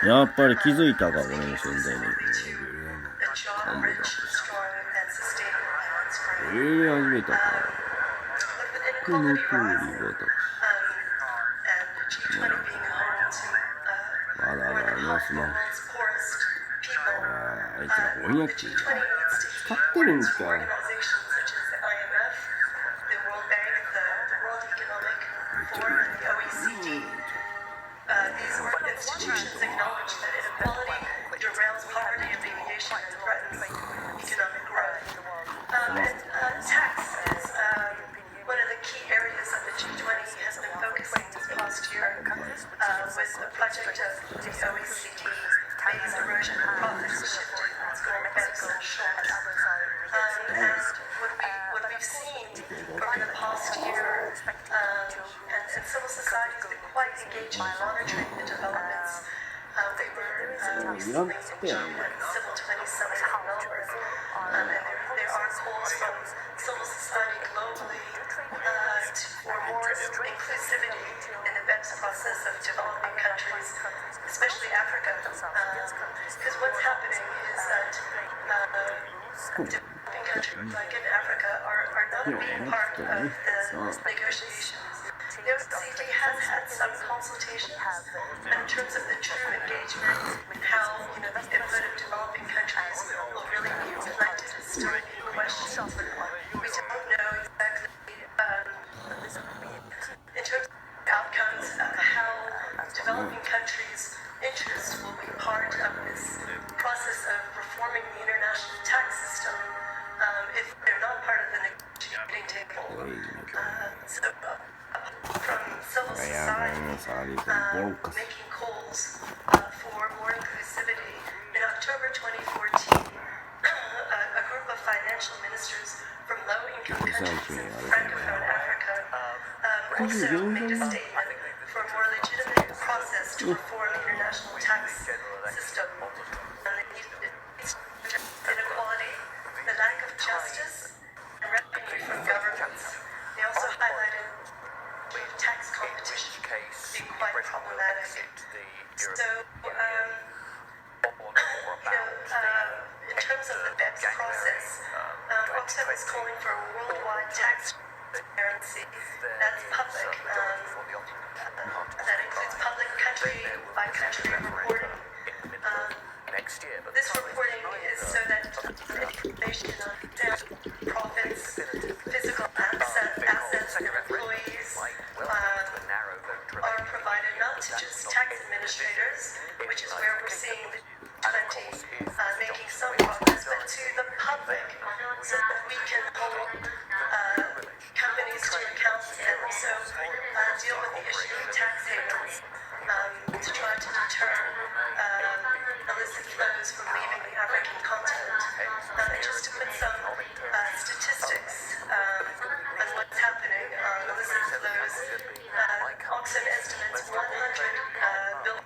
やっぱり気づいたか、俺の存在に。始めたか。この通り私。まだありますね。あいつら翻訳機使ってるんか。These institutions acknowledge that inequality derails poverty alleviation and threatens economic growth. Tax is one of the key areas of the G20 has been focusing this past year with the project of the OECD base erosion of profits shifting global fiscal shocks. And what we've seen over the past year, and civil society has been quite engaged in monitoring the developments. They were recently engaged in the Civil 20 Summit in Melbourne, and there are calls from civil society globally for more inclusivity in the BEPS process of developing countries, especially Africa. Because what's happening is that developing countries like in Africa are not being part of the negotiations. The OECD has had some consultations in terms of the true engagement and how the input of developing countries will really be reflected is still being questioned. We don't know exactly in terms of the outcomes of how developing countries' interests will be part of this process of reforming the international tax system if they're not part of the negotiating table. From civil society making calls for more inclusivity. In October 2014, a group of financial ministers from low-income countries in Francophone Africa also made a statement for a more legitimate process to reform the international tax system. Inequality, the lack of justice, and revenue from governments. They also highlighted tax competition being quite problematic. So, in terms of the BEPS process, Oxfam is calling for a worldwide tax transparency that's public. That includes public country-by-country reporting. This reporting is so that information on profits, physical assets, and employees are provided not to just tax administrators, which is where we're seeing the G20 making some progress, but to the public, so that we can hold companies to account and also deal with the issue of tax havens to try to deter illicit flows from leaving the African continent. And just to put some statistics on what's happening on illicit flows, Oxfam estimates $100 billion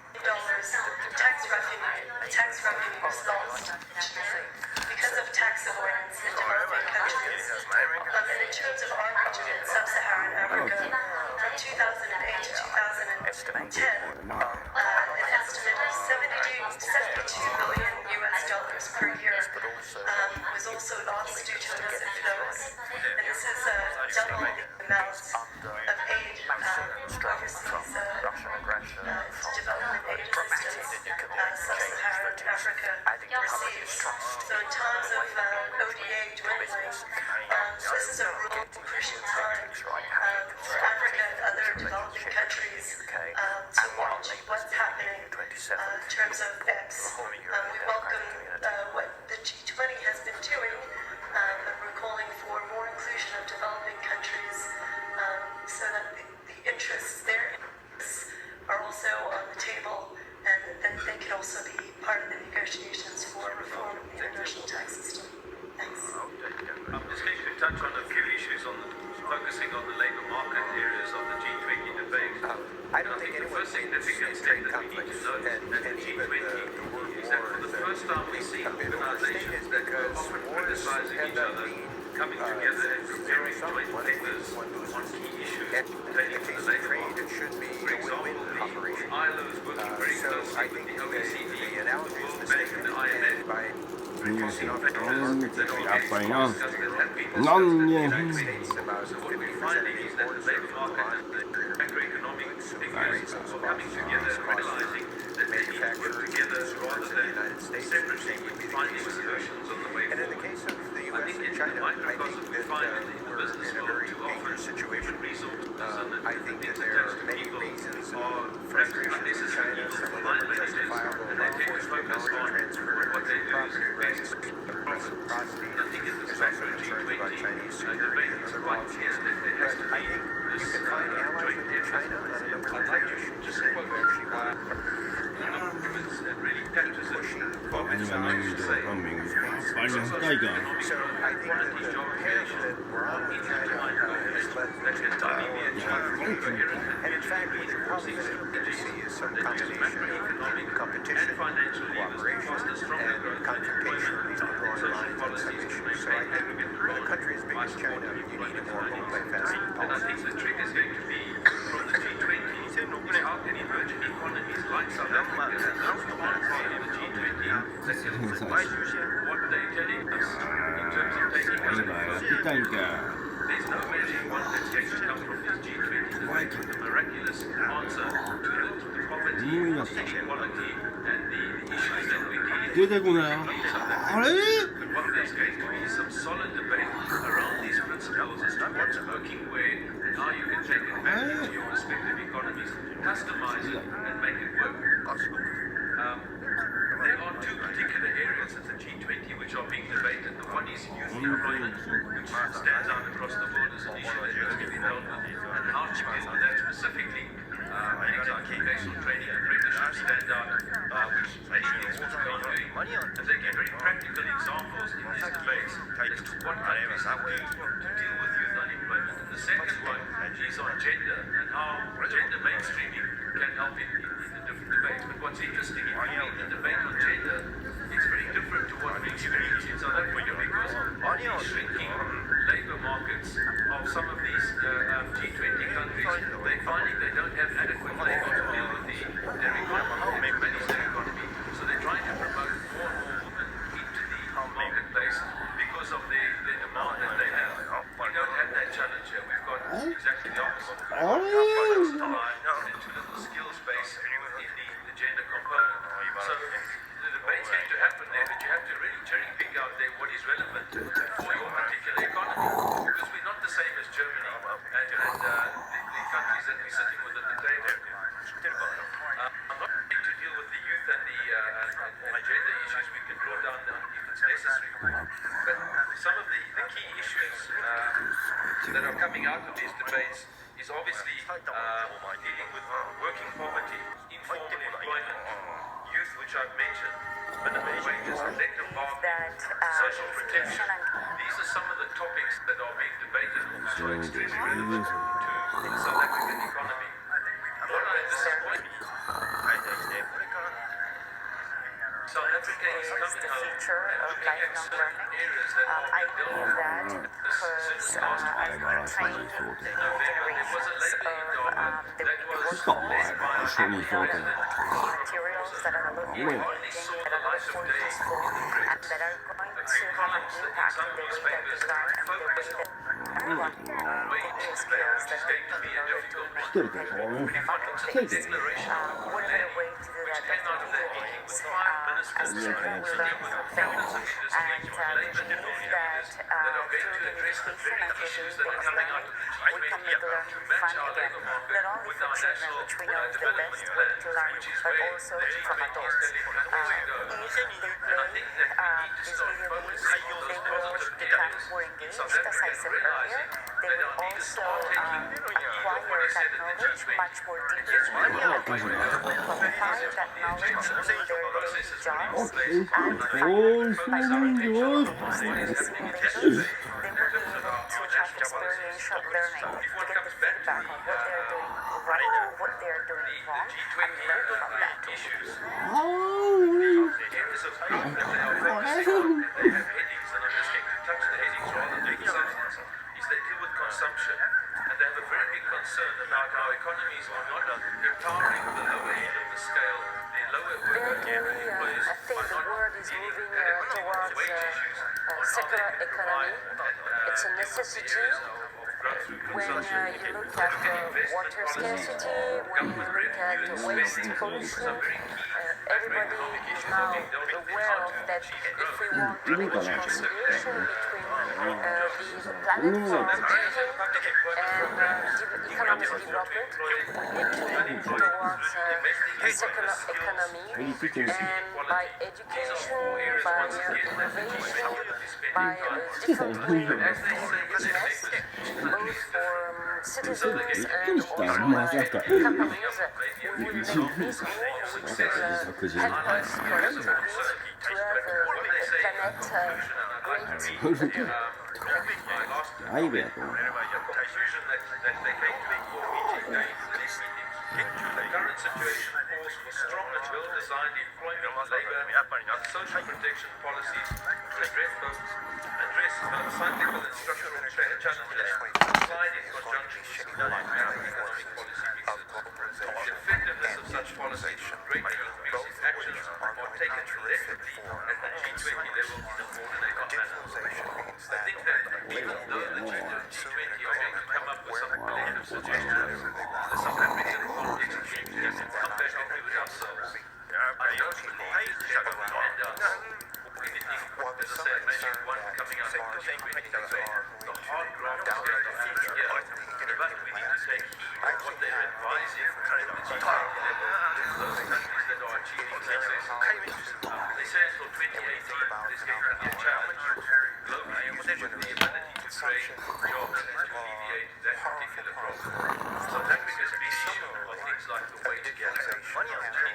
tax revenues lost because of tax avoidance in developing countries. And in terms of our region in sub-Saharan Africa, from 2008 to 2010, an estimate of $72 billion per year was also lost due to illicit flows. And this is double the amounts of aid overseas development aid assistance sub-Saharan Africa receives. So in times of ODA dwindling, this is a real crucial time for Africa and other developing countries to watch what's happening in terms of BEPS. We welcome what the G20 has been doing, but we're calling for more inclusion of developing countries so that the interests, their interests, are also on the table, and that they can also be part of the negotiations for reform of the international tax system. Thanks. I'm just going to touch on a few issues focusing on the labour market areas of the G20 debate. I don't think the first significant thing that we need to note at the G20 is that for the first time we see organizations that are often criticizing each other coming together and preparing joint papers on key issues pertaining to the labour market. For example, the ILO is working very closely with the OECD, the World Bank, and the IMF. Mm. Yeah, by now. None, yeah. So what we're finding is that the labor market and the macroeconomic figures are coming together, realizing that they need to work together rather than separately, finding solutions on the way forward. I think in the microcosm we find in the business world too often different resources and the things attached to people are perhaps unnecessary evils for line managers, and they tend to focus on what they do is best profit. And I think in this macro G20 debate it's quite clear that there has to be this joint effort. I'd like to just quote and really captures it. Comments are nice to say. Quality job creation are intertwined goals that can only be achieved through coherent and mutually reinforcing strategies that use macroeconomic and financial levers to foster stronger growth and employment and social policies to maintain aggregate growth. I support the employment findings. And I think the trick is going to be from the G20 is how can emerging economies like South Africa and those who aren't part of the G20 that can what they're telling us in terms of taking us there's no magic one that's going to come from this G20 that's the miraculous answer to the poverty, the inequality, and the issues that we're dealing with. But what there's going to be some solid debate around these principles as to what's working where and how you can take it back into your respective economies, customize it, and make it work. There are two particular areas of the G20 which are being debated. The one is youth employment, which stands out across the world as an issue that needs to be dealt with, and how to deal with that specifically. Things like vocational training and apprenticeship stand out, which many things which we are doing. And they give very practical examples in these debates as to what countries can do to deal with youth unemployment. And the second one is on gender and how gender mainstreaming can help in the different debates. But what's interesting, if you read the debate on gender, it's very different to what we experience in South Africa because of the shrinking labour markets of some of these G20 countries. They're finding they don't have adequate labour to deal with their economy, to manage their economy. So they're trying to promote more and more women into the marketplace because of the demand that they have. We don't have that challenge here. We've got exactly the opposite. Products to buy and too little skills base in the gender component. So the debate's going to happen there, but you have to really cherry pick out there what is relevant for your particular economy. Because we're not the same as Germany and the countries that we're sitting with at the table. I'm not going to deal with the youth and the gender issues. We can draw down if it's necessary. But some of the key issues that are coming out of these debates is obviously dealing with working poverty, informal employment, youth, which I've mentioned, minimum wages, collective bargaining, social protection. These are some of the topics that are being debated and which are extremely relevant to the South African economy. What I disappoint South Africa is coming out and looking at certain areas that are being dealt with. Since last week, in November, there was a lady in Durban that was led by our President materials that are hardly saw the light of day in the press. A few columns that in some newspapers focused on wage debate, which is going to be a difficult one. But if one looks at the declaration of the which came out of that meeting with 5 ministers sitting with founders of industry, labour unions that are going to address the very issues that are coming out of the G20 to match our labour market with our national development plan, which is where the G20 is telling countries to go. And I think that we need to start focusing on those positive areas in South Africa and realising that our leaders are taking what is said at the G20 and just one of the processes put in place, and I think focus our attention on those things that we anticipate in terms of our national policies. So if one comes back to the G20 issues, the areas of growth that they are focusing on, and they have headings, and I'm just going to touch the headings rather than the substance, is they deal with consumption. And they have a very big concern about how economies are not empowering the lower end of the scale, the lower working Definitely, I think the world is moving towards secular economy. It's a necessity. When you look at water scarcity, when you look at waste pollution, everybody is now aware of that if we want to reach conciliation between the planet for living and economic development, we need to move towards a secular economy, and by education, by innovation, by different way of business, both for citizens and also companies, we will make this move which will help us collectively to have a planet great.ライブやと思う。The current situation calls for strong and well-designed employment, labor, and social protection policies to address both cyclical and structural challenges applied in conjunction with supporting our economic policy mixes. The effectiveness of such policies should greatly increase if actions are taken collectively at the G20 level in a coordinated manner. I think that even though the G20 are going to come up with some collective suggestions, the South African context needs to come back and do it ourselves. I don't believe Shao'ban handouts or anything, as I said, maybe one coming out of the G20 the hard ground of future here, but we need to take heed of what they're advising at the G20 level to those countries that are achieving success. They say until 2018 there's going to be a challenge globally with the ability to create jobs and to alleviate that particular problem. South Africa's big issue are things like the wage gap, Gini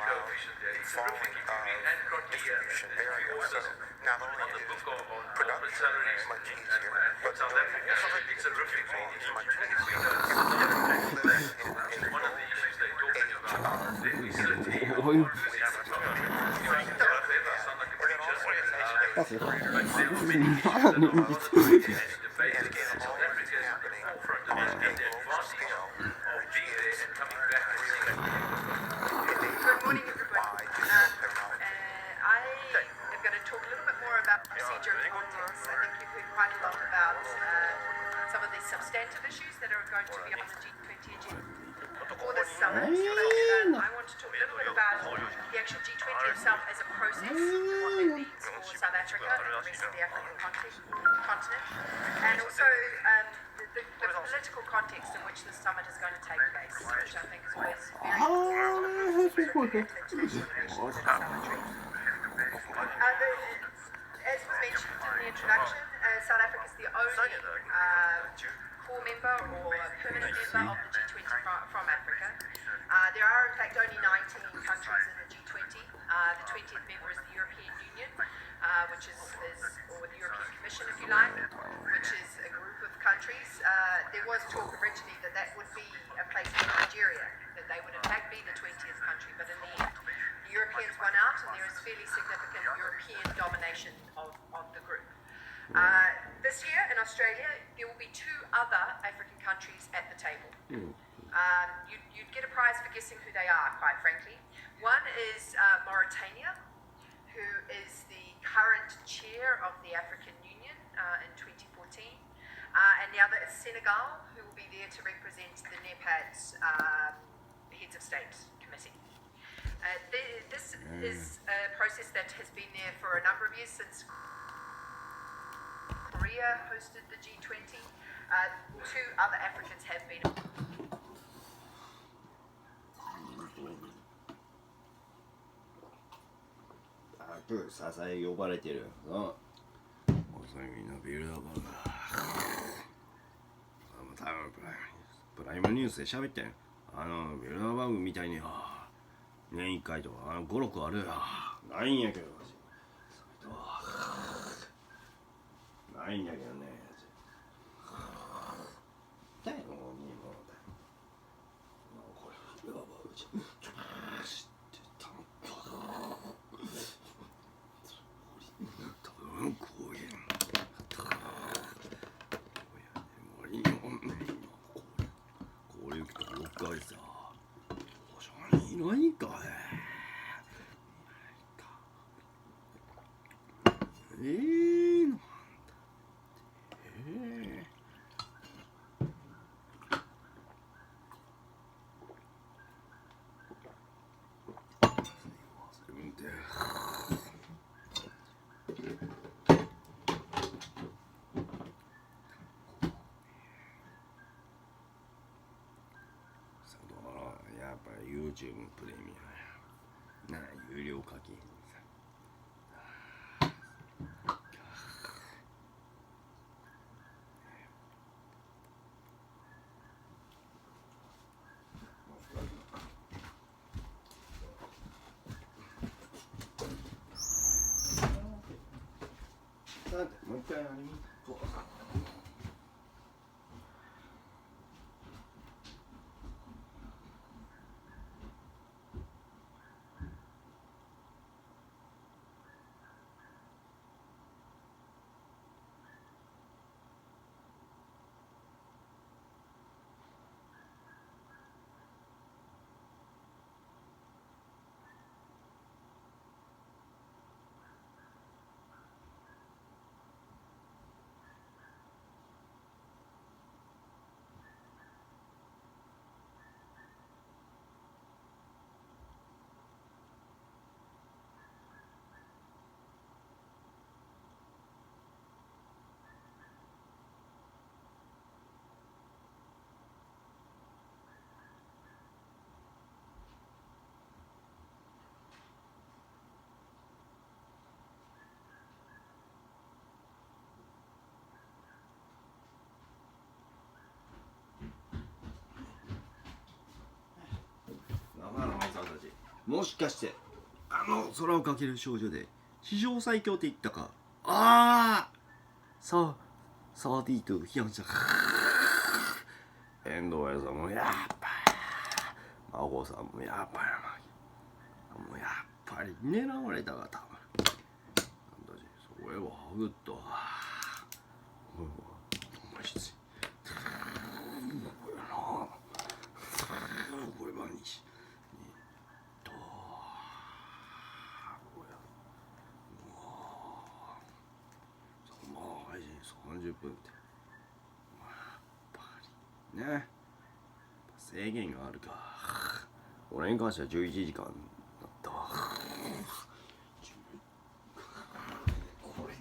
coefficient there, it's terrific if you read and here, and you also on the book on corporate salaries in South Africa, it's a terrific read. One of the issues they're talking about, then we certainly Good morning, everybody. I am going to talk a little bit more about procedure and context. I think you've heard quite a lot about some of the substantive issues that are going to be on the G20 agenda for this summit. I want to talk a little bit about the actual G20 itself as a process, and what that means for South Africa and the rest of the African continent, and also the political context in which this summit is going to take place, which I think is always very important. As was mentioned in the introduction, South Africa is the only core member or permanent member of the G20 from Africa. There are in fact only 19 countries in the G20. The 20th member is the European Union, which is or the European Commission, if you like, which is a group of countries. There was talk originally that that would be a place for Nigeria, that they would in fact be the 20th country, but in the end, the Europeans won out, and there is fairly significant European domination of the group. This year in Australia, there will be two other African countries at the table. You'd get a prize for guessing who they are, quite frankly. One is Mauritania, who is the current chair of the African Union in 2014. And the other is Senegal, who will be there to represent the NEPAD's Heads of State Committee. This is a process that has been there for a number of years, since Korea hosted the G20. Two other Africans have been. 支え呼ばれてるよな。それみんなビルドバーガー。多分プライムニュースで喋ってん。ビルドバーグみたいに年1回とか5、6あるよ。ないんやけど。ないんやけどね。だよ、もうこれビルドバーグちょっと何かねなんだやっぱり YouTube プレミアムな有料課金さてもう一回あれ見こうもしかして空をかける少女で史上最強って言ったかああ32ヒャンシャ遠藤屋さんもやっぱり孫さんもやっぱりもうやっぱり狙われたがたまなんだしそれはぐっとお前しついこれは西30分ってやっぱりね制限があるか俺に関しては11時間だったわこれで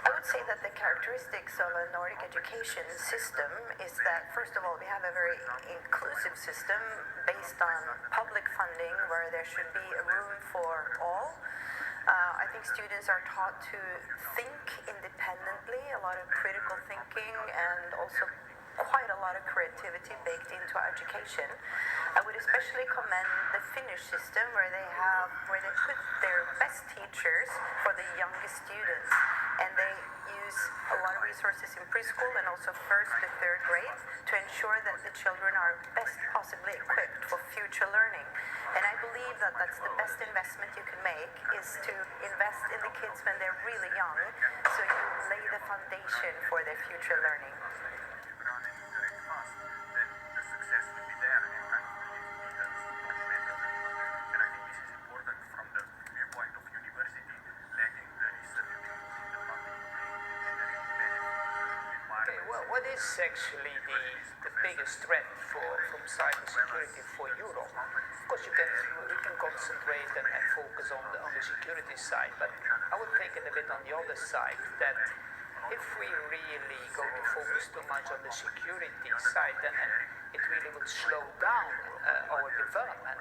I would say that the characteristics of a Nordic education system is that, first of all, we have a very inclusive system based on public funding where there should be a room for all. I think students are taught to think independently, a lot of critical thinking, and also quite a lot of creativity baked into education. I would especially commend the Finnish system where they put their best teachers for the youngest students, and they use a lot of resources in preschool and also first to third grade to ensure that the children are best possibly equipped for future learning. And I believe that that's the best investment you can make, is to invest in the kids when they're really young, so you lay the foundation for their future learning. What is actually the biggest threat from cybersecurity for Europe? Of course, course, we can concentrate and focus on the security side, but I would take it a bit on the other side that if we really go to focus too much on the security side, then it really will slow down our development.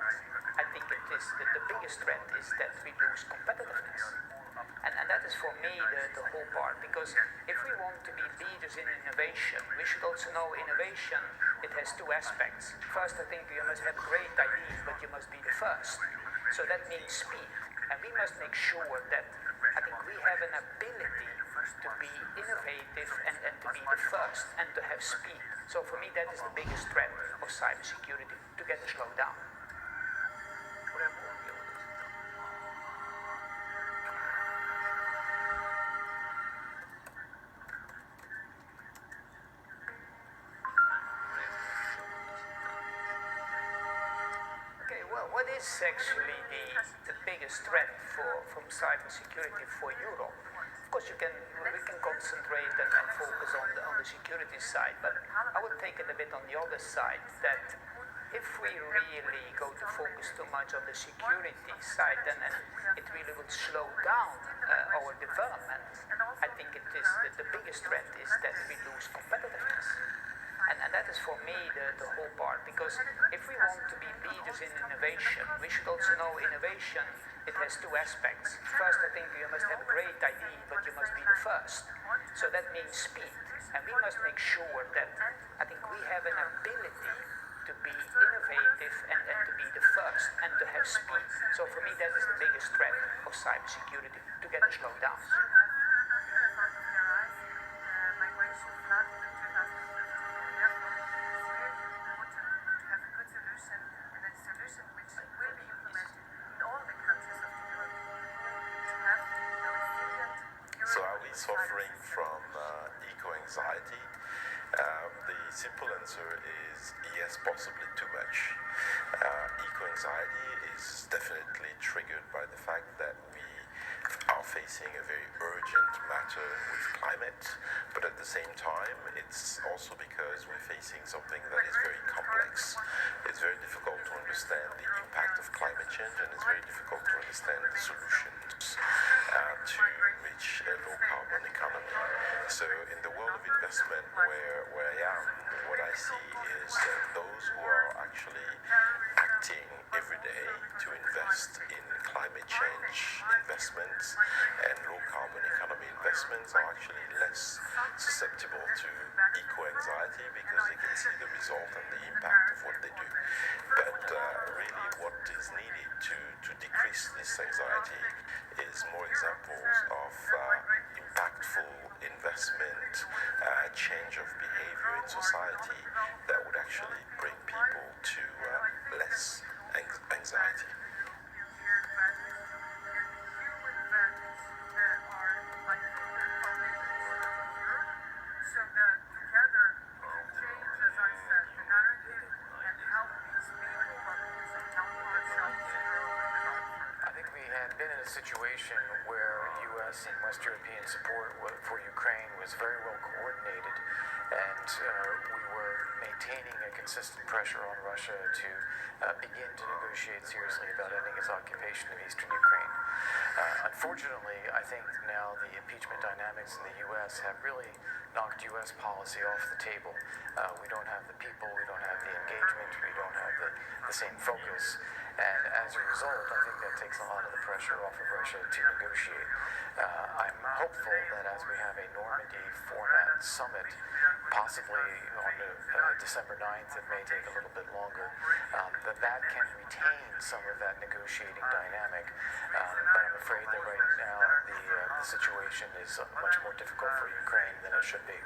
I think it is the biggest threat is that we lose competitiveness. And that is for me the whole part, because if we want to be leaders in innovation, we should also know innovation, it has two aspects. First, I think you must have great ideas, but you must be the first. So that means speed. And we must make sure that I think we have an ability to be innovative and to be the first and to have speed. So for me, that is the biggest threat of cybersecurity, to get a slowdown. What is actually the biggest threat from cybersecurity for Europe? Of course, we can concentrate and focus on the security side, but I would take it a bit on the other side that if we really go to focus too much on the security side, then it really will slow down our development. I think it is the biggest threat is that we lose competitiveness. And that is for me the whole part, because if we want to be leaders in innovation, we should also know innovation, it has two aspects. First, I think you must have a great idea, but you must be the first. So that means speed. And we must make sure that I think we have an ability to be innovative and to be the first and to have speed. So for me, that is the biggest threat of cybersecurity, to get a slowdown. So are we suffering from eco-anxiety? The simple answer is yes, possibly too much. Eco-anxiety is definitely triggered by the fact that we are facing a very urgent matter with climate, but at the same time, it's also because we're facing something that is very complex. It's very difficult to understand the impact of climate change, and it's very difficult to understand the solutions to reach a low-carbon economy. So in the world of investment where I am, what I see is that those who are actually acting every day to invest in climate change investments and low-carbon economy investments are actually less susceptible to eco-anxiety because they can see the result and the impact of what they do. But really what is needed to decrease this anxiety is more examples of impactful investment, change of behavior in society that would actually bring people to less anxiety. Situation where U.S. and West European support for Ukraine was very well coordinated, and we were maintaining a consistent pressure on Russia to begin to negotiate seriously about ending its occupation of eastern Ukraine. Unfortunately, I think now the impeachment dynamics in the U.S. have really knocked U.S. policy off the table. We don't have the people, we don't have the engagement, we don't have the same focus. And as a result, I think that takes a lot of the pressure off of Russia to negotiate. I'm hopeful that as we have a Normandy format summit, possibly on December 9th, it may take a little bit longer, that can retain some of that negotiating dynamic. But I'm afraid that right now the situation is much more difficult for Ukraine than it should be.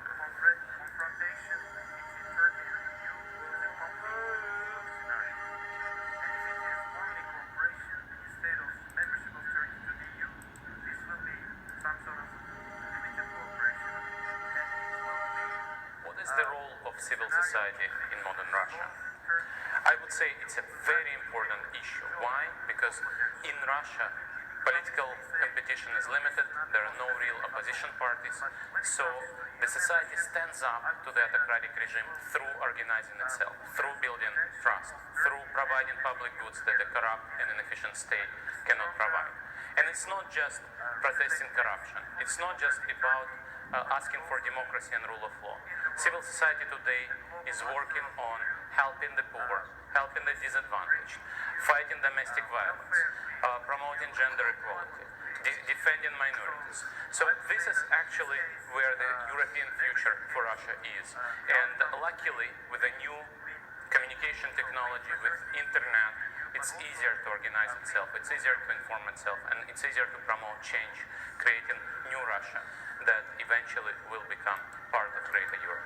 Civil society in modern Russia. I would say it's a very important issue. Why? Because in Russia, political competition is limited, there are no real opposition parties, so the society stands up to the autocratic regime through organizing itself, through building trust, through providing providing public goods that a corrupt and inefficient state cannot provide. And it's not just protesting corruption. It's not just about asking for democracy and rule of law. Civil society today is working on helping the poor, helping the disadvantaged, fighting domestic violence, promoting gender equality, defending minorities. So this is actually where the European future for Russia is. And luckily, with the new communication technology, with internet, it's easier to organize itself, it's easier to inform itself, and it's easier to promote change, creating new Russia that eventually will become part of greater Europe.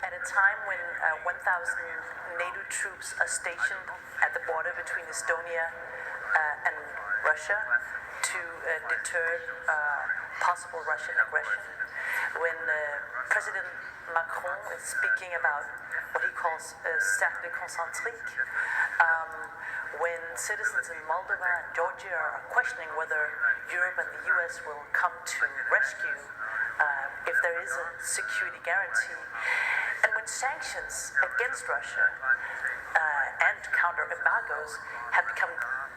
At a time when 1,000 NATO troops are stationed at the border between Estonia and Russia to deter possible Russian aggression, when President Macron is speaking about what he calls cercle concentrique, when citizens in Moldova and Georgia are questioning whether Europe and the US will come to rescue if there is a security guarantee, and when sanctions against Russia and counter embargoes have become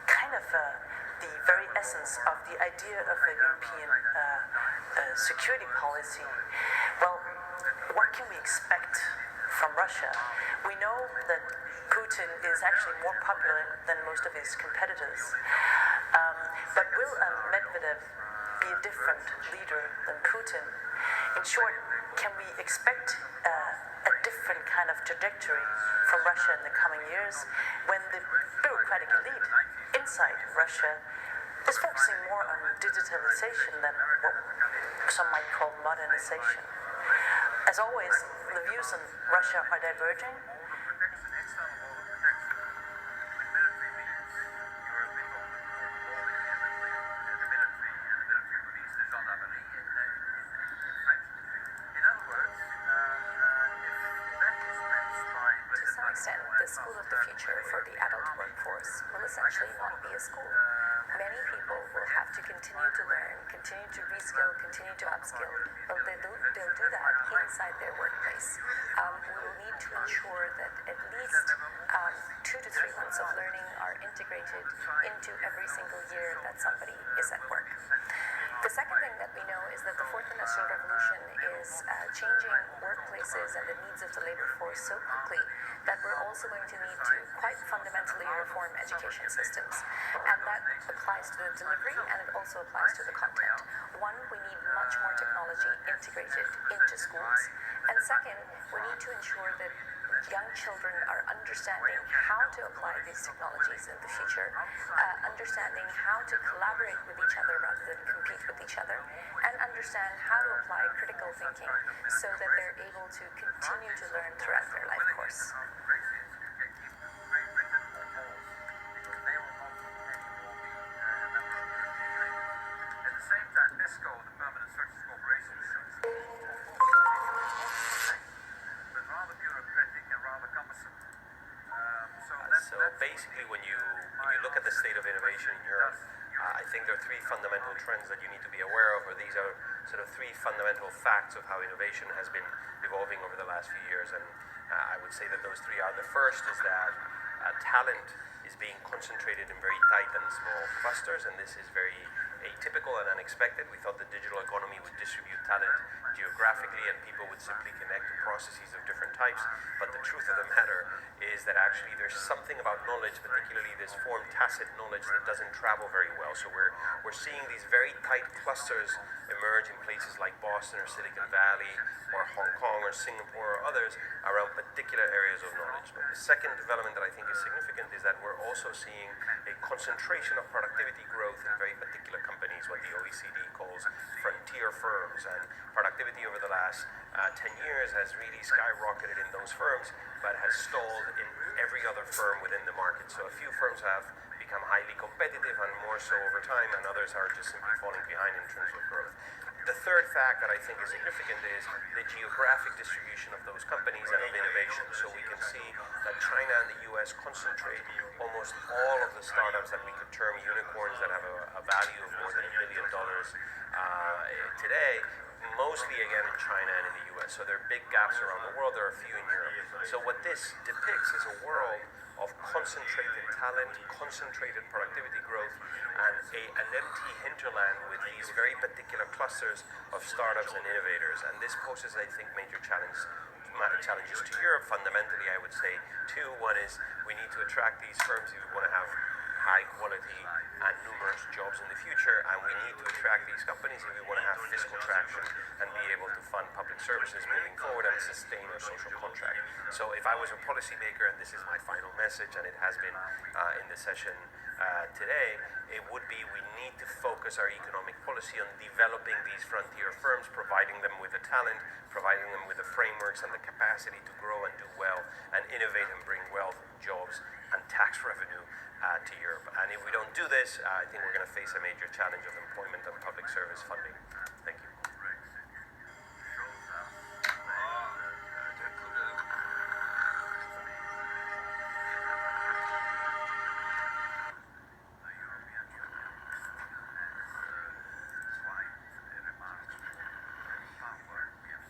kind of the very essence of the idea of a European security policy, well, what can we expect from Russia? We know that Putin is actually more popular than most of his competitors. But will Medvedev be a different leader than Putin? In short, can we expect a different kind of trajectory from Russia in the coming years when the bureaucratic elite inside Russia is focusing more on digitalization than what some might call modernization? As always, the views on Russia are diverging. The school of the future for the adult workforce will essentially not be a school. Many people will have to continue to learn, continue to reskill, continue to upskill, but they'll do that inside their workplace. We will need to ensure that at least 2 to 3 months of learning are integrated into every single year that somebody is at work. The second thing that we know is that the fourth industrial revolution is changing workplaces and the needs of the labor force so quickly that we're also going to need to quite fundamentally reform education systems. And that applies to the delivery and it also applies to the content. One, we need much more technology integrated into schools. And second, we need to ensure that young children are understanding how to apply these technologies in the future, understanding how to collaborate with each other rather than compete with each other, and understand how to apply critical thinking so that they're able to continue to learn throughout their life course. At the same time, PESCO, the Permanent Structures Cooperation, but rather bureaucratic and rather cumbersome. So basically, when you look at the state of innovation in Europe, I think there are 3 fundamental trends that you need to be aware of, or these are sort of 3 fundamental facts of how innovation has been evolving over the last few years. And I would say that those 3 are: the first is that talent is being concentrated in very tight and small clusters, and this is very atypical and unexpected. We thought the digital economy would distribute talent geographically and people would simply connect to processes of different types, but the truth of the matter is that actually there's something about knowledge, particularly this formed tacit knowledge, that doesn't travel very well. So we're seeing these very tight clusters emerge in places like Boston or Silicon Valley or Hong Kong or Singapore or others around particular areas of knowledge. But the second development that I think is significant is that we're also seeing a concentration of productivity growth in very particular companies, what the OECD calls frontier firms, and productivity over the last 10 years has really skyrocketed in those firms, but has stalled in every other firm within the market. So a few firms have become highly competitive and more so over time, and others are just simply falling behind in terms of growth. The third fact that I think is significant is the geographic distribution of those companies and of innovation. So we can see that China and the US concentrate almost all of the startups that we could term unicorns that have a value of more than $1 billion today, mostly again in China and in the US. So there are big gaps around the world, there are a few in Europe. So what this depicts is a world of concentrated talent, concentrated productivity growth, and an empty hinterland with these very particular clusters of startups and innovators. And this poses, I think, major challenges to Europe. Fundamentally, I would say two. One is we need to attract these firms if we want to have high quality and numerous jobs in the future, and we need to attract these companies if we want to have fiscal traction and be able to fund public services moving forward and sustain our social contract. So if I was a policymaker, and this is my final message, and it has been in the session today, it would be we need to focus our economic policy on developing these frontier firms, providing them with the talent, providing them with the frameworks and the capacity to grow and do well and innovate and bring wealth, jobs, and tax revenue to Europe. And if we don't do this, I think we're going to face a major challenge of employment and public service funding. Thank you.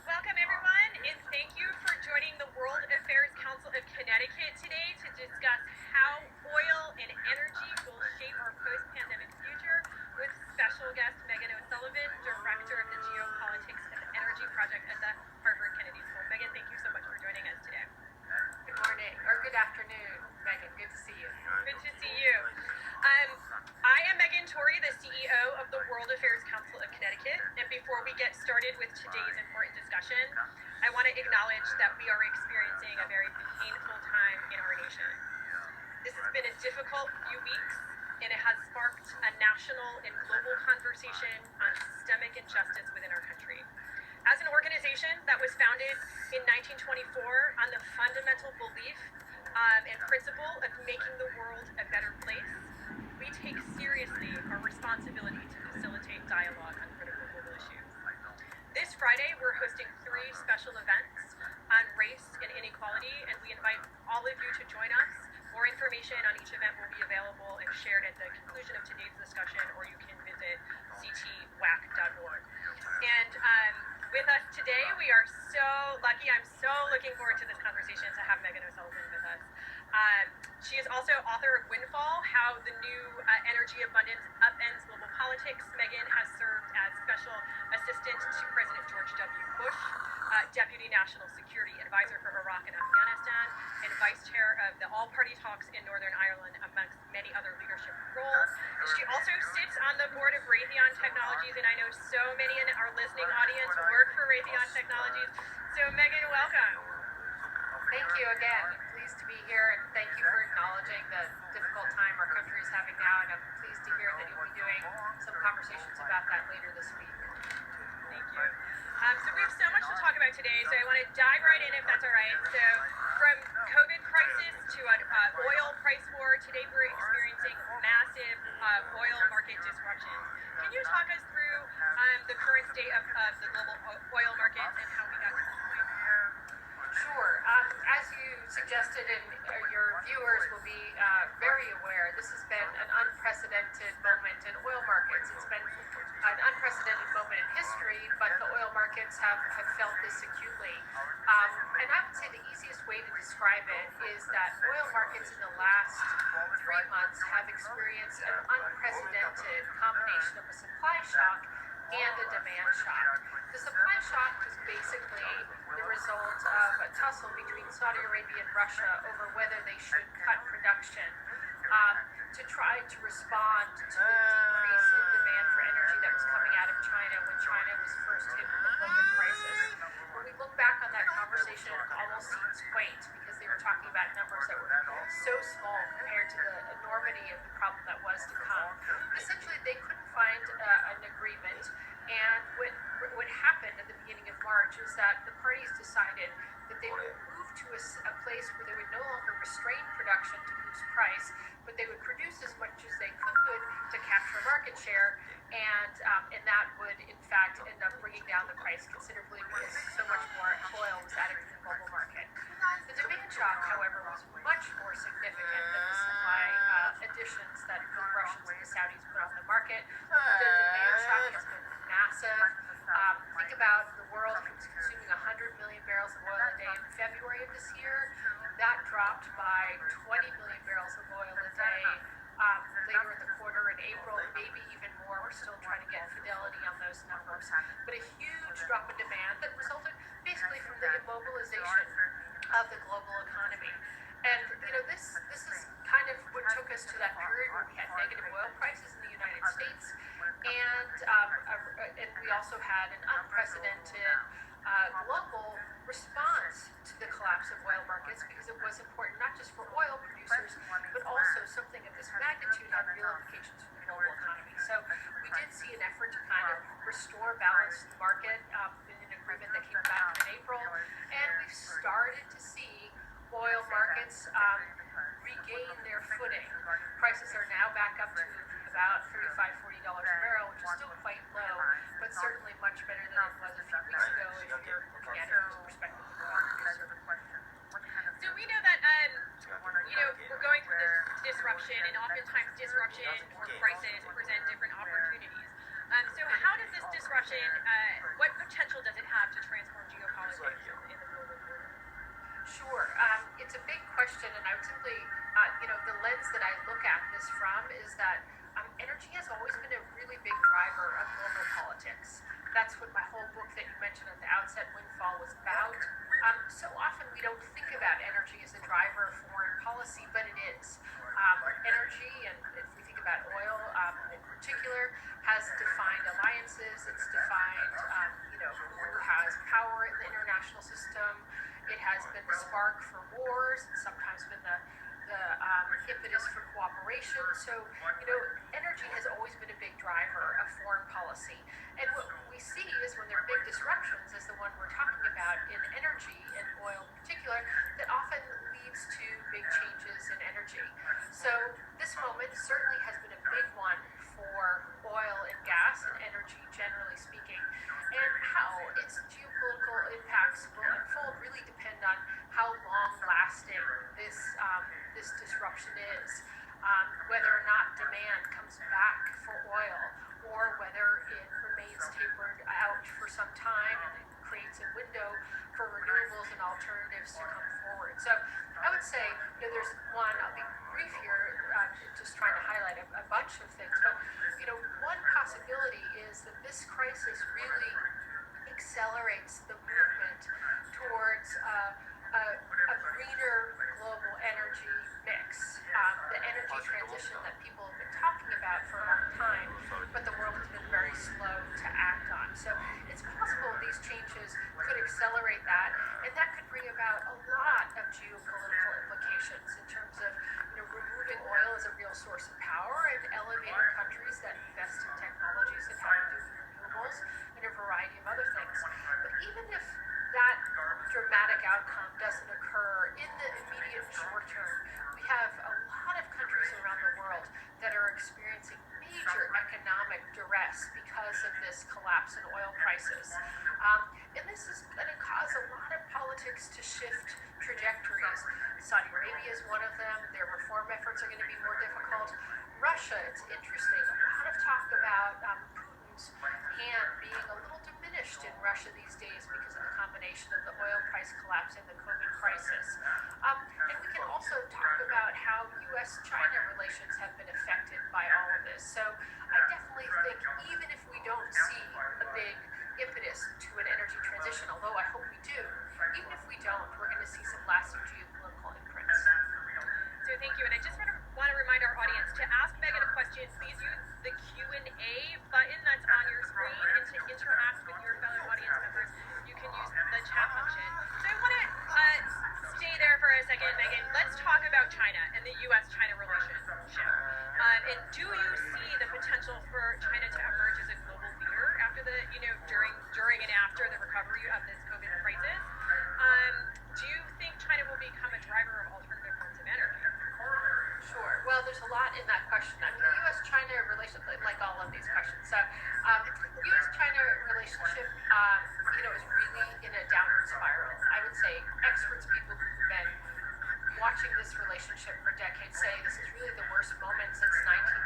Welcome everyone, and thank you for joining the World Affairs Council of Connecticut today to discuss how oil and energy will shape our post-pandemic future with special guest Megan O'Sullivan, Director of the Geopolitics of Energy Project at the Harvard Kennedy School. Megan, thank you so much for joining us today. Good morning, or good afternoon, Megan. Good to see you. Good to see you. I am Megan Torrey, the CEO of the World Affairs Council of Connecticut, and before we get started with today's important discussion, I want to acknowledge that we are experiencing a very painful time in our nation. This has been a difficult few weeks, and it has sparked a national and global conversation on systemic injustice within our country. As an organization that was founded in 1924 on the fundamental belief and principle of making the world a better place, we take seriously our responsibility to facilitate dialogue on critical global issues. This Friday, we're hosting 3 special events on race and inequality, and we invite all of you to join us. More information on each event will be available and shared at the conclusion of today's discussion, or you can visit ctwac.org. And with us today, we are so lucky. I'm so looking forward to this conversation to have Megan O'Sullivan with us. She is also author of Windfall, How the New Energy Abundance Upends Global Politics. Megan has served as Special Assistant to President George W. Bush, Deputy National Security Advisor for Iraq and Afghanistan, and Vice Chair of the All-Party Talks in Northern Ireland, amongst many other leadership roles. She also sits on the board of Raytheon Technologies, and I know so many in our listening audience work for Raytheon Technologies. So Megan, welcome. Thank you again. Pleased to be here, and thank you for acknowledging the difficult time our country is having now, and I'm pleased to hear that you'll be doing some conversations about that later this week. Thank you. So we have so much to talk about today, so I want to dive right in if that's all right. So from COVID crisis to an oil price war, today we're experiencing massive oil market disruption. Can you talk us through the current state of the global oil market and how we got to this point? Sure. As you suggested, and your viewers will be very aware, this has been an unprecedented moment in oil markets. It's been an unprecedented moment in history, but the oil markets have felt this acutely. And I would say the easiest way to describe it is that oil markets in the last 3 months have experienced an unprecedented combination of a supply shock and a demand shock. The supply shock was basically the result of a tussle between Saudi Arabia and Russia over whether they should cut production to try to respond to the decrease in demand for energy that was coming out of China when China was first hit with the COVID crisis. When we look back on that conversation, it almost seems quaint because they were talking about numbers that were so small compared to the enormity of the problem that was to come. Essentially, they couldn't find an agreement, and what happened at the beginning of March is that the parties decided that they would move to a place where they would no longer restrain production to boost price, but they would produce as much as they could to capture market share, and that would in fact end up bringing down the price considerably because so much more oil was added to the global market. The demand shock, however, was much more significant than the supply additions that the Russians and the Saudis put on the market. The demand shock has been massive. Think about the world consuming 100 million barrels of oil a day in February of this year. That dropped by 20 million barrels of oil a day later in the quarter in April, maybe even more. We're still trying to get fidelity on those numbers. But a huge drop in demand that resulted basically from the immobilization of the global economy. And this is kind of what took us to that period where we had negative oil prices in the United States, and we also had an unprecedented global response to the collapse of oil markets, because it was important not just for oil producers, but also something of this magnitude had real implications for the global economy. So we did see an effort to kind of restore balance to the market in an agreement that came back in April, and we've started to see oil markets regain their footing. Prices are now back up to about $35–40 a barrel, which is still quite low, but certainly much better than it was a few weeks ago if you're looking at it from the perspective of an oil producer. So we know that we're going through this disruption, and oftentimes disruption or crisis present different opportunities. So how does this disruption, what potential does it have to transform geopolitics in the global order? Sure. It's a big question, and I would simply, the lens that I look at this from is that energy has always been a really big driver of global politics. That's what my whole book that you mentioned at the outset, Windfall, was about. So often we don't think about energy as a driver of foreign policy, but it is. Energy, and if we think about oil in particular, has defined alliances. It's defined, who has power in the international system. It has been the spark for wars. It's sometimes been the impetus for cooperation. So, energy has always been a big driver of foreign policy. And what we see is when there are big disruptions, as the one we're talking about in energy, and oil in particular, that often leads to big changes in energy. So this moment certainly has been a big one for oil and gas and energy, generally speaking. And how its geopolitical impacts will unfold really depend on how long-lasting this disruption is, whether or not demand comes back for oil, or whether it remains tapered out for some time and it creates a window for renewables and alternatives to come forward. So I would say there's one, I'll be brief here, just trying to highlight a bunch of things, but one possibility is that this crisis really accelerates the movement towards a greener global energy mix, the energy transition that people have been talking about for a long time, but the world has been very slow to act on. So it's possible these changes could accelerate that, and that could bring about a lot of geopolitical implications in terms of removing oil as a real source of power and elevating countries that invest in technologies that have to do with renewables and a variety of other things. But even if that dramatic outcome doesn't occur in the immediate short term, we have a lot of countries around the world that are experiencing major economic duress because of this collapse in oil prices. And this is going to cause a lot of politics to shift trajectories. Saudi Arabia is one of them. Their reform efforts are going to be more difficult. Russia, it's interesting. A lot of talk about Putin's hand being a little diminished in Russia these days because of the combination of the oil price collapse and the COVID crisis. And we can also talk about how U.S.-China relations have been affected by all of this. So I definitely think even if we don't see a big impetus to an energy transition, although I hope we do, even if we don't, we're going to see some lasting geopolitical imprints. So thank you, and I just want to remind our audience to ask Megan a question. Please use the Q&A button that's on your screen, and to interact with your fellow audience members, you can use the chat function. So I want to stay there for a second, Megan. Let's talk about China and the U.S.-China relationship. And do you see the potential for China to emerge as a global leader after the, during and after the recovery of this COVID crisis? Do you think China will become a driver of alternative forms of energy? Sure. Well, there's a lot in that question. I mean, the U.S.-China relationship, like all of these questions. So, the U.S.-China relationship, is really in a downward spiral. I would say experts, people who've been watching this relationship for decades, say this is really the worst moment since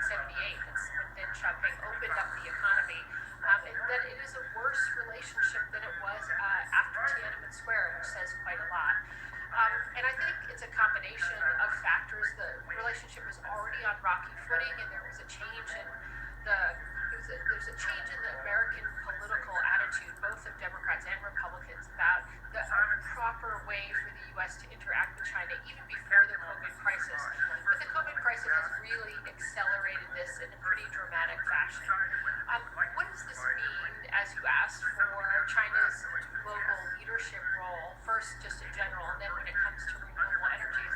1978. That's when Deng Xiaoping opened up the economy. And that it is a worse relationship than it was after Tiananmen Square, which says quite a lot. And I think it's a combination of factors. The relationship was already on rocky footing, and there was a change in there's a change in the American political attitude, both of Democrats and Republicans, about the proper way for the U.S. to interact with China, even before the COVID crisis. But the COVID crisis has really accelerated this in a pretty dramatic fashion. What does this mean, as you asked, for China's global leadership role, first just in general, and then when it comes to renewable energies?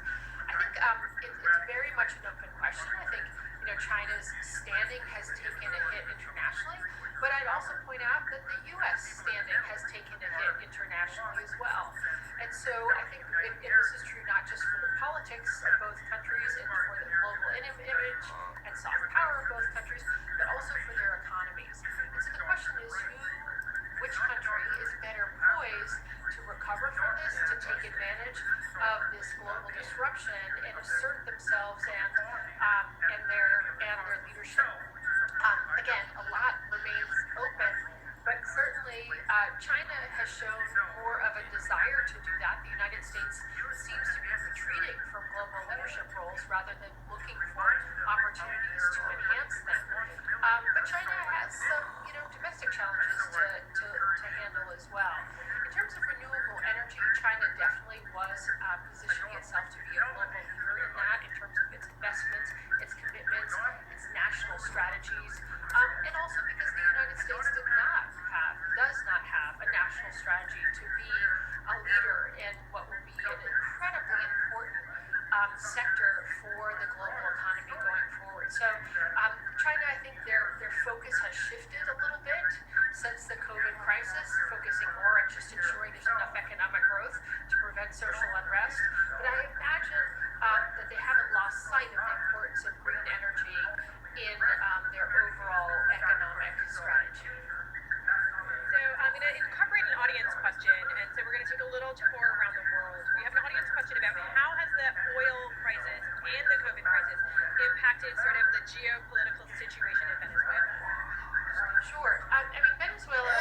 I think it's very much an open question. I think China's standing has taken a hit internationally, but I'd also point out that the U.S. standing has taken a hit internationally as well. And so I think this is true not just for the politics of both countries and for the global image and soft power of both countries, but also for their economies. And so the question is which country is better poised to recover from this, to take advantage of this global disruption and assert themselves and their leadership. Again, a lot remains open, but certainly China has shown more of a desire to do that. The United States seems to be retreating from global leadership roles rather than looking for opportunities to enhance them. But China has some, domestic challenges to handle as well. In terms of renewable energy, China definitely was positioning itself to be a global leader in that, in terms of its investments, its commitments, its national strategies, and also because the United States does not have a national strategy to be a leader in what will be an incredibly important sector for the global economy going forward. So China, I think their focus has shifted a little bit since the COVID crisis, focusing more on just ensuring there's enough economic growth to prevent social unrest. But I imagine that they haven't lost sight of the importance of green energy in their overall economic strategy. So I'm going to incorporate an audience question, and so we're going to take a little tour around the world. We have an audience question about how has the oil crisis and the COVID crisis impacted sort of the geopolitical situation in Venezuela? Sure. Venezuela,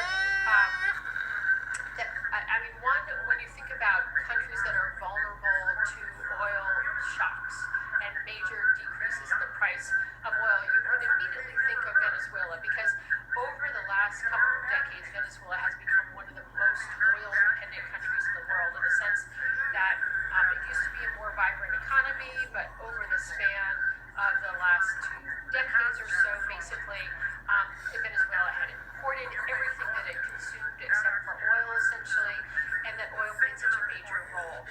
when you think about countries that are vulnerable to oil shocks and major decreases in the price of oil, you would immediately think of Venezuela, because over the last couple of decades, Venezuela has become one of the most oil-dependent countries in the world, in the sense that it used to be a more vibrant economy, but over the span of the last 2 decades or so, basically, Venezuela had imported everything that it consumed except for oil, essentially, and that oil played such a major role.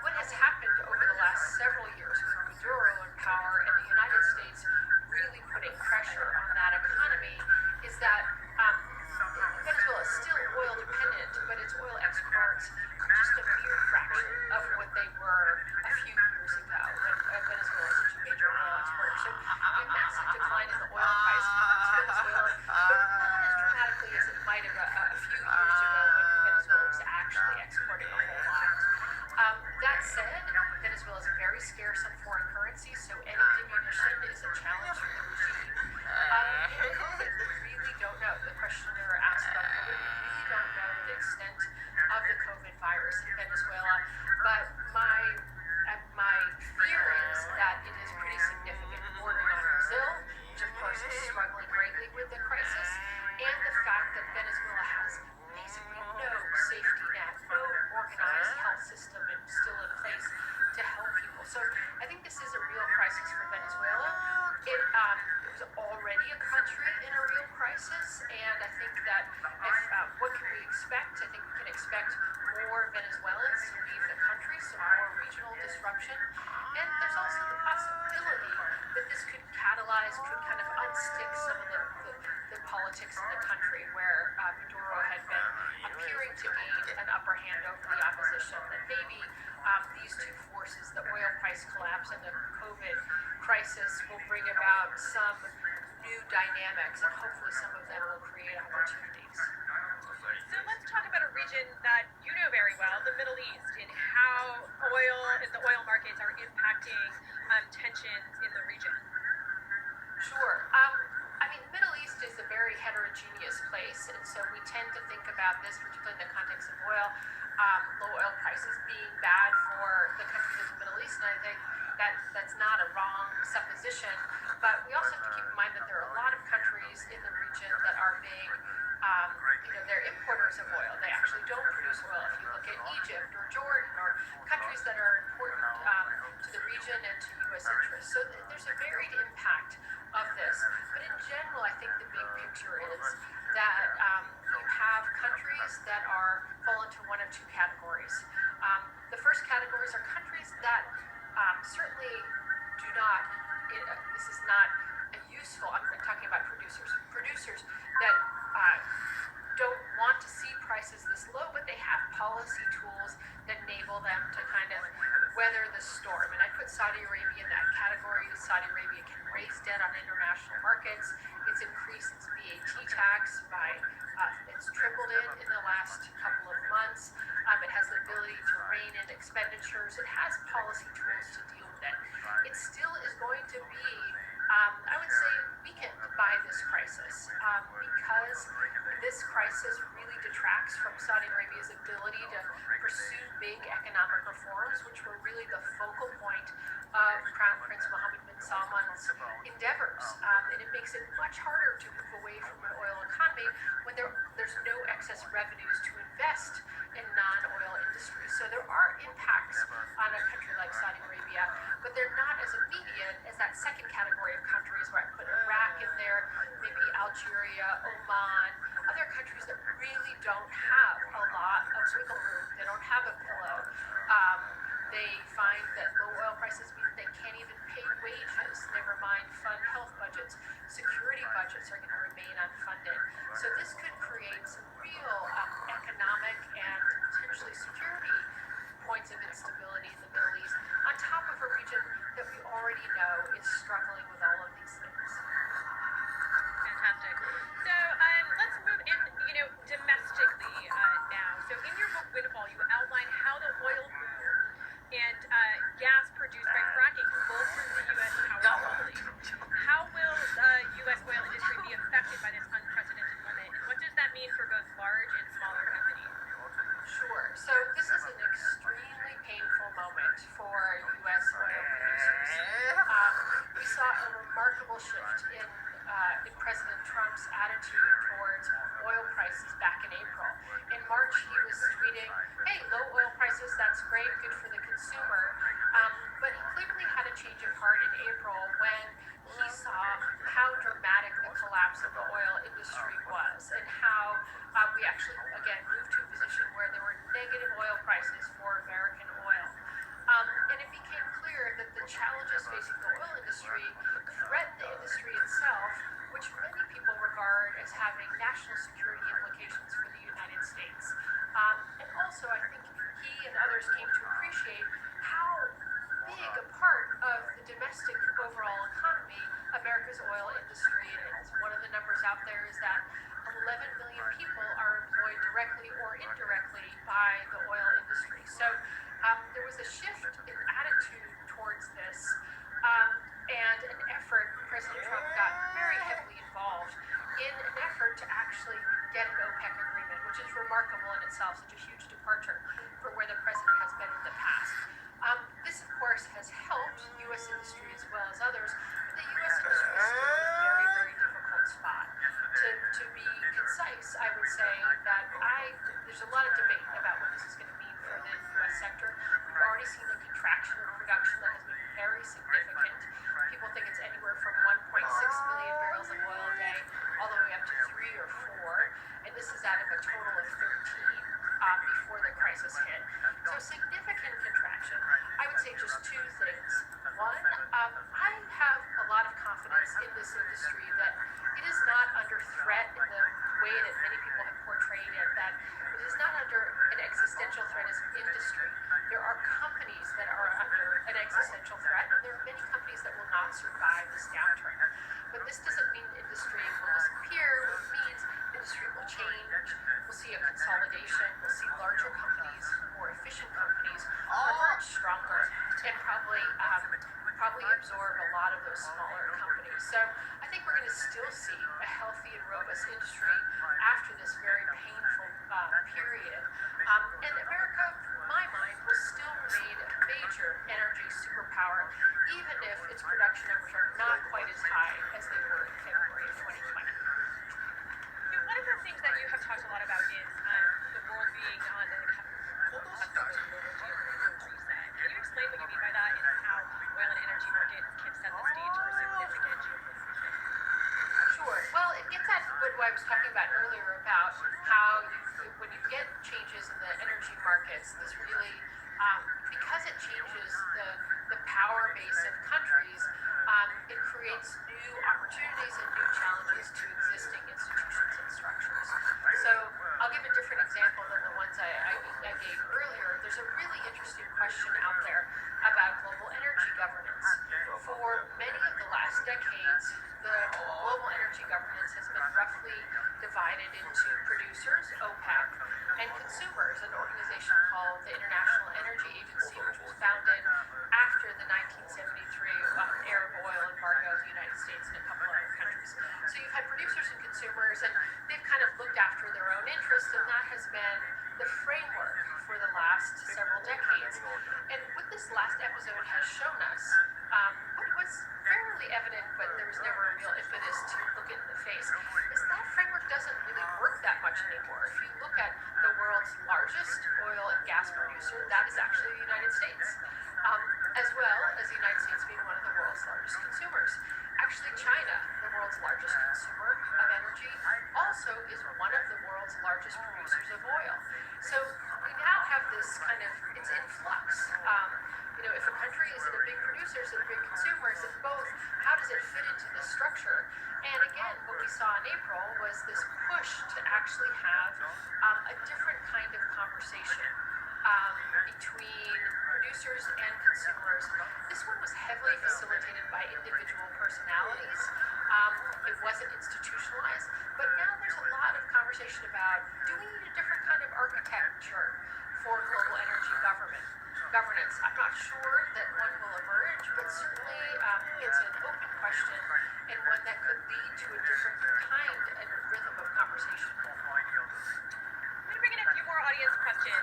What has happened over the last several years with Maduro in power and the United States really putting pressure on that economy is that Venezuela is still oil dependent, but its oil exports are just a mere fraction of what they were a few years ago when Venezuela was such a major oil exporter. So a massive decline in the oil price hurts Venezuela, but not as dramatically as it might have a few years ago when Venezuela was actually exporting a whole lot. That said, Venezuela is very scarce on foreign currency, so any diminution is a challenge for the regime. We really don't know. The questioner asked about COVID. We really don't know the extent of the COVID virus in Venezuela, but my fear is that it is pretty significant, more than Brazil, which of course is struggling greatly with the crisis, and the fact that Venezuela has basically no safety net, no organized health system still in place to help people. So I think this is a real crisis for Venezuela. It was already a country in a real crisis, and I think that what can we expect? I think we can expect more Venezuelans to leave the country, some more regional disruption, and there's also the possibility that this could catalyze, could kind of unstick some of the politics in the country, where Maduro had been appearing to gain an upper hand over the opposition, that maybe collapse and the COVID crisis will bring about some new dynamics, and hopefully some of them will create opportunities. So let's talk about a region that you know very well, the Middle East, and how oil and the oil markets are impacting tensions in the region. Sure. I mean, the Middle East is a very heterogeneous place, and so we tend to think about this, particularly in the context of oil, low oil prices being bad for the countries of the Middle East, and I think that's not a wrong supposition, but we also have to keep in mind that there are a lot of countries in the region that are being, they're importers of oil. They actually don't produce oil. If you look at Egypt or Jordan or countries that are important to the region and to U.S. interests. So there's a varied impact of this. But in general, I think the big picture is that you have countries that fall into one of two categories. The first categories are countries that certainly do not, this is not a useful, I'm talking about producers that don't want to see prices this low, but they have policy tools that enable them to kind of weather the storm. And I put Saudi Arabia in that category. Saudi Arabia can raise debt on international markets. It's increased its VAT tax by, it's tripled it in the last couple of months. It has the ability to rein in expenditures. It has policy tools to deal with it. It still is going to be, I would say, weakened by this crisis because this crisis really detracts from Saudi Arabia's ability to pursue big economic reforms, which were really the focal point of Crown Prince Mohammed bin Salman's endeavors. And it makes it much harder to move away from an oil economy when there's no excess revenues to invest in non-oil industries. So there are impacts on a country like Saudi Arabia, but they're not as immediate as that second category of countries where I put Iraq in there, maybe Algeria, Oman, other countries that really don't have a lot of wiggle room. They don't have a pillow. They find that low oil prices mean they can't even pay wages, never mind fund health budgets. Security budgets are going to remain unfunded. So this could create some real economic and potentially security points of instability in the Middle East, on top of a region that we already know is struggling with all of these things. Fantastic. So let's move in, domestically now. So in your book, Windfall, you outline how the oil and gas produced by fracking bolsters the U.S. power globally. How will the U.S. oil industry be affected by this unprecedented moment, and what does that mean for both large and smaller companies? Sure. So this is an extremely painful moment for U.S. oil producers. We saw a remarkable shift in President Trump's attitude towards oil prices back in April. In March, he was tweeting, hey, low oil prices, that's great, good for the consumer. But he clearly had a change of heart in April when he saw how dramatic the collapse of the oil industry was and how we actually, again, moved to a position where there were negative oil prices for American oil. And it became clear that the challenges facing the oil industry threaten the industry itself, which many people regard as having national security implications for the United States. And also, I think he and others came to appreciate how big a part of the domestic overall economy America's oil industry is. One of the numbers out there is that 11 million people are employed directly or indirectly by the oil industry. So there was a shift in attitude towards this and an effort. President Trump got very heavily involved in an effort to actually get an OPEC agreement, which is remarkable in itself, such a huge departure for where the president has been in the past. This, of course, has helped U.S. industry as well as others, but the U.S. industry is still in a very, very difficult spot. To be concise, I would say that there's a lot of debate about what this is going to mean for the U.S. sector. We've already seen a contraction of production that has been very significant. People think it's anywhere from 1.6 million barrels of oil a day all the way up to 3 or 4, and this is out of a total of 13. absorb a lot of those smaller companies. So I think we're going to still see a healthy and robust industry after this very painful period. And America, in my mind, will still remain a major energy superpower, even if its production numbers are not quite as high as they were in February of 2020. One of the things that you have talked a lot about is the world being on the Can you explain what you mean by that and how oil and energy markets can set the stage for significant geopolitical? Sure. Well, it gets at what I was talking about earlier about how when you get changes in the energy markets, this really, because it changes the power base of countries, it creates new opportunities and new challenges to existing institutions and structures. So I'll give a different example than the ones I gave earlier. There's a really interesting question out there about global energy governance. For many of the last decades, the global energy governance has been roughly divided into producers, OPEC, and consumers, an organization called the International Energy Agency, which was founded after the 1973 Arab oil embargo of the United States and a couple other countries. So you've had producers and consumers, and they've kind of looked after their own interests, and that has been the framework for the last several decades. And what this last episode has shown us, what was fairly evident, but there was never a real impetus to look it in the face, is that framework doesn't really work that much anymore. If you look at the world's largest oil and gas producer, that is actually the United States, as well as the United States being one of the world's largest consumers. Actually, China, the world's largest consumer of energy, also is one of the world's largest producers of oil. So we now have this kind of, it's in flux. If a country is a big producer, is a big consumer, is it both? How does it fit into this structure? And again, what we saw in April was this push to actually have a different kind of conversation between producers and consumers. This one was heavily facilitated by individual personalities. It wasn't institutionalized, but now there's a lot of conversation about, do we need a different kind of architecture for global energy governance? I'm not sure that one will emerge, but certainly it's an open question and one that could lead to a different kind and rhythm of conversation. I'm going to bring in a few more audience questions.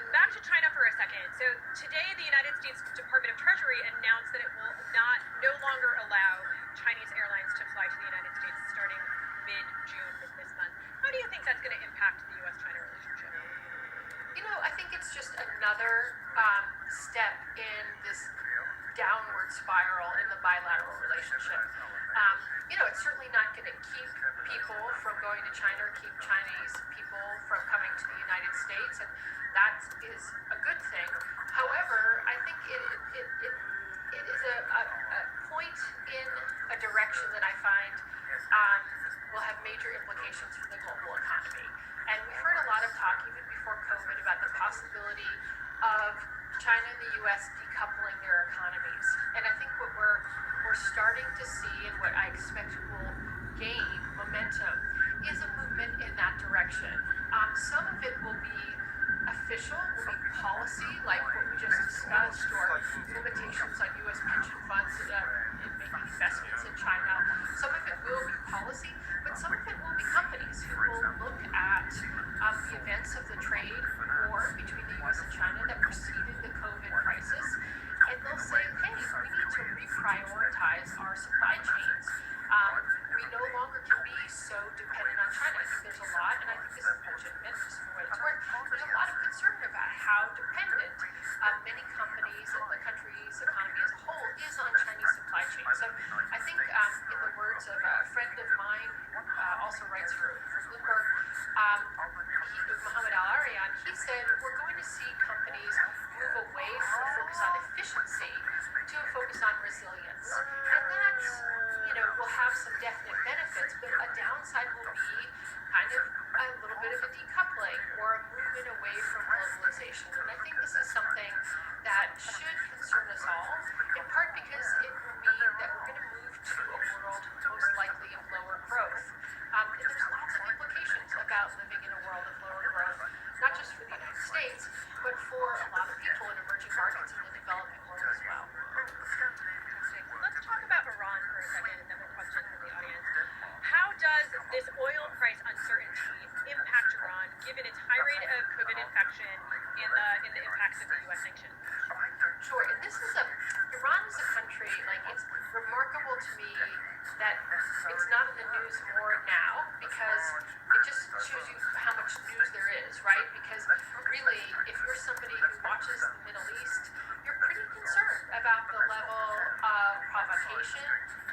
Back to China for a second. So today, the United States Department of Treasury announced that it will no longer allow Chinese airlines to fly to the United States starting mid-June this month. How do you think that's going to impact the U.S.-China relationship? I think it's just another step in this downward spiral in the bilateral relationship. It's certainly not going to keep people from going to China or keep Chinese people from coming to the United States, and that is a good thing. However, I think it is a point in a direction that I find will have major implications for the global economy. And we've heard a lot of talk, even before COVID, about the possibility of China and the U.S. decoupling their economies. And I think what we're starting to see, and what I expect will gain momentum, is a movement in that direction. Some of it will be official, will be policy, like what we just discussed, or limitations on U.S. pension funds in making investments in China. Some of it will be policy, but some of it will be companies who will look at the events of the trade war between the U.S. and China that preceded the COVID crisis, and they'll say, hey, we need to reprioritize our supply chains. We no longer can be so dependent on China. I think there's a lot, and I think this is legitimate, just for what it's worth, there's a lot of concern about how dependent many companies and the country's economy as a whole is provocation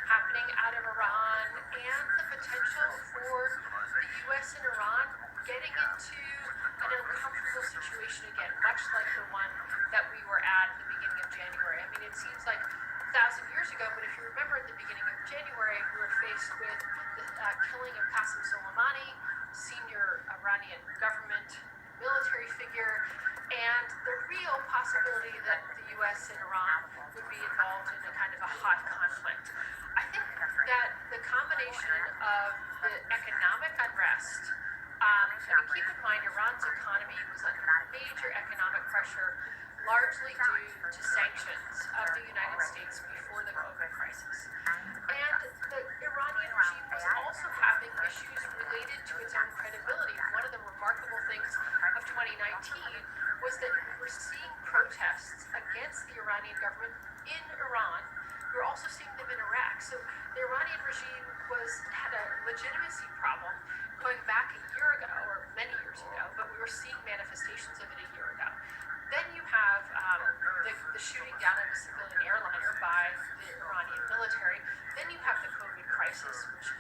happening out of Iran and the potential for the US and Iran getting into an uncomfortable situation again, much like the one that we were at the beginning of January. I mean, it seems like 1,000 years ago, but if you remember at the beginning of January, we were faced with the killing of Qasem Soleimani, senior Iranian government military figure, and the real possibility that the US and Iran would be involved in a kind of a hot conflict. I think that the combination of the economic unrest, keep in mind Iran's economy was under major economic pressure, largely due to sanctions of the United States before the COVID crisis. And the Iranian regime was also having issues related to its own credibility. One of the remarkable things of 2019 was that we were seeing protests against the Iranian government in Iran. We were also seeing them in Iraq. So the Iranian regime had a legitimacy problem going back a year ago, or many years ago, but we were seeing manifestations of it a year ago. Then you have the shooting down of a civilian airliner by the Iranian military. Then you have the COVID crisis, which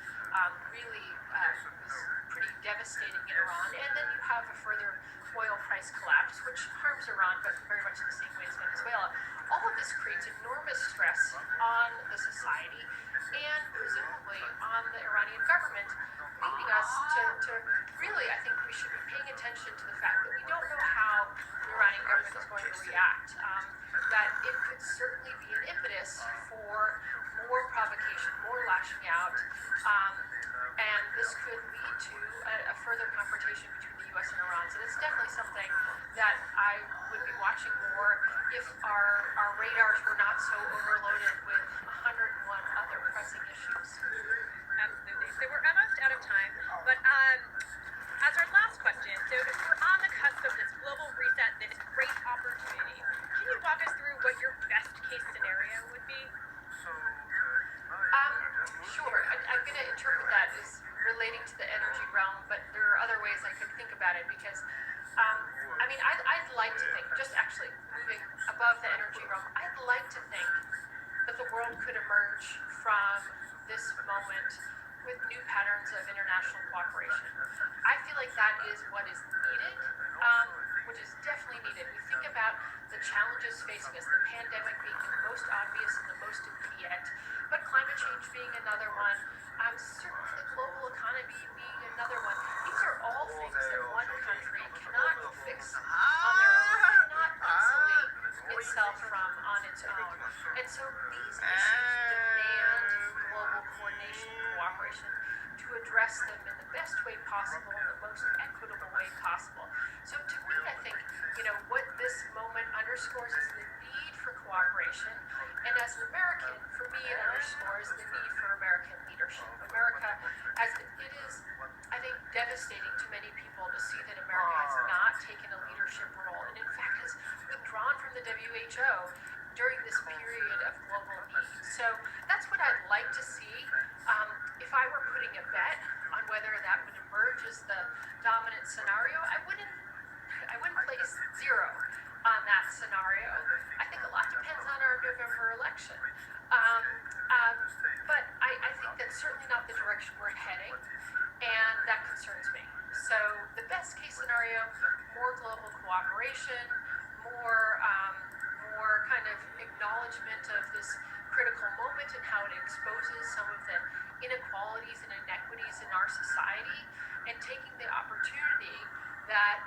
really was pretty devastating in Iran. And then you have a further oil price collapse, which harms Iran, but very much in the same way as Venezuela. All of this creates enormous stress on the society and presumably on the Iranian government, leading us to really, I think we should be paying attention to the fact that we don't know how the Iranian government is going to react, that it could certainly be an impetus for more provocation, more lashing out, and this could lead to a further confrontation between the U.S. and Iran. So it's definitely something that I would be watching more if our radars were not so overloaded with 101 other pressing issues. Absolutely. So we're almost out of time, but as our last question, so if we're on the cusp of this global reset, this great opportunity, can you walk us through what your best case scenario would be? Sure. I'm going to interpret that as relating to the energy realm, but there are other ways I could think about it because, I'd like to think, just actually moving above the energy realm, I'd like to think that the world could emerge from this moment with new patterns of international cooperation. I feel like that is what is needed, which is definitely needed. We think about the challenges facing us, the pandemic being the most obvious and the most immediate, but climate change being another one, certainly the global economy being another one. These are all things that one country cannot fix on their own, cannot insulate itself from on its own. And so these issues demand global coordination and cooperation to address them in the best way possible, in the most equitable way possible. So to me, I think, what this moment underscores is the need for cooperation. And as an American, for me, it underscores the need for American leadership. America, as it is, I think, devastating to many people to see that America has not taken a leadership role and, in fact, has withdrawn from the WHO during this period of global need. So that's what I'd like to see. If I were putting a bet on whether that would emerge as the dominant scenario, I wouldn't place zero on that scenario. I think a lot depends on our November election. But I think that's certainly not the direction we're heading, and that concerns me. So the best case scenario, more global cooperation, more kind of acknowledgement of this critical moment and how it exposes some of the inequalities and inequities in our society, and taking the opportunity that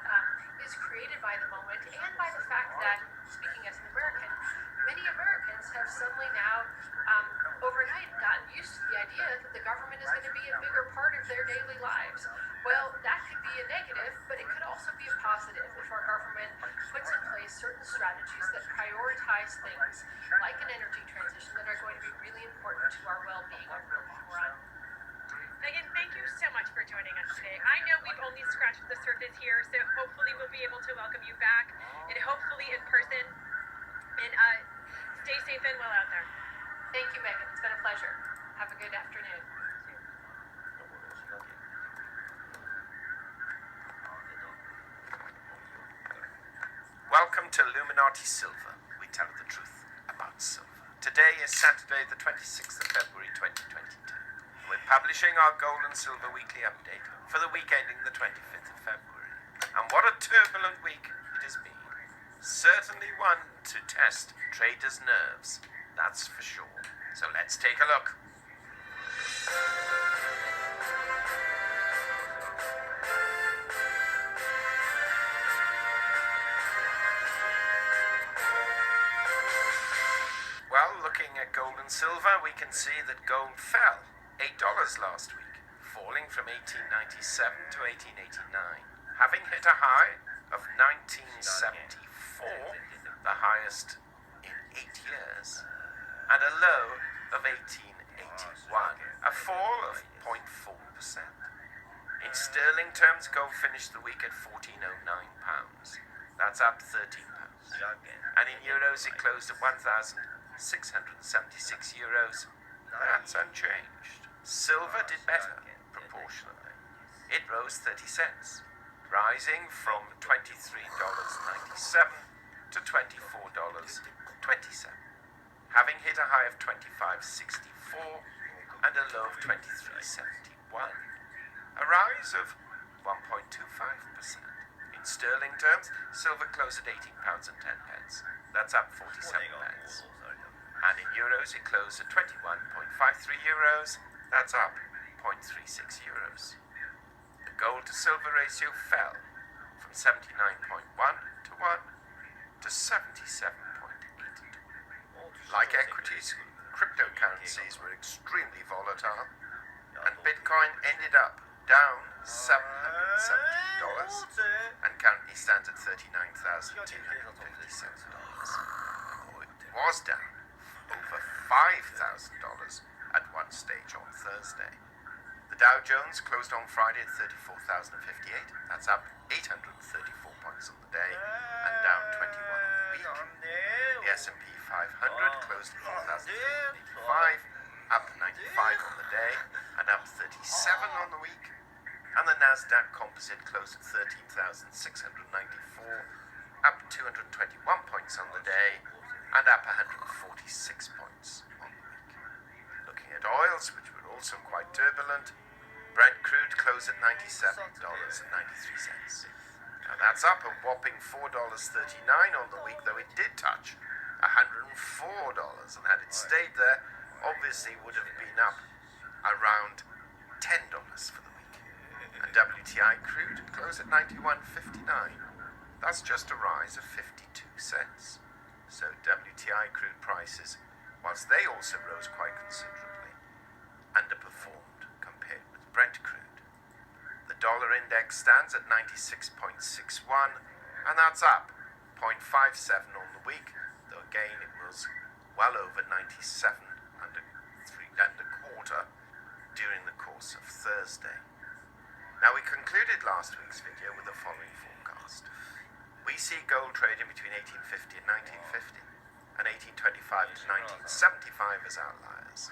is created by the moment and by the fact that, speaking as an American, many Americans have suddenly now overnight gotten used to the idea that the government is going to be a bigger part of their daily lives. Well, that could be a negative, but it could also be a positive if our government puts in place certain strategies that prioritize things like an energy transition that are going to be really important to our well-being over the long run. Megan, thank you so much for joining us today. I know we've only scratched the surface here, so hopefully we'll be able to welcome you back, and hopefully in person. And stay safe and well out there. Thank you, Megan. It's been a pleasure. Have a good afternoon. Welcome to Illuminati Silver. We tell the truth about silver. Today is Saturday, the 26th of February 2022. We're publishing our Gold and Silver Weekly Update for the week ending the 25th of February. And what a turbulent week it has been. Certainly one to test traders' nerves, that's for sure. So let's take a look. Well, looking at gold and silver, we can see that gold fell $8 last week, falling from 1897 to 1889, having hit a high of 1974, the highest in 8 years, and a low of 1881, a fall of 0.4%. In sterling terms, gold finished the week at £1,409. That's up £13. And in euros, it closed at 1,676 euros. That's unchanged. Silver did better, proportionally. It rose 30 cents, rising from $23.97 to $24.27, having hit a high of $25.64 and a low of $23.71, a rise of 1.25%. In sterling terms, silver closed at £18.10. That's up 47 pence. And in euros, it closed at 21.53 euros. That's up 0.36 euros. The gold to silver ratio fell from 79.1 to 1 to 77.8 to 1. Like equities, cryptocurrencies were extremely volatile, and Bitcoin ended up down $770 and currently stands at $39,257. It was down over $5,000 at one stage on Thursday. The Dow Jones closed on Friday at 34,058. That's up 834 points on the day and down 21 on the week. The S&P 500 closed at 4,385, up 95 on the day and up 37 on the week. And the Nasdaq Composite closed at 13,694, up 221 points on the day and up 146 points on the week. Looking at oils, which were also quite turbulent, Brent crude closed at $97.93. Now that's up a whopping $4.39 on the week, though it did touch $104, and had it stayed there, obviously would have been up around $10 for the week. And WTI crude closed at $91.59. That's just a rise of 52 cents. So WTI crude prices, whilst they also rose quite considerably, underperformed compared with Brent crude. The dollar index stands at 96.61, and that's up 0.57 on the week, though again it was well over 97 and a quarter during the course of Thursday. Now, we concluded last week's video with the following forecast. We see gold trading between 1850 and 1950, and 1825 to 1975 as outliers.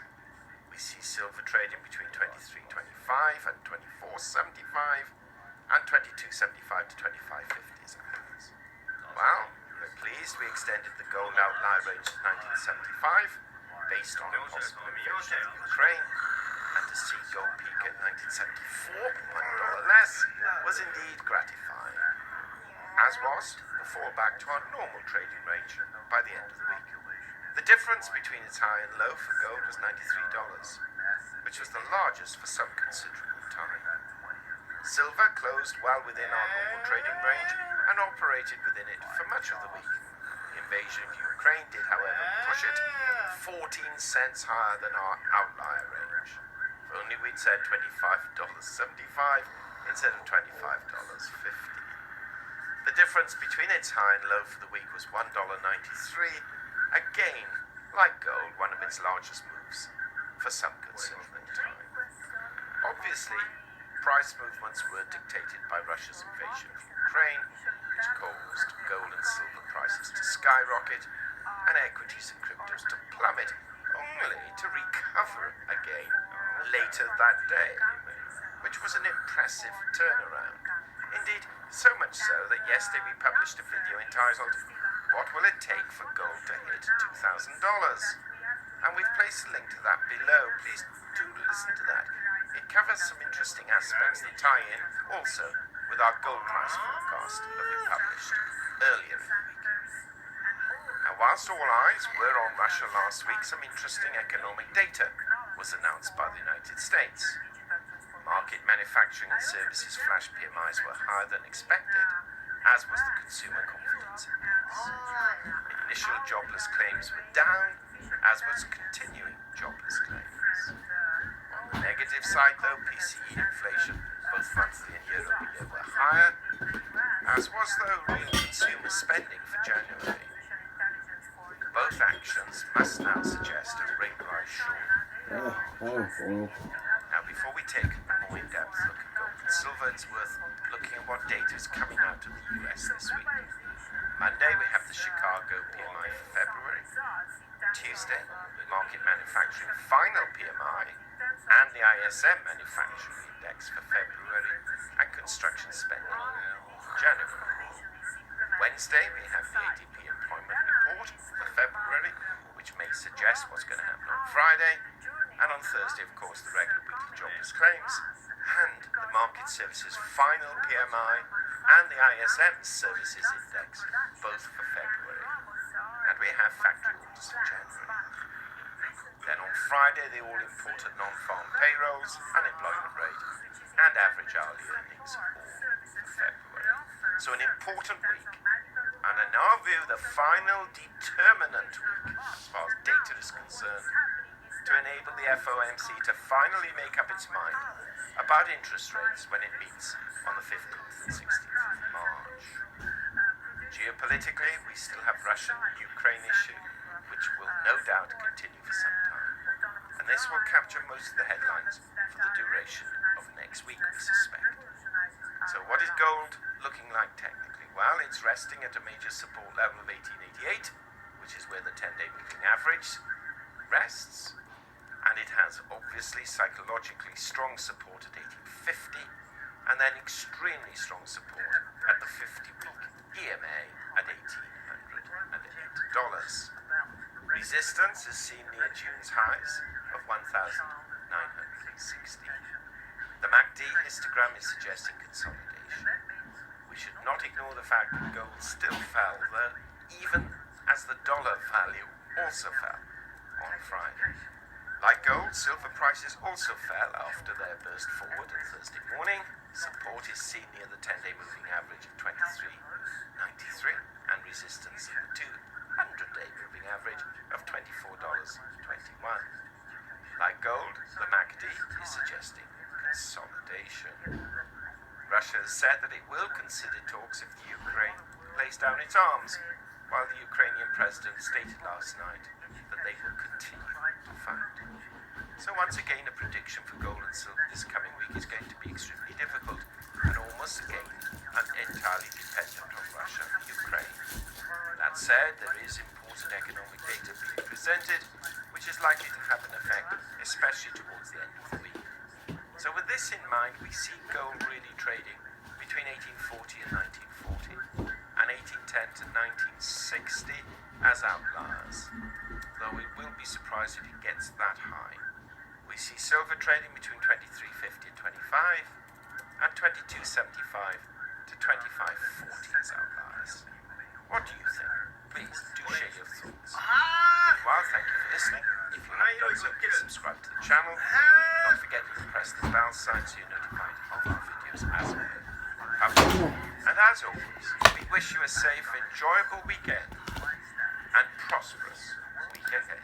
We see silver trading between 23.25 and 24.75, and 22.75 to 25.50 as outliers. Well, we're pleased we extended the gold outlier range to 1975, based on a possible invasion of Ukraine, and to see gold peak at 1974, $1 less, was indeed gratifying, as was the fall back to our normal trading range by the end of the week. The difference between its high and low for gold was $93, which was the largest for some considerable time. Silver closed well within our normal trading range and operated within it for much of the week. The invasion of Ukraine did, however, push it 14 cents higher than our outlier range. If only we'd said $25.75 instead of $25.50. The difference between its high and low for the week was $1.93, again, like gold, one of its largest moves for some considerable time. Obviously, price movements were dictated by Russia's invasion of Ukraine, which caused gold and silver prices to skyrocket and equities and cryptos to plummet, only to recover again later that day, which was an impressive turnaround. Indeed, so much so that yesterday we published a video entitled, "What Will It Take for Gold to Hit $2,000?" place a link to that below. Please do listen to that. It covers some interesting aspects that tie in also with our gold price forecast that we published earlier in the week. Now, whilst all eyes were on Russia last week, some interesting economic data was announced by the United States. Market manufacturing and services flash PMIs were higher than expected, as was the consumer confidence index. Initial jobless claims were down, as was continuing jobless claims. On the negative side, though, PCE inflation, both monthly and year-over-year, were higher, as was, though, real consumer spending for January. Both actions must now suggest a rate rise short. Now, before we take a more in-depth look at gold and silver, it's worth looking at what data is coming out of the US this week. Monday, we have the Chicago PMI for February. Tuesday, market manufacturing final PMI and the ISM manufacturing index for February and construction spending for January. Wednesday, we have the ADP employment report for February, which may suggest what's going to happen on Friday. And on Thursday, of course, the regular weekly jobless claims and the market services final PMI and the ISM services index, both for February. And we have factory orders for January. Then on Friday, the all-important non-farm payrolls, unemployment rate, and average hourly earnings, all for February. So an important week, and in our view, the final determinant week, as far as data is concerned, to enable the FOMC to finally make up its mind about interest rates when it meets on the 15th and 16th of March. Geopolitically, we still have Russian-Ukraine issue, which will no doubt continue for some time. And this will capture most of the headlines for the duration of next week, we suspect. So what is gold looking like technically? Well, it's resting at a major support level of 1888, which is where the 10-day moving average rests. And it has obviously psychologically strong support at 1850, and then extremely strong support at the 50-week EMA at $1,808. Resistance is seen near June's highs of 1,960. The MACD histogram is suggesting consolidation. We should not ignore the fact that gold still fell, though, even as the dollar value also fell on Friday. Like gold, silver prices also fell after their burst forward on Thursday morning. Support is seen near the 10-day moving average of 23.93 and resistance at the 200-day moving average of $24.21. Like gold, the MACD is suggesting consolidation. Russia has said that it will consider talks if the Ukraine lays down its arms, while the Ukrainian president stated last night that they will continue to fight. So once again, a prediction for gold and silver this coming week is going to be extremely difficult and almost again entirely dependent on Russia and Ukraine. That said, there is important economic data being presented, which is likely to have an effect, especially towards the end of the week. So with this in mind, we see gold really trading between 1840 and 1940 and 1810 to 1960 as outliers, though we will be surprised if it gets that high. We see silver trading between 23.50 and 25 and 22.75 to 25.40 as outliers. What do you think? Please do share your thoughts. Meanwhile, thank you for listening. If you haven't done so, please subscribe to the channel. Don't forget to press the bell sign so you're notified of our videos as we publish. And as always, we wish you a safe, enjoyable weekend and prosperous week ahead.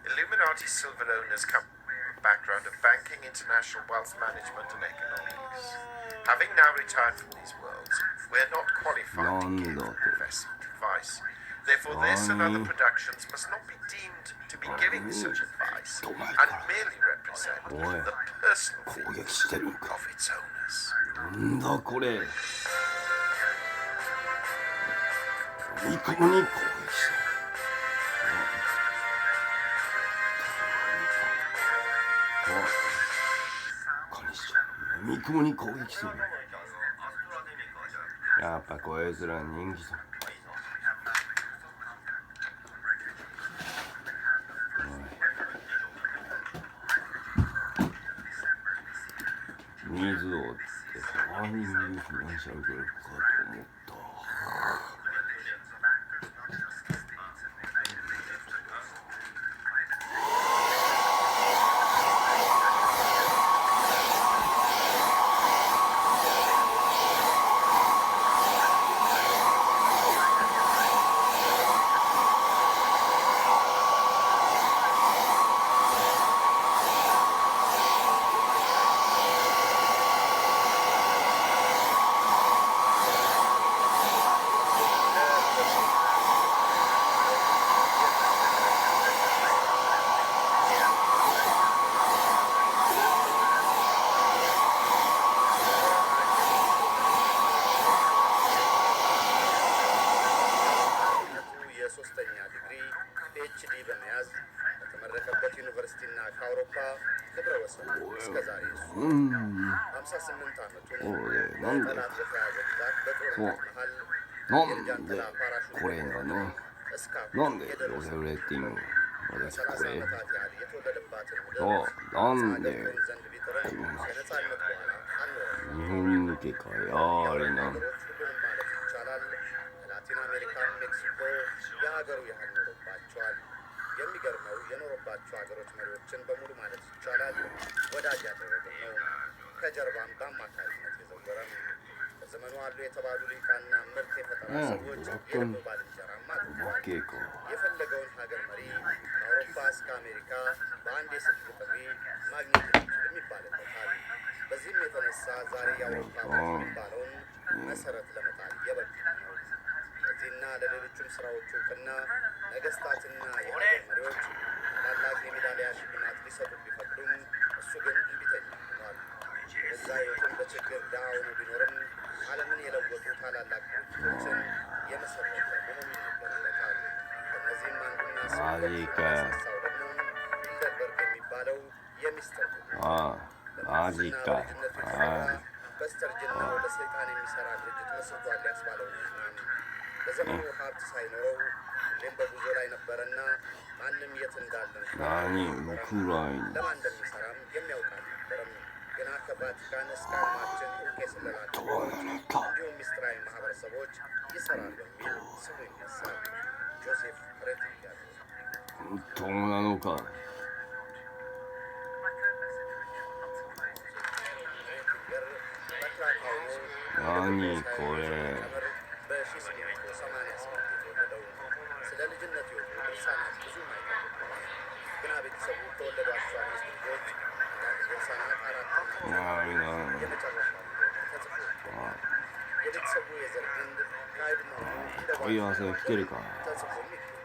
Illuminati silver owners come background of banking, international wealth management and economics. Having now retired from these worlds, we are not qualified to give investment advice. Therefore, this and other productions must not be deemed to be giving such advice and merely represent the personal feelings of its owners. なんだこれ。飲み込みに攻撃した。飲み込みに攻撃する。やっぱこいつら人気さ。おい、水をってハーミングフィナンシャルグループかと思った。የሶስተኛ ዲግሪ ፒኤችዲ በመያዝ ከተመረቀበት ዩኒቨርሲቲና ከአውሮፓ ክብረ ወሰን እስከዛሬ 58 ዓመቱን በጠላት በተያዘ ግዛት በጦርነት መሃል የጃንጥላ ፓራሹት እስካሁን የደረሰ ከ30 ዓመታት ያህል የተወለደባትን ምድር ሳገር ዘንድ ቢጥርም ከነጻነት በኋላ አልኖረም። ሀገሮች ሁሉንም ማለት ይቻላል ላቲን አሜሪካን፣ ሜክሲኮ የሀገሩ ያህል ኖሮባቸዋል። የሚገርመው የኖሮባቸው ሀገሮች መሪዎችን በሙሉ ማለት ይቻላል ወዳጅ ያደረገው ነው። ከጀርባም በአማካሪነት የዘወረም በዘመኑ አሉ የተባሉ ሊቃና ምርጥ የፈጠራ ሰዎች የልብ ባልንጀራማ አድርገዋል። የፈለገውን ሀገር መሪ ከአውሮፓ እስከ አሜሪካ በአንድ የስልክ ጥሪ ማግኘት የሚችልም ይባልበታል። በዚህም የተነሳ ዛሬ የአውሮፓ የሚባለውን መሰረት ለመጣል የበቃ ነው። ለዚህና ለሌሎችም ስራዎች እውቅና ነገስታትና የሀገር መሪዎች ታላላቅ የሜዳሊያ ሽልማት ሊሰጡ ቢፈቅዱም እሱ ግን እምቢተኛ ሆኗል። እዛ ህይወቱን በችግር ድሃ ሆኖ ቢኖርም ዓለምን የለወጡ ታላላቅ ድርጅቶችን የመሰረተ መሆኑ ይነገርለታል። ከእነዚህም አንዱና ሳሳው ደግሞ ቢልደርበርግ የሚባለው የሚስጥር ማዚቃ በስተርጅናው ለሰይጣን የሚሰራ ድርጅት መስርቷል ያስባለው በዘመኑ ሀብት ሳይኖረው ሁሌም በጉዞ ላይ ነበረና ማንም የት እንዳለ ለማን እንደሚሰራም የሚያውቅ አልነበረም። ግና ከቫቲካን እስከ ዓለማችን እውቅ የስለላ እንዲሁም ሚስጥራዊ ማህበረሰቦች ይሰራል በሚል ስሙ ይነሳል። ጆሴፍ ሬትሊንገር ስለ ልጅነት የሆኑ ድርሳናት ብዙ አይታወቁም። ግና ቤተሰቡ ከወለዷቸው አምስት ልጆች አንዳንድ ድርሳናት አራትና የመጨረሻ ተጽፎ የቤተሰቡ የዘር ግንድ ከአይድ መሆኑ እንደ ተጽፎም ይገኛል።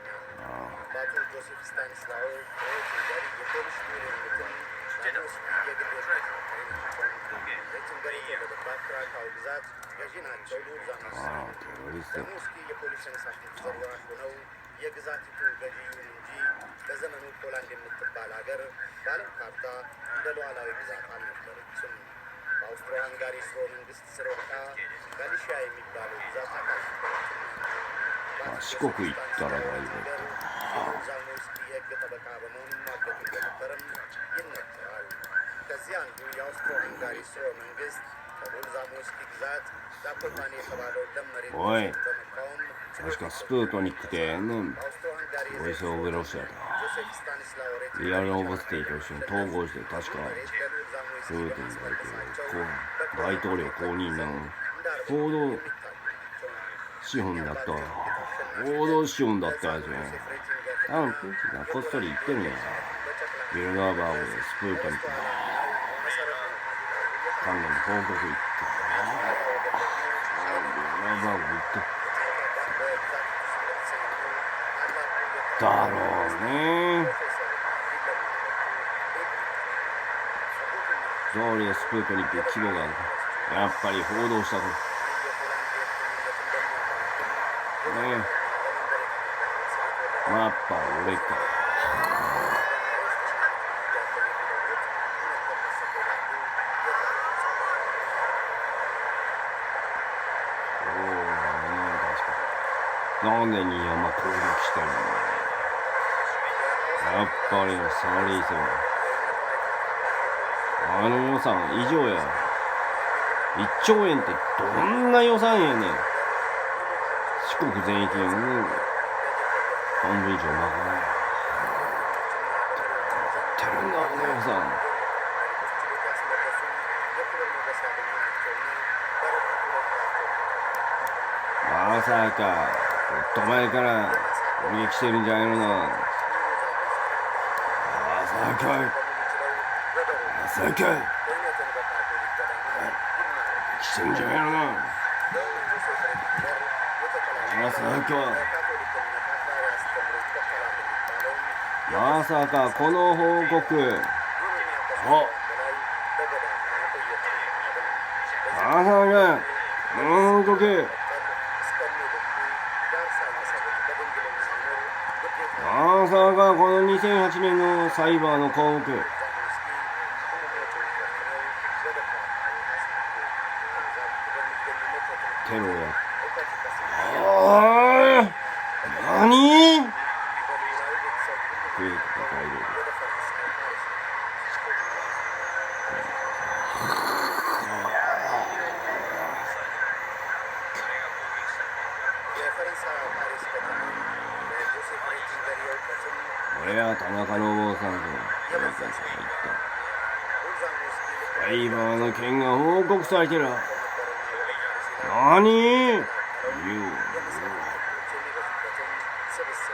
አባቱ ጆሴፍ ስታኒስላው ሬትሊንገር የፖሊሽ ዩኒትን የግል ሬትሊንገር የተወለደባት ክራካው ግዛት ገዢ ናቸው። ዛሞስኪ የፖሊስ መሳፍንት ዘወራሽ ሆነው የግዛቲቱ ገዢ ይሁን እንጂ በዘመኑ ፖላንድ የምትባል ሀገር በዓለም ካርታ እንደ ሉዓላዊ ግዛት አልነበረችም። በአውስትሮ ሃንጋሪ ስርወ መንግስት ስር ወድቃ ጋሊሺያ የሚባለው ግዛት አካል ዛሞስኪ የህግ ጠበቃ በመሆኑ ማገድ እንደነበረም ይነገራል። ከዚህ አንዱ የአውስትሮ ሃንጋሪ ስርወ መንግስት ከቦልዛሞስኪ ግዛት ዛኮፓኒ የተባለው ለም መሬት በመቃወም በአውስትሮ ሃንጋሪ ጆሴፍ ስታኒስላውどれスプートニク規模がやっぱり報道したとねやっぱ俺かなんで新山攻撃してるのやっぱりサリーセンあの予算異常や1兆円ってどんな予算やねん。四国全域の半分以上賄えてるんだ、この予算。まさかもっと前から攻撃してるんじゃないのな。まさかしてるんじゃないのな。まさかこの報告まさかこの2008年のサイバーの項目テロや。何？俺は田中のお坊さんとサイバーの件が報告されてる。何？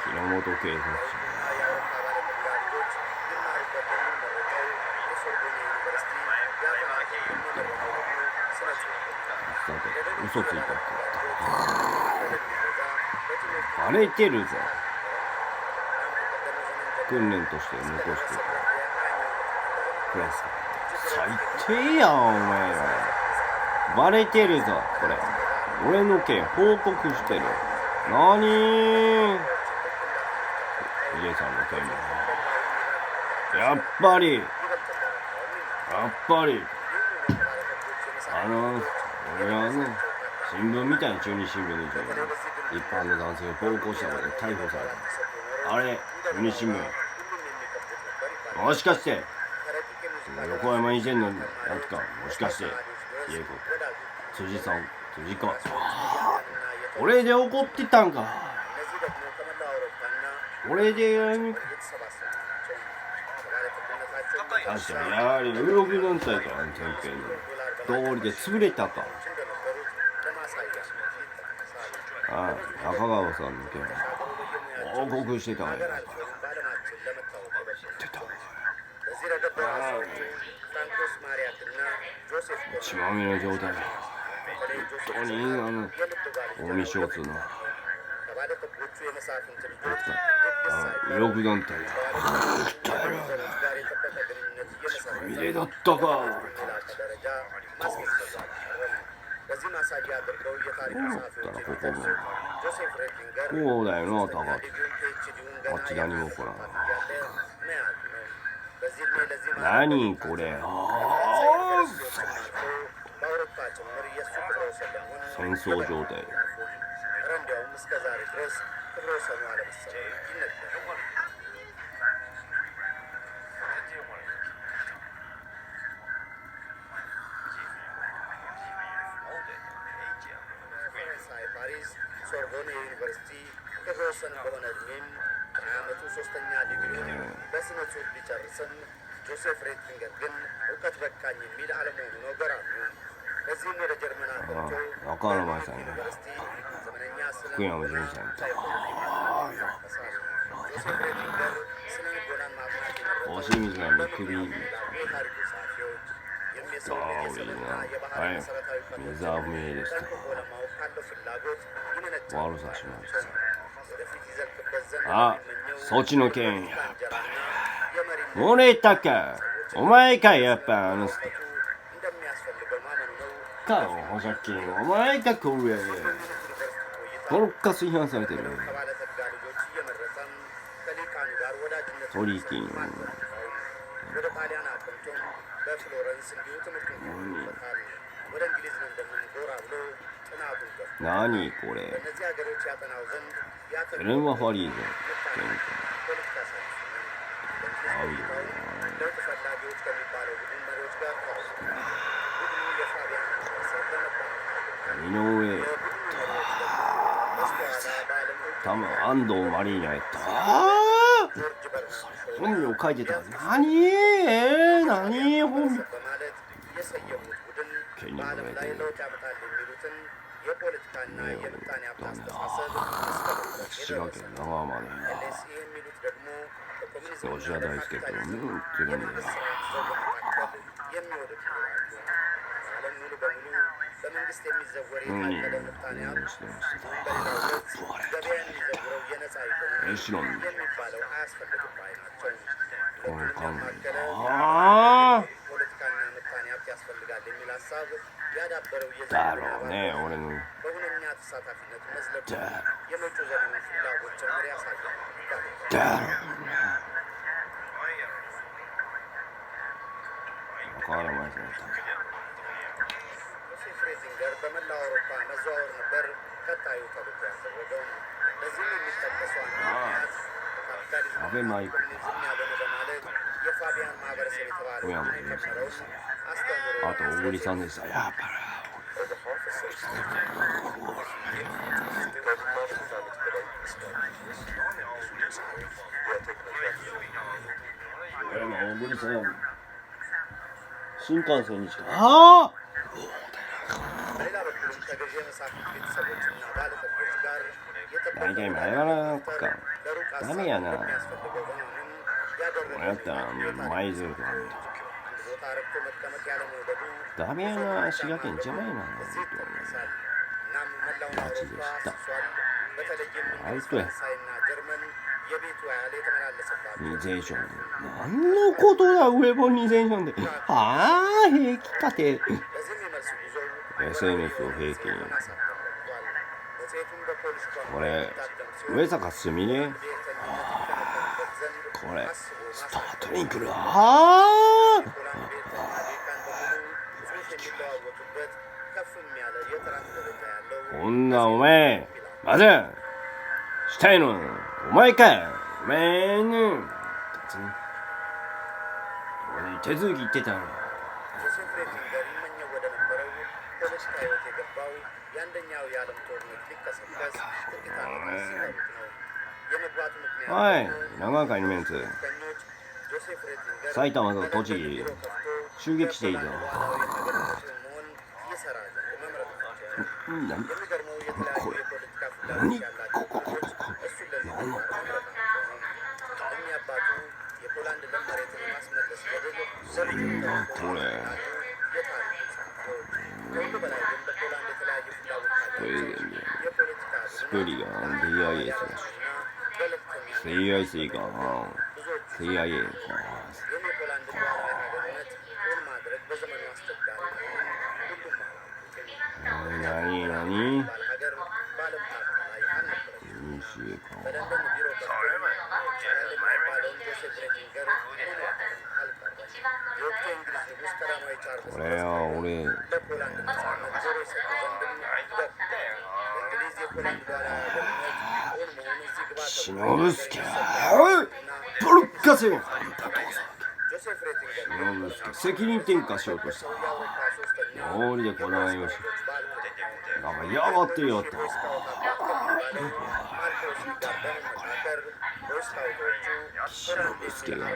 木本警察署。さて、嘘ついたってバレてるぞ。訓練として残してたクラス。最低やんお前ら。バレてるぞこれ。俺の件報告してる。なにー？ヒデさんの件もやっぱり俺は新聞みたいな中日新聞で一般の男性を暴行したことで逮捕された。あれ中日新聞もしかして横山以前のやつか。もしかして辻さん辻か。俺で怒ってたんか。俺で確かにやはり右翼団体からの点検の道理で潰れたか。ああ、中川さんの件報告してたわよ。言ってたわよ。血まみれの状態。本当に近江商通の右翼団体血まみれだったか。そうだよな、高木。あっち何も起こらん。何これ。戦争状態。ሶርቦን ዩኒቨርሲቲ ከተወሰነ በሆነ እድሜም ከዓመቱ ሶስተኛ ዲግሪውን በስነ ጽሁፍ ቢጨርስም ጆሴፍ ሬትሊንገር ግን እውቀት በቃኝ የሚል አለመሆኑ ነው ገራሚ። በዚህም ወደ ጀርመን አቅንቶ ዩኒቨርሲቲ ዘመነኛ ስነ ጆሴፍ ሬትሊንገር ስነ ልቦናን ማጥናት የመረጡ የታሪኩ ጸሐፊዎች የሚሰው የዘመንና የባህል መሰረታዊ ፈተናዎች ጠንቅቆ ለማወቅ ካለው ፍላጎትあ、そっちの件俺たか。お前か。やっぱか補助金お前か。これボロッカス批判されてる。取り金何これ。エレンマファリーズ合うよ。多分安藤マリーナやった。本名書いてた。何本名ケニーのメール滋賀県長浜で吉田大輔とってるんだよ。エシロンこの感じだろうね、俺のだろう変わらないですね。アベマイク小山優さんでしたね。あと小栗さんでした。やっぱり小栗さん新幹線にしか大体前原かダメやな。俺やったら舞鶴とかダメやな。滋賀県邪魔やな。マジでした。アウトや。ニゼーションで何のことだ。ウェボニゼーションで平気かて SNS を平気にこれ上坂すみれこれスタートに来る。こんなお前まずしたいのお前かよ。お前ね俺手続き言ってたの。おい長岡のメンツ埼玉と栃木襲撃していいぞ。何これ何こスプリガン DIA か CIC か CIA か何これは俺シノブスケポルッカセシノブスケ責任転嫁しようとした道理でこないよしなんか嫌がってよってシノブスケがね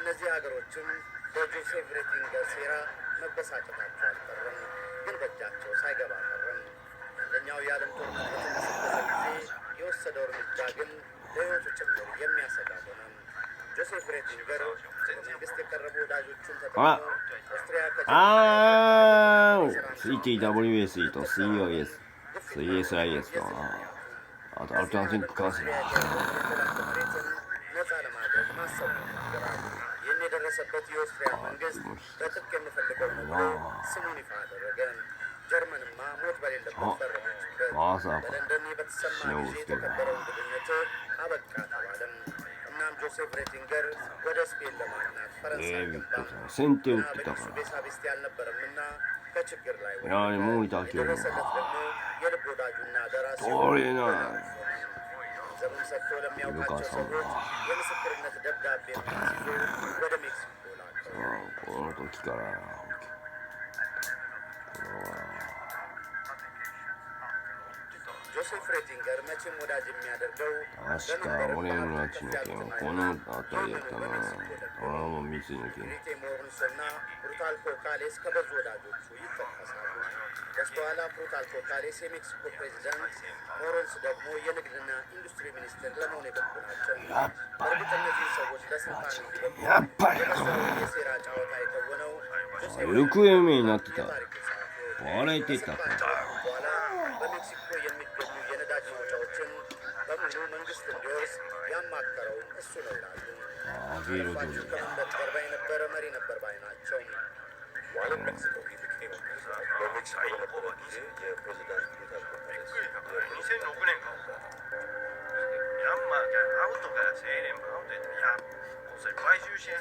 እነዚህ ሀገሮችም በጆሴፍ ሬቲንገር ሴራ መበሳጨታቸው አልቀረም፣ ግን በእጃቸው ሳይገባ ቀረም። አንደኛው የዓለም ጦርነት በተነሳበት ጊዜ የወሰደው እርምጃ ግን ለሕይወቱ ጭምር የሚያሰጋ ሆነ። ጆሴፍ ሬቲንገር በመንግስት የቀረቡ ወዳጆቹን ተጠቅሞ ኦስትሪያ CTWS と COS CSIS とあとアルトランティックカウンセラーነፃ ለማድረግ ማሰብ ነበራል። ይህን የደረሰበት የኦስትሪያ መንግስት በጥብቅ የምፈልገው ብሎ ስሙን ይፋ አደረገ። ጀርመንማ ሞት በሌለበት ፈረደችበት። በለንደን በተሰማ ጊዜ የተከበረው እንግድነት አበቃ ተባለም። እናም ጆሴፍ ሬቲንገር ወደ ስፔን ለማቅናት ፈረንሳይ ገባ። በንጉሱ ቤሳቤስቲ አልነበረምና ከችግር ላይ የደረሰለት ደግሞ የልብ ወዳጁና ደራሲው ገንዘቡን ሰጥቶ ለሚያውቃቸው ሰዎች የምስክርነት ደብዳቤ ይዞ ወደ ሜክሲኮ ላከው። きかな。確か俺の町の件はこの辺りやったな。ああ、もう三井の件。በስተኋላ ፕሩታል ኮካሌስ የሜክሲኮ ፕሬዚዳንት ሞሮንስ ደግሞ የንግድና ኢንዱስትሪ ሚኒስትር ለመሆን የበቁ ናቸው። በእርግጥ እነዚህ ሰዎች ለስልጣን እንዲበቁ የሴራ ጨዋታ የከወነው行方不明になってた。バレてたか。በኋላ በሜክሲኮ የሚገኙ የነዳጅ ማውጫዎችን በሙሉ መንግስት እንዲወርስ ያማከረው እሱ ነው ይላሉ። ራሳቸው ከመንበት ጀርባ የነበረ መሪ ነበር ባይ ናቸው።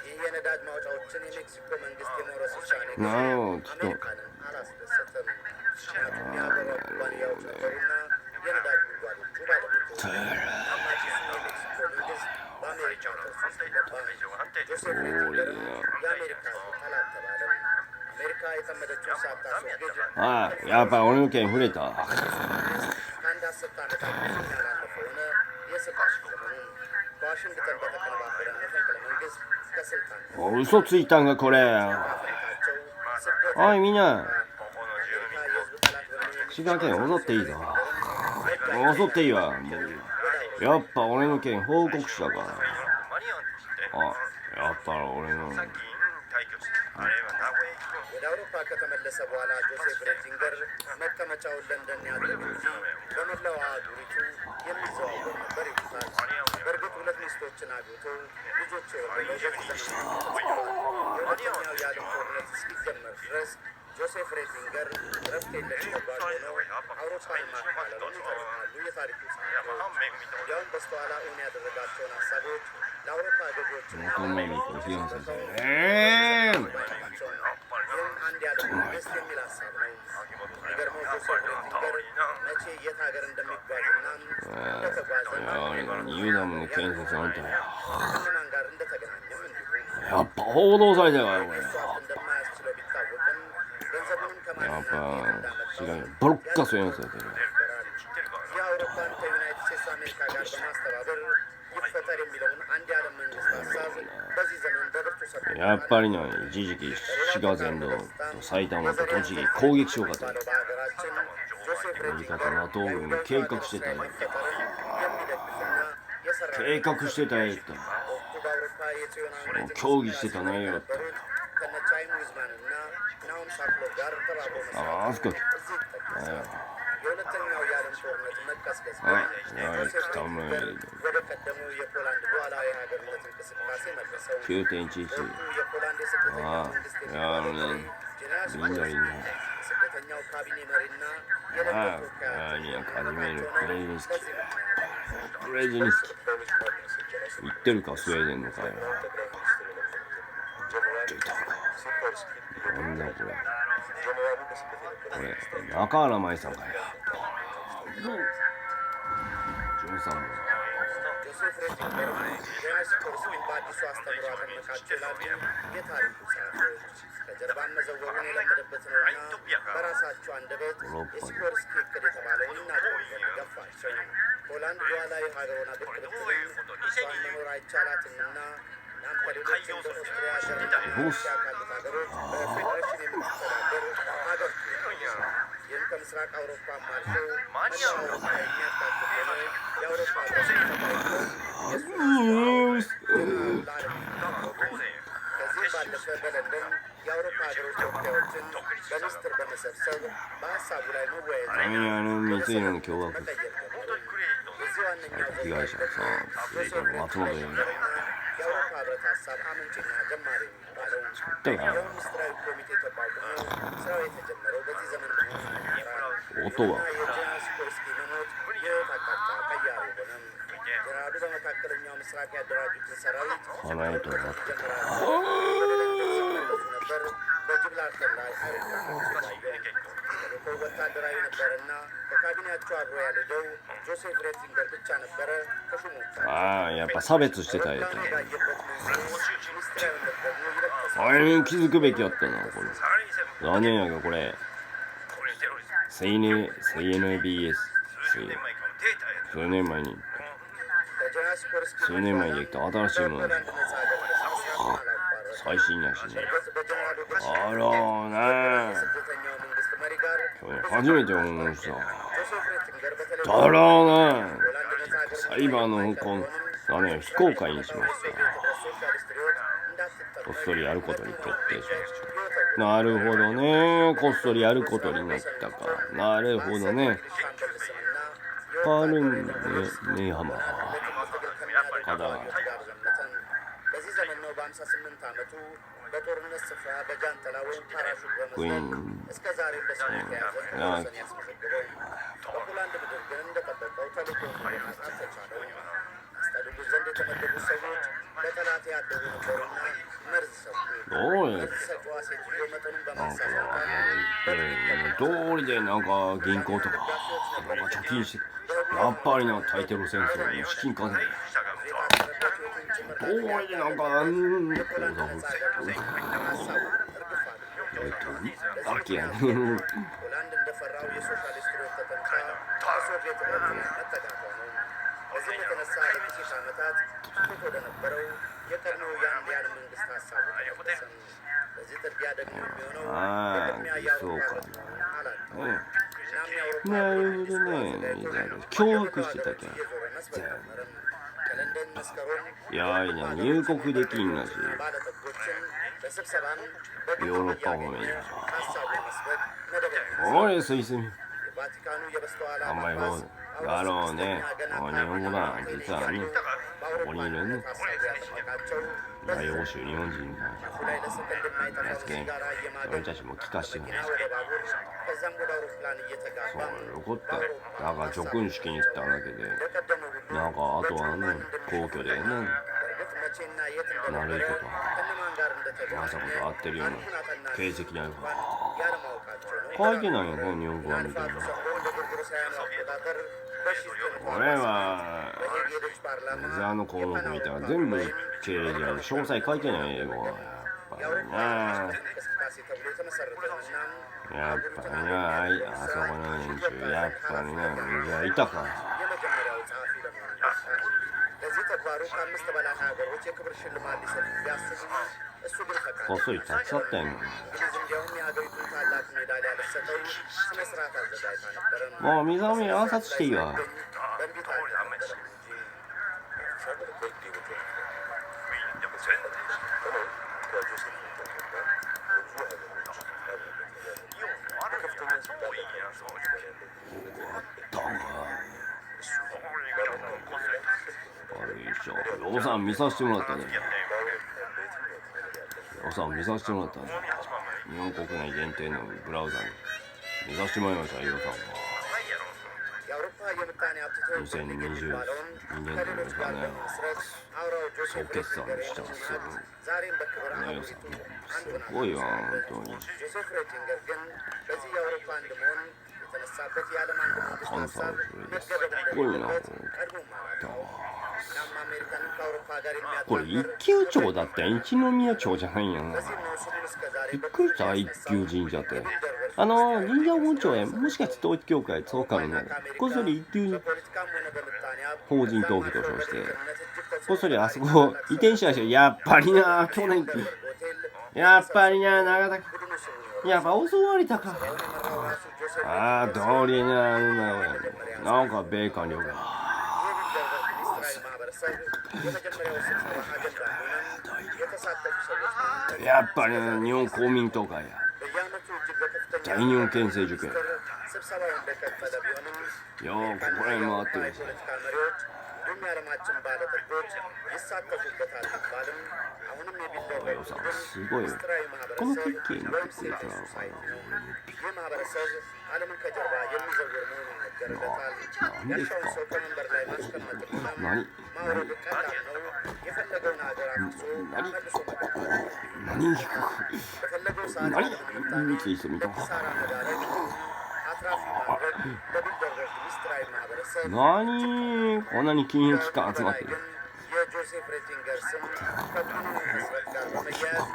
ይህ የነዳጅ ማውጫዎችን የሜክሲኮ መንግስት የመውረስ ውሳኔ አሜሪካንን አላስደሰትም። ምክንያቱም የሀገሯ ኩባንያዎች ነበሩና የነዳጅ ጉድጓዶቹ ባለቤቶች አማጺሱ የሜክሲኮ መንግስት በአሜሪካ ተርፍ ውስጥ ገባ። ጆሴፍ ሬቲንገርም የአሜሪካ ጠላት ተባለ። አሜሪካ የተመደችውን ሳታስወግድやっぱ俺の件触れた。ከአንድ 10 ዓመታት ብዙም ያላለፈ ሆነ የስልጣን ዘመኑ በዋሽንግተን በተቀነባበረ መፈንቅለ መንግስት ከስልጣን嘘ついたんかこれ。おいみんな、滋賀県踊っていいぞ。踊っていいわ。もうやっぱ俺の件報告したか。あ、やっぱ俺のወደ አውሮፓ ከተመለሰ በኋላ ጆሴፍ ሬቲንገር መቀመጫውን ለንደን ያደረገ እንጂ በመላው አህጉሪቱ የሚዘዋወር ነበር ይሉታል። በእርግጥ 2 ሚስቶችን አግብቶ ልጆች የወለደው በዚህ ዘመን የሁለተኛው የዓለም ጦርነት እስኪጀመር ድረስ ጆሴፍ ሬቲንገር ረፍት የለሽ ተጓዥ ሆነው አውሮፓን ማካለሉን ይተርካሉ የታሪኩ ጸሐፊዎች። እንዲያውም በስተኋላ እውን ያደረጋቸውን ሀሳቦች ለአውሮፓ ገዢዎችና ይህም አንድ ያለ መንግስት የሚል ሀሳብ ነው። የሚገርመው ጆሴፍ ሬቲንገር መቼ የት ሀገር እንደሚጓዝና እንደተጓዘ ከነማን ጋር እንደተገናኘም እንዲሁምやっぱ報道されたからこれ。 እንደማያስችለው ቢታወቅም ገንዘቡንምやっ ከማንናぱ知らんよ。ボロッカスやんすよ。 የአውሮፓን ከዩናይትድ ስቴትስ አሜሪካ ጋር በማስተባበር ይፈጠር የሚለውን አንድ የዓለም መንግስት ሀሳብ በዚህ ዘመን በብርቱ ሰብሮ やっぱりな、一時期滋賀県と埼玉と栃木攻撃しようかと。 በሀገራችን ጆሴፍ アメリカと ሬቲንገር NATO 軍に計画してたよ。 መፈጠርን የሚደግፍና የሰራ 計画してたよって。 በወቅቱ በአውሮፓ የጽዮናዊነት 協議してた内容だった。 ከነ ቻይም ዊዝማንና ናኦም ሳክሎቭ ጋር ተባብሮ ああ、あそこ。 እዚህ ይጠቀሳል። የሁለተኛው የዓለም ጦርነት መቀስቀስはい。 ጆሴፍ 北村 ሬቲንገር ወደ ቀደመው የፖላንድ ሉዓላዊ ሀገርነት እንቅስቃሴ መለሰው። 9.11。 በወቅቱ የፖላንድ የስደተኛ ああ、 መንግስት いや、ጄኔራል みんないいね。 የስደተኛው ካቢኔ መሪና あ የደቡብ あ、 ተወካይ いや、カリメール、ブレジニスキ。 ለዚህ ምክንያት ブレジニスキ。言ってるか、スウェーデンの会話。言ってたか。なんだこれ。これ、中原舞さんかよ。13本。 ጆሴፍ ሬቲንገር የሃይስኮርሱን በአዲሱ አስተምሮ አጠመቃቸው ይላሉ የታሪኩ ጸሐፊዎች። ከጀርባን መዘወሩን የለመደበት ነውና በራሳቸው አንደበት የሲኮርስኪ እቅድ የተባለውን ይናገሩ ዘንድ ገፋቸው። ፖላንድ ሉዓላዊ ሀገር ሆና ብቅ ብትልም እሷን መኖር አይቻላትምና እናም ከሌሎች እንደ ኦስትሪያ፣ ጀርመንና ሩሲያ ካሉት ሀገሮች በፌዴሬሽን የምትተዳደር ሀገር ትሁን። ይህም ከምስራቅ አውሮፓም አልፎ መላው አውሮፓ የሚያካትት ሆኖ የአውሮፓ ህብረት ተባይቶ ከዚህም ባለፈ በለንደን የአውሮፓ ሀገሮች ተወካዮችን በሚስጥር በመሰብሰብ በሀሳቡ ላይ መወያየት あの三井の共和国 መቀየር ጀመሩ። የዚህ ዋነኛው 被害者さ、それから松本に የአውሮፓ ህብረት ሀሳብ አመንጭና ጀማሪ የሚባለው だから ይኸው ምስጢራዊ ኮሚቴ ተቋቁሞ ስራው የተጀመረው በዚህ ዘመን መሆኑ ይነገራል። 音は የጄኔራል ሲኮርስኪ መሞት የህይወት አቅጣጫ ቀያሪ ሆነም። ጄኔራሉ በመካከለኛው ምስራቅ ያደራጁትን ሰራዊት 花へとなってた。 ይጀምራሉ። ወደ ለንደን ሲመለሱ ነበር በጅብላርተር ላይ አይሮፕላኖች ታየው። የተሾመው ወታደራዊ ነበረና በካቢኔያቸው አብሮ ያልሄደው ጆሴፍ ሬትዚንገር ብቻ ነበረ ተሾሞታል። やっぱ差別してたよ。 あれ気づくべきやったな、これ。残念やけど、これ。CNBS。数年前に。数年前にできた新しいもの。最新やしね。あらーねー。初めて思うさ。あらーねー。裁判の非公開にしました。こっそりやることに決定しました。なるほどね。こっそりやることになったか。なるほどね。パルンネハマカダクイーン通りでなんか銀行とかなんか貯金してやっぱりなタイテロ戦争の資金稼ぎ通りでなんか口座をだけやねበዚህ የተነሳ ለጥቂት ዓመታት ተከፍቶ ለነበረው የቀድሞ የአንዲያን መንግስት ሀሳቡ ተመለሰም። በዚህ ጥድፊያ ደግሞ የሚሆነው በቅድሚያ የአውሮፓ አላጣም። እናም የአውሮፓ教育してたけん。ከለንደን መስከረምいやいや入国できんなし。 ባለጠጎችን በስብሰባም ヨーロッパ方面に。 ሀሳቡን መስበክ መደበኛ おいスイス。 የቫቲካኑ የበስተኋላ あんまりもうだろうね。日本語だ。実はね、ここにいるね。大欧州日本人が。俺たちも聞かしてくれ。そうよかったよ。だから叙勲式に行っただけで、なんかあとはね、皇居でね、悪いことはまさかと合ってるような形跡にあるから。書いてないよね、日本語はみたいな。俺は項目見たら全部経営である詳細書いてない英語はやっぱりなやっぱりなあそこの連中やっぱりな水はいたかこっそり立ち去ったやんもう水を見暗殺していいわおさん見させてもらったねおさん見させてもらったね日本国内限定のブラウザに見させてもらいましたよさんは2022年度ですかね総決算にしたらすぐねよさんすごいわ本当に関西のそれですごいなこれ一級町だって一宮町じゃないんやなびっくりした一級神社って神社本庁へもしかして統一教会そうかもねこっそり一級法人登記と称してこっそりあそこ移転しましたよやっぱりな去年やっぱりな長崎やっぱ襲われたかああ通りななんか米官僚がやっぱり日本公民党会や大日本県政塾やようここら辺回ってるしよさすごいよこのクッキーに来てくれたのかな何ですか何見ていい人見た何こんなに金融機関集まってる。የጆሴፍ ሬቲንገር ስም ከቱሪዝም መስረት ጋር በመያያዝ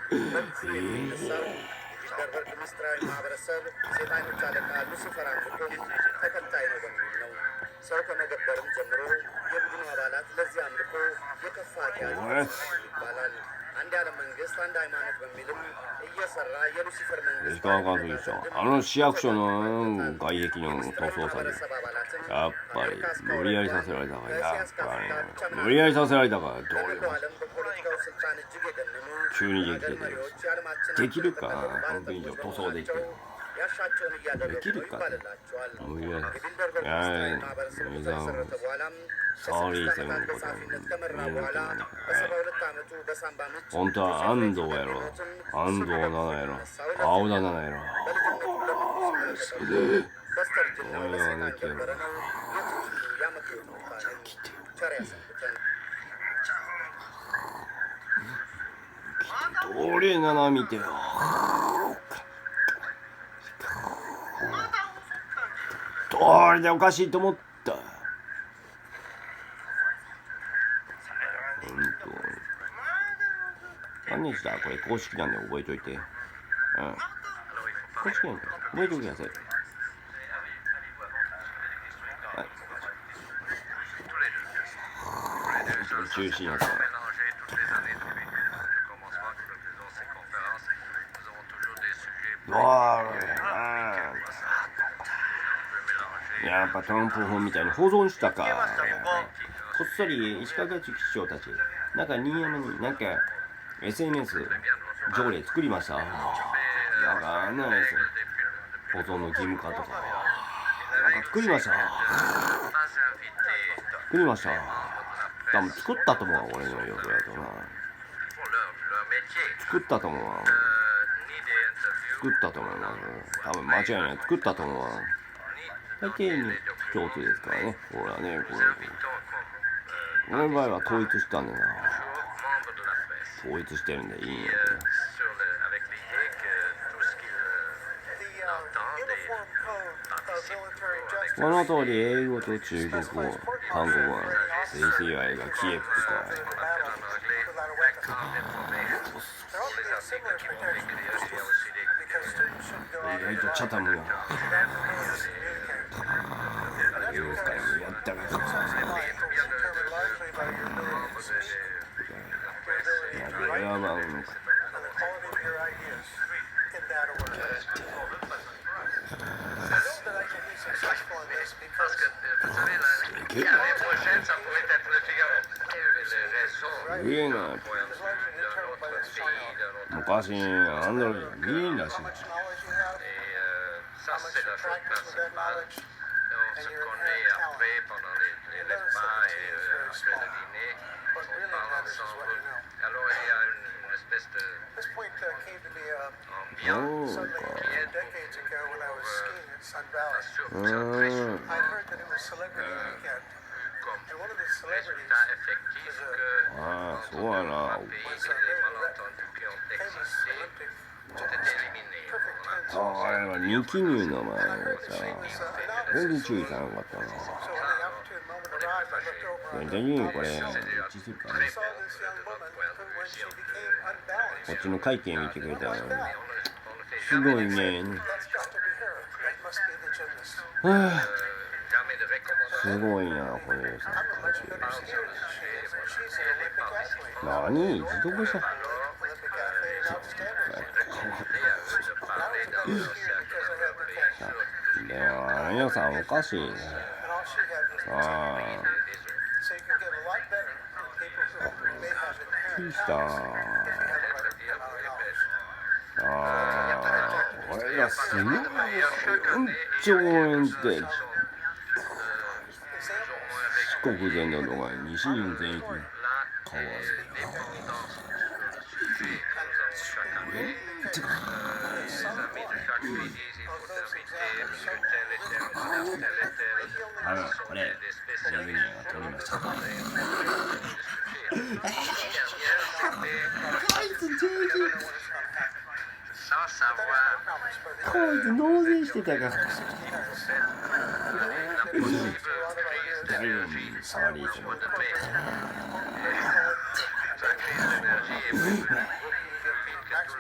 ቢልደርበርግ ምስጢራዊ ማህበረሰብ ሴጣኞች አለቃ ሉሲፈር አምልኮም ተከታይ ነው በሚል ነው። ሰው ከመገበርም ጀምሮ የቡድኑ አባላት ለዚህ አምልኮ የከፋ ኃጢአት ይባላል። አንድ ዓለም መንግስት አንድ ሃይማኖት በሚልም እየሰራ የሉሲፈር መንግስት市役所の外壁の塗装されやっぱり無理やりさせられたからやっぱり無理やりさせられたからどうよ急にできててできるか半分以上塗装できてできるか無理やりいや無理だサーリーさんのこと本当は安藤やろ安藤奈々やろ青田奈々やろ俺はねけど俺7見てよどれでおかしいと思った何日だこれ公式なんで覚えといて公式なんで覚えておいてください中止なさいやっぱトランプ本みたいに保存したかこっそり石川基長たちなんか新山になんか SNS 条例作りました。なんかあんなやつ保存の義務化とかなんか作りました。作りました。多分作ったと思うわ俺の予想やとな。作ったと思うわ。作ったと思うわ。多分間違いない作ったと思うわ。大抵に共通ですからね。ほらねこれ。俺の場合は統一したんだな。統一してるんでいいんやけどこの通り英語と中国語韓国語は水星愛がキエフとか意外とチャタムが英語会もやったから昔アンドロイド見えんらしいThis point came to me some decades ago when I was skiing at Sun Valley. I heard that it was Celebrity Weekend, and one of the celebrities was a very famous Olympic perfect tennis. あれは二記入の前さ全然注意さなかったな全然言うこれ一致するかねこっちの会見見てくれたらすごいねすごいなこれさ何自動車でもあの皆さんおかしいねああびっくりした俺がすごい4兆円って四国全土とか西日本全域かわいいこれジェミニが取りましたこいつ納税してたから l'énergie Sawadee-seven. automée. Ça crée de l'énergie et beaucoup plus que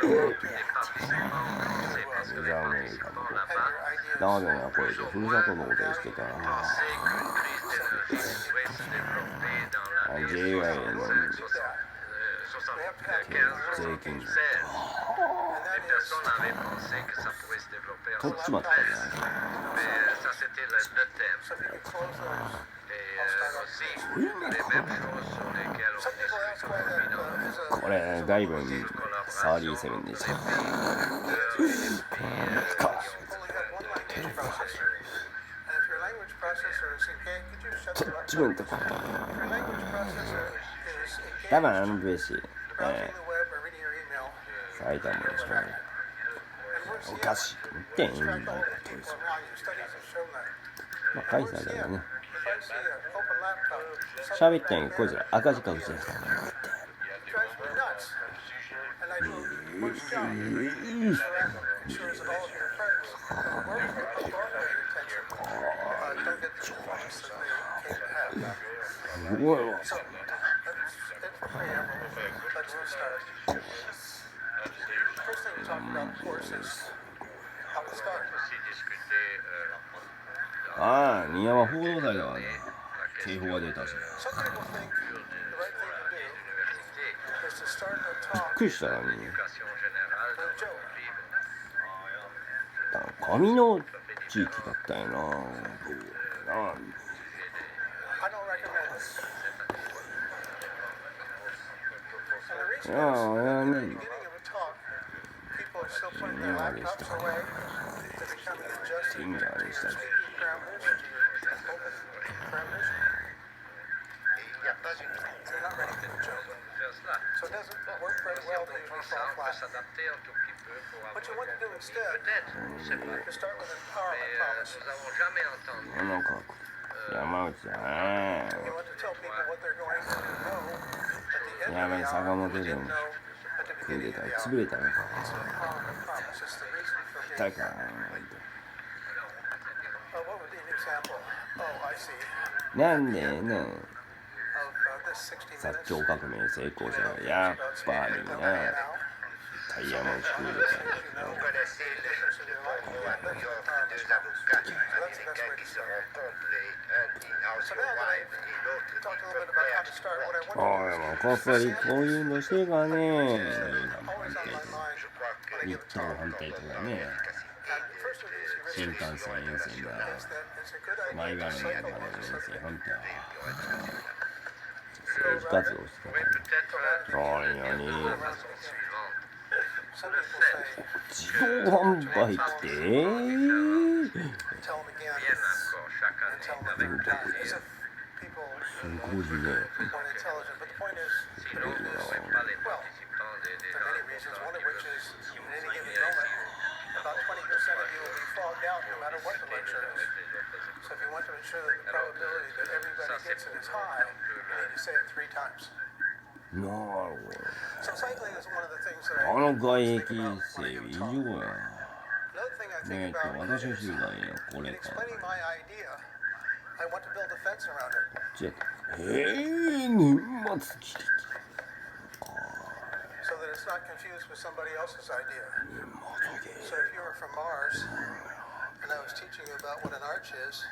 tout le monde, tous les participants pensaient, parce que les participants là-bas ラーメンはこれでふるさと納税してたら pensaient qu'une crise d'énergie pourrait se développer dans l'année 税外への 75-76. Les personnes avaient pensé que ça pourrait se développer en 取っちまった 76. じゃん Mais ça, c'était le thème. Et aussi, les mêmes choses sur lesquelles on discute aujourd'hui dans これ外文サワディーセブンでした 取っちまったか多分あのベーシ埼玉でしょおかしいと思ってんなんかトイズまあカイサーだよね喋ったんやこいつら赤字かうちらすごいわああ、新山報道祭だわね。警報が出たし。びっくりしたな、紙の地域だったよな。いやあ、あれはね。Singerでした。シンガーでした。So it doesn't work very well to usually fall flat. What you want to do instead is start with an empowerment promise. You want to tell people what they're going to know at the end of the hour, they didn't know at the beginning of the hour. It's an empowerment promise. It's the reason for being here. What would be an example? Oh, I see. なんでな薩長革命成功者はやっぱりなタイヤも作れたんおいもうこっそりこういうのしてるからね日東反対とかね新幹線沿線だ前原の山の沿線反対政治活動してたから何やに自動販売ってすごいねAbout 20% of you will be fogged out no matter what the lecture is. So if you want to ensure that the probability that everybody gets it is high, you need to say it 3 times. なるほど So cycling is one of the things that I... あの外壁整備異常や Another thing I think about is in explaining my idea, I want to build a fence around it. 年末切り So that it's not confused with somebody else's idea. So if you were from Mars and I was teaching you about what an arch is,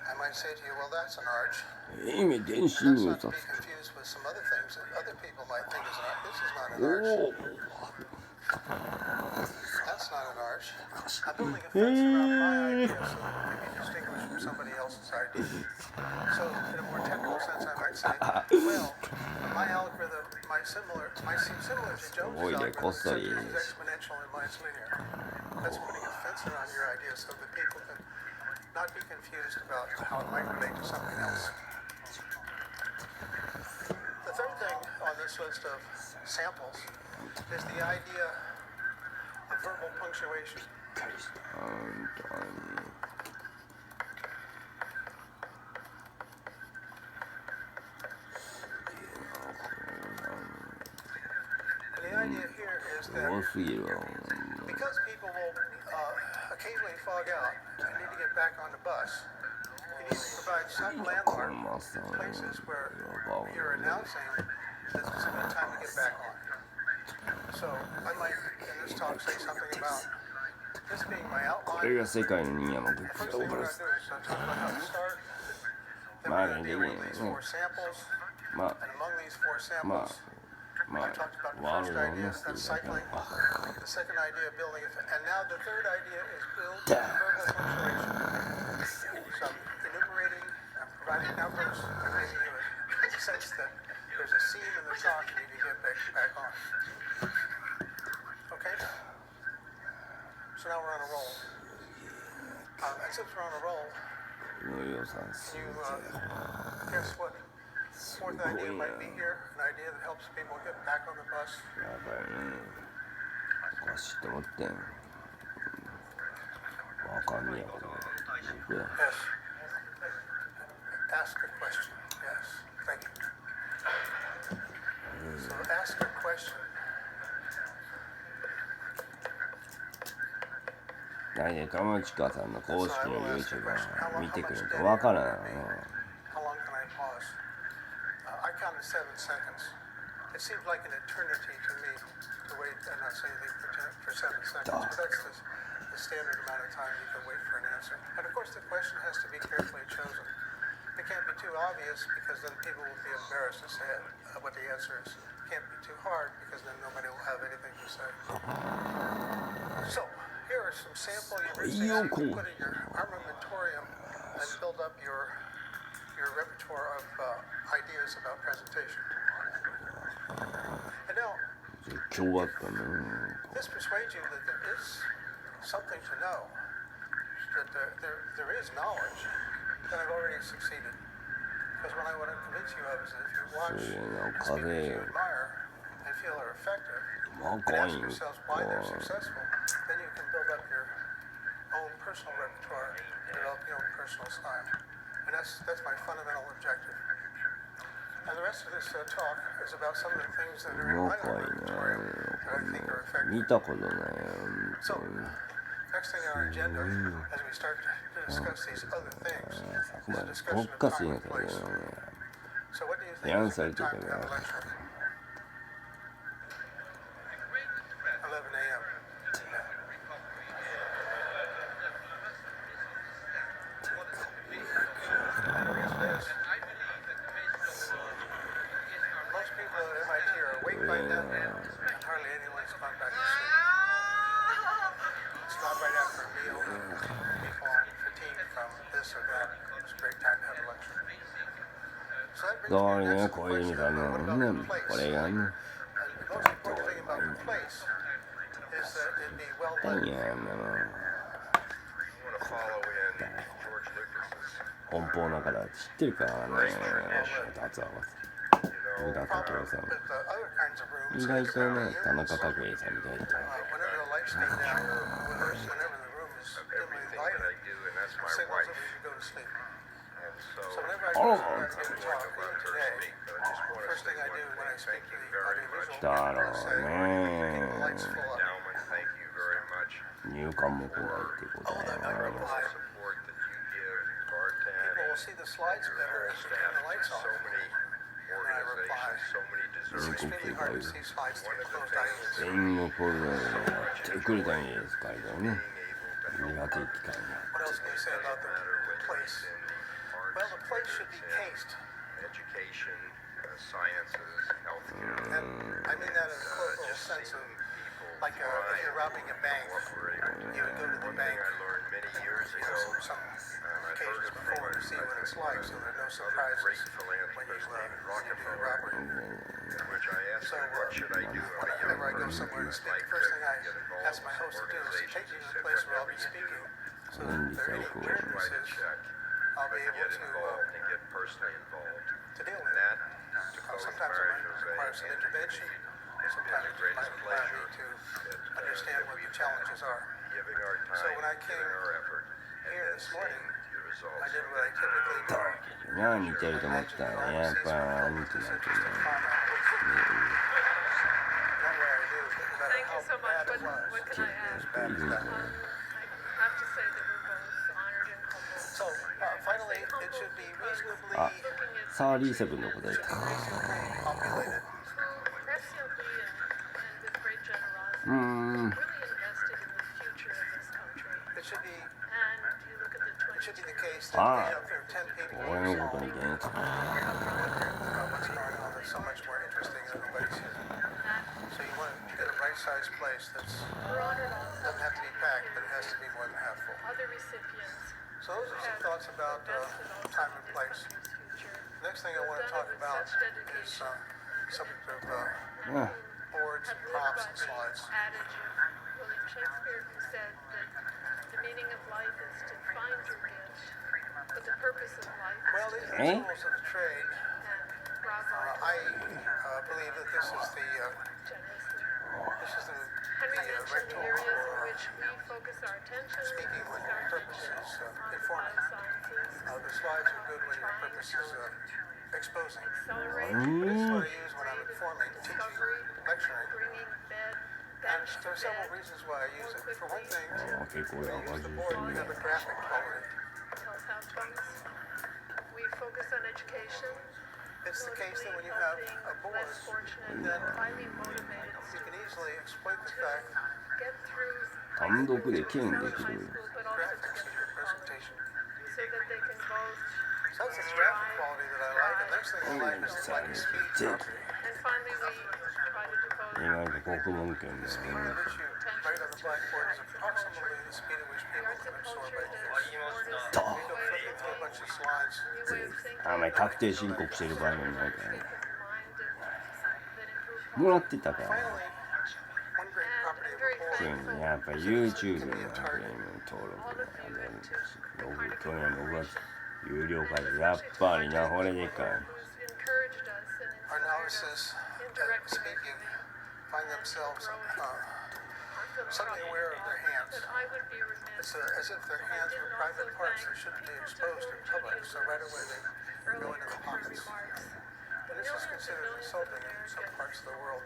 I might say to you, well, that's an arch. And that's not to be confused with some other things that other people might think is an arch. This is not an arch. That's not an arch. I'm building a fence around my idea so that it can be distinguished from somebody else's idea. So in a more technical sense, I might say, well, my algorithm might seem similar to Jones' algorithm, except yours is exponential and mine's linear. That's putting a fence around your idea so that people can not be confused about how it might relate to something else. The third thing on this list of samples is the idea of verbal punctuation. And the idea here is that because people will occasionally fog out and need to get back on the bus, you provide some landmark places where you're announcing that it's a good time to get back on. So I might, in this talk, say something about this being my outline. これが世界の人間の The first thing we're going to do is talk about how to start. Then we're going to deal with these 4 samples. And among these 4 samples, I talked about the first idea, that's cycling. The second idea, building. And now the third idea is verbal punctuation. So I'm enumerating, I'm providing numbers, I'm giving you a sense that there's a seam in the talk you need to get back on. Okay? So now we're on a roll. And since we're on a roll, you guess what 4th idea might be here? An idea that helps people get back on the bus. やばいね。おかしいと思ってん。わかんねえよ、これ。Yes. Ask a question. Yes. Thank you. So ask a question. 何で友近さんの公式の YouTube 見てくれるとわからないな。How long can I pause? I counted 7 seconds. It seemed like an eternity to me to wait and not say anything for 7 seconds. But that's the standard amount of time you can wait for an answer. And of course, the question has to be carefully chosen. It can't be too obvious because then people will be embarrassed to say what the answer is. It can't be too hard because then nobody will have anything to say. So, here are some sample things you can put in your armamentarium and build up your repertoire of ideas about presentation. And now, this persuades you that there is something to know, that there is knowledge, that I've already succeeded. Because what I want to convince you of is that if you watch speakers you admire and feel are effective, and ask yourselves why they're successful, then you can build up your own personal repertoire, develop your own personal style. And that's my fundamental objective. And the rest of this talk is about some of the things that are in my own repertoire that I think are effective. So, next thing on our agenda, as we start to discuss these other things, is a discussion of time and place. So what do you think is a good time to have a lecture? 11 a.m. Most people at MIT are awake by then, and hardly anyone's gone back to sleep. It's not right after a meal. People aren't fatigued from this or that. It's a great time to have a lecture. So that brings me to the next question. What about the place? And the most important thing about the place is that it be well lit. I want to follow in George Lucas's 奔放だから知ってるからね、達也は。宇田武夫さん。意外とね、田中角栄さんみたいな。だろうね。入管も来ないってことだよ。People will see the slides better as you turn the lights off. And I reply, it's extremely hard to see slides through closed eyes. 英語プログラムをやってくれたんですかいね。苦手機会に。 What else can you say about the place? Well, the place should be cased. Education, sciences, healthcare. And I mean that in a colloquial sense of, like if you're robbing a bank, you would go to the bank. I learned many years ago. Some occasions before to see what it's like, so there are no surprises when you do a robbery. Which I asked him, what should I do? Whenever I go somewhere to speak, the first thing I ask my host to do is to take me to the place where I'll be speaking, so that if there are any appearances, I'll be able to get personally involved. deal with it. Sometimes it might require some intervention. Sometimes it might require me to understand what the challenges are. So when I came here this morning, I did what I typically do. なあ似てると思ったらやっぱ似てないと思う。 Thank you so much. What can I add? I have to say that we're both honored and humbled. So finally, it should be reasonably あ、37の答えだ。 populated. It should be the case that Ah. if there are 10 people, 俺のことにね。 what's going on that's so much more interesting than everybody sees it. So you want to get a right-sized place that doesn't have to be packed, but it has to be more than half full. So those are some thoughts about time and place. Next thing I want to talk about is subject of boards and props and slides. William Shakespeare, who said that the meaning of life is to find your gift, but the purpose of life is Well, to these are the tools of the trade. I believe that this is the Henry right mentioned the tool areas in for which we focus our attention. speaking when your purpose is on informative. biosciences, The slides are good when your purpose is exposing. accelerate, This is what I use when I'm informing, teaching, discovery, lecturing. bringing bed, And bench to there are several bed, reasons why I use it. For one thing, あ、結構 when や you ばい use the です board, you have ね。 a graphic quality. tells outcomes. We focus on education. It's the case that when you Politically have a helping board, less fortunate, then highly motivated you can students easily exploit the fact get through 単独で兼で high きる。 school, but also to graphics get in your through college, presentation. so that they can both. So that's the graphic quality that I like. The next thing I like is like the speed property. And finally, we try to devote 意外と国文圏の The speed at which you write on the blackboard is approximately the speed at which people can absorb ideas. We don't flip it through a bunch of slides. あんまり確定申告してる場合もないからね。もらってたから。 Finally, one great property of a そう board いうのやっぱ YouTube のプレミアム登録去年6月有料化でやっぱりなこれでかい。 our novices speaking find themselves suddenly aware of their hands. It's as if their hands were private parts that shouldn't be exposed in public, so right away they go into the pockets. And this is considered insulting in some parts of the world.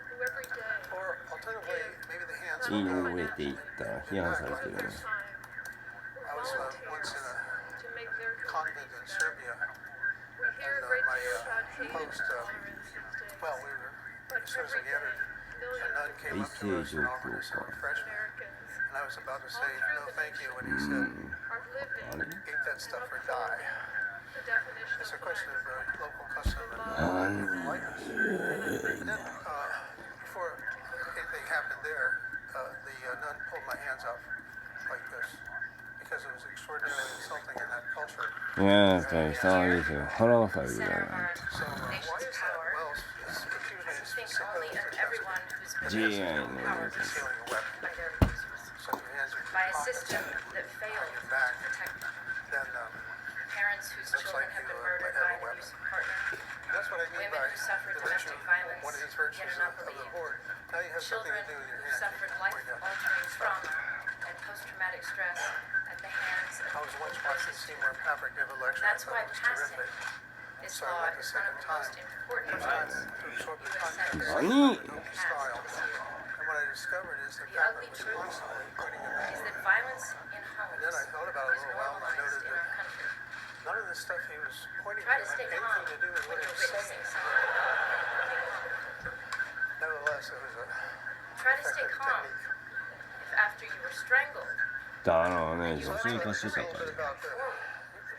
Or alternatively, maybe the hands いいのを植えていったら批判されてるね。 I was once in a convent in Serbia, and my host, well, we were, as soon as we entered, a nun came up to us and offered us some refreshment. And I was about to say, no, thank you, when he said, eat that stuff or die. It's a question of local custom and politeness. And then, before anything happened there, the nun pulled my hands off like this because it was extraordinarily insulting in that culture. いやー、騒ぎですよ。腹がされるから。 So, why is that? Well, it's usually it's GI の concealing a weapon. So your hands are By a system that failed to back, protect then parents whose looks children like have you been might murdered have by a an weapon. abusive partner, That's what I mean women by who suffered the virtue, domestic violence, one of these virtues yet of not the believed, board. Now you have something children to do with your who hands. suffered life-altering trauma and post-traumatic stress at the hands of I was once watching Seymour Papert give a lecture. That's I why thought it was passing terrific. this So I law went the is one of second the time. most important First time laws to absorb the U.S. context has of Nani? the style. And what I discovered is that The Papert ugly was truth constantly pointing at is me. that violence in And then I homes thought about it a is little while and I normalized noted in that our country. none of the stuff he was pointing to Try to had stay calm anything to do with when what he you're was witnessing saying. something. Nevertheless, it was a Try to stay effective calm technique. if after you were strangled, だからね、女性化してた A か little bit ら。 about the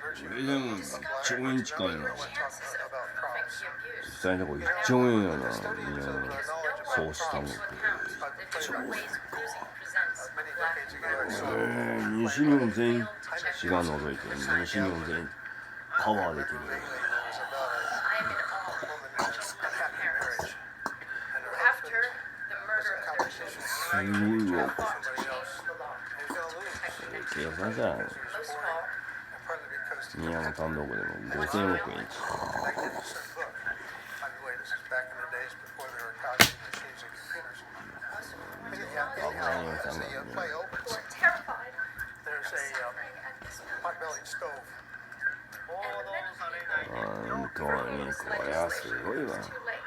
virtue でも、超円近いな。 chances of perfect abuse. 実際のとこ1兆円やな、みんな Because no one そうした takes の。 into account the different ways losing presents many black decades ago. I saw 西日本全員血が覗いて、西日本全員カバーできる。 vaguely there was about I am in awe a woman who was a happy marriage. And her after husband the murder of their children. すごいわ。 Fought to change the law. he was going to lose. 警察じゃん。 Most of all, And partly because he 宮の単独でも5000億円。 magnificent book. By the way, this is back in the days before there were copying machines and computers. Anyhow, as the play opens, were terrified there's a suffering at this moment. pot-bellied stove. And the many 本当にこれはすごいわ。 too late.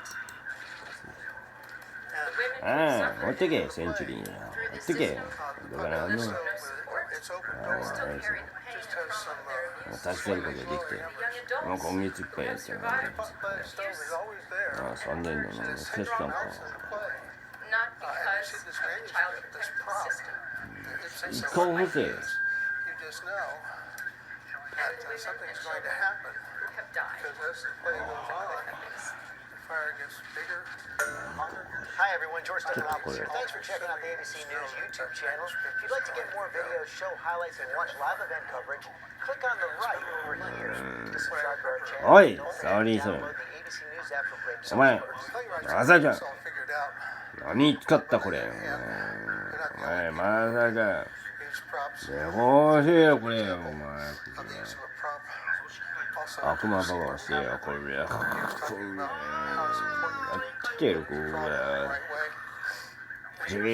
And The women who ああ、持 suffered ってけ、センチュリーに。持ってけ。だからあの、 stove with it's open door. Just has some. 助けることができて、もう今月いっぱいやってるからね。Stove is always there. ああ、3年の消したんか。 Not You because see this child manuscript, this prop. It says 一 so 回 right 補正。 You just know that something's going to happen have died. because as the play goes on, the fire gets bigger, hotter. Hi everyone, George Stephanopoulos here. Thanks for checking out the ABC News YouTube channel. If you'd like to get more videos, show highlights, and watch live event coverage, click on the right over here to subscribe to our channel. おい、 Don't サーリーさん。 download the ABC News app for breaks. お前、 まさか、 It's all figured out. 何使ったこれ。お前、まさか。 These props 欲しいよ、これ。お前。 of the use of a prop. Also, 悪魔ババしてよ、これ。これ。やってる、これ。 right way. ジェリ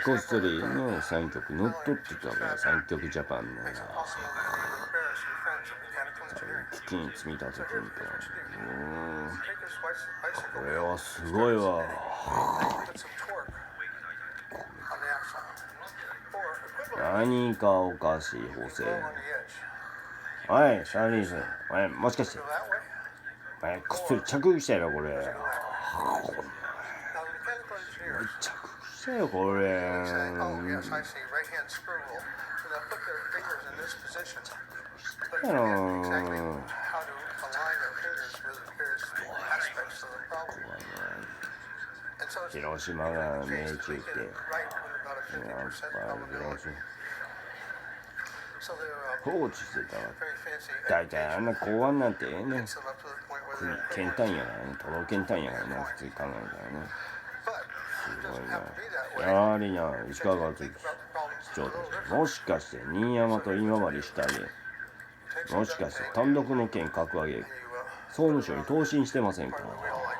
アこっそりの3曲乗っ取ってたから、3曲ジャパンの。 Makes it possible to embarrass your friends in mechanical engineering. 危機に積み立ててみた。 Take this bicycle, これはすごいわ。 put some torque on the axle. Or equivalent 何かおかしい補正。 on the edge. おい、シャーリーさん。お前、もしかして。 Go that way. お前、こっそり着衣したやろ、これ。 Now the mechanical engineers 着衣したよ、これ。 say, oh yes, I see, right hand screw rule. So they'll put their fingers in this position. But forget exactly how to align their fingers with various aspects of the problem. And so it's 広島が命中って right with about a やっ 50% ぱり probability. So they're 放置してたら very fancy. 大体あんな公安なんてええねん Gets them up to the point where they're 県単位やからね都道県単位やからね普通に考えたらね But す it ごい doesn't な have to be that way. やはりな石川がつ Think about the problems 市長 a little た different. ちもしかして新山と今治したり Take some もしか duct して tape 単独の県格上げ and you 総務省に答申してませんか part the wheel like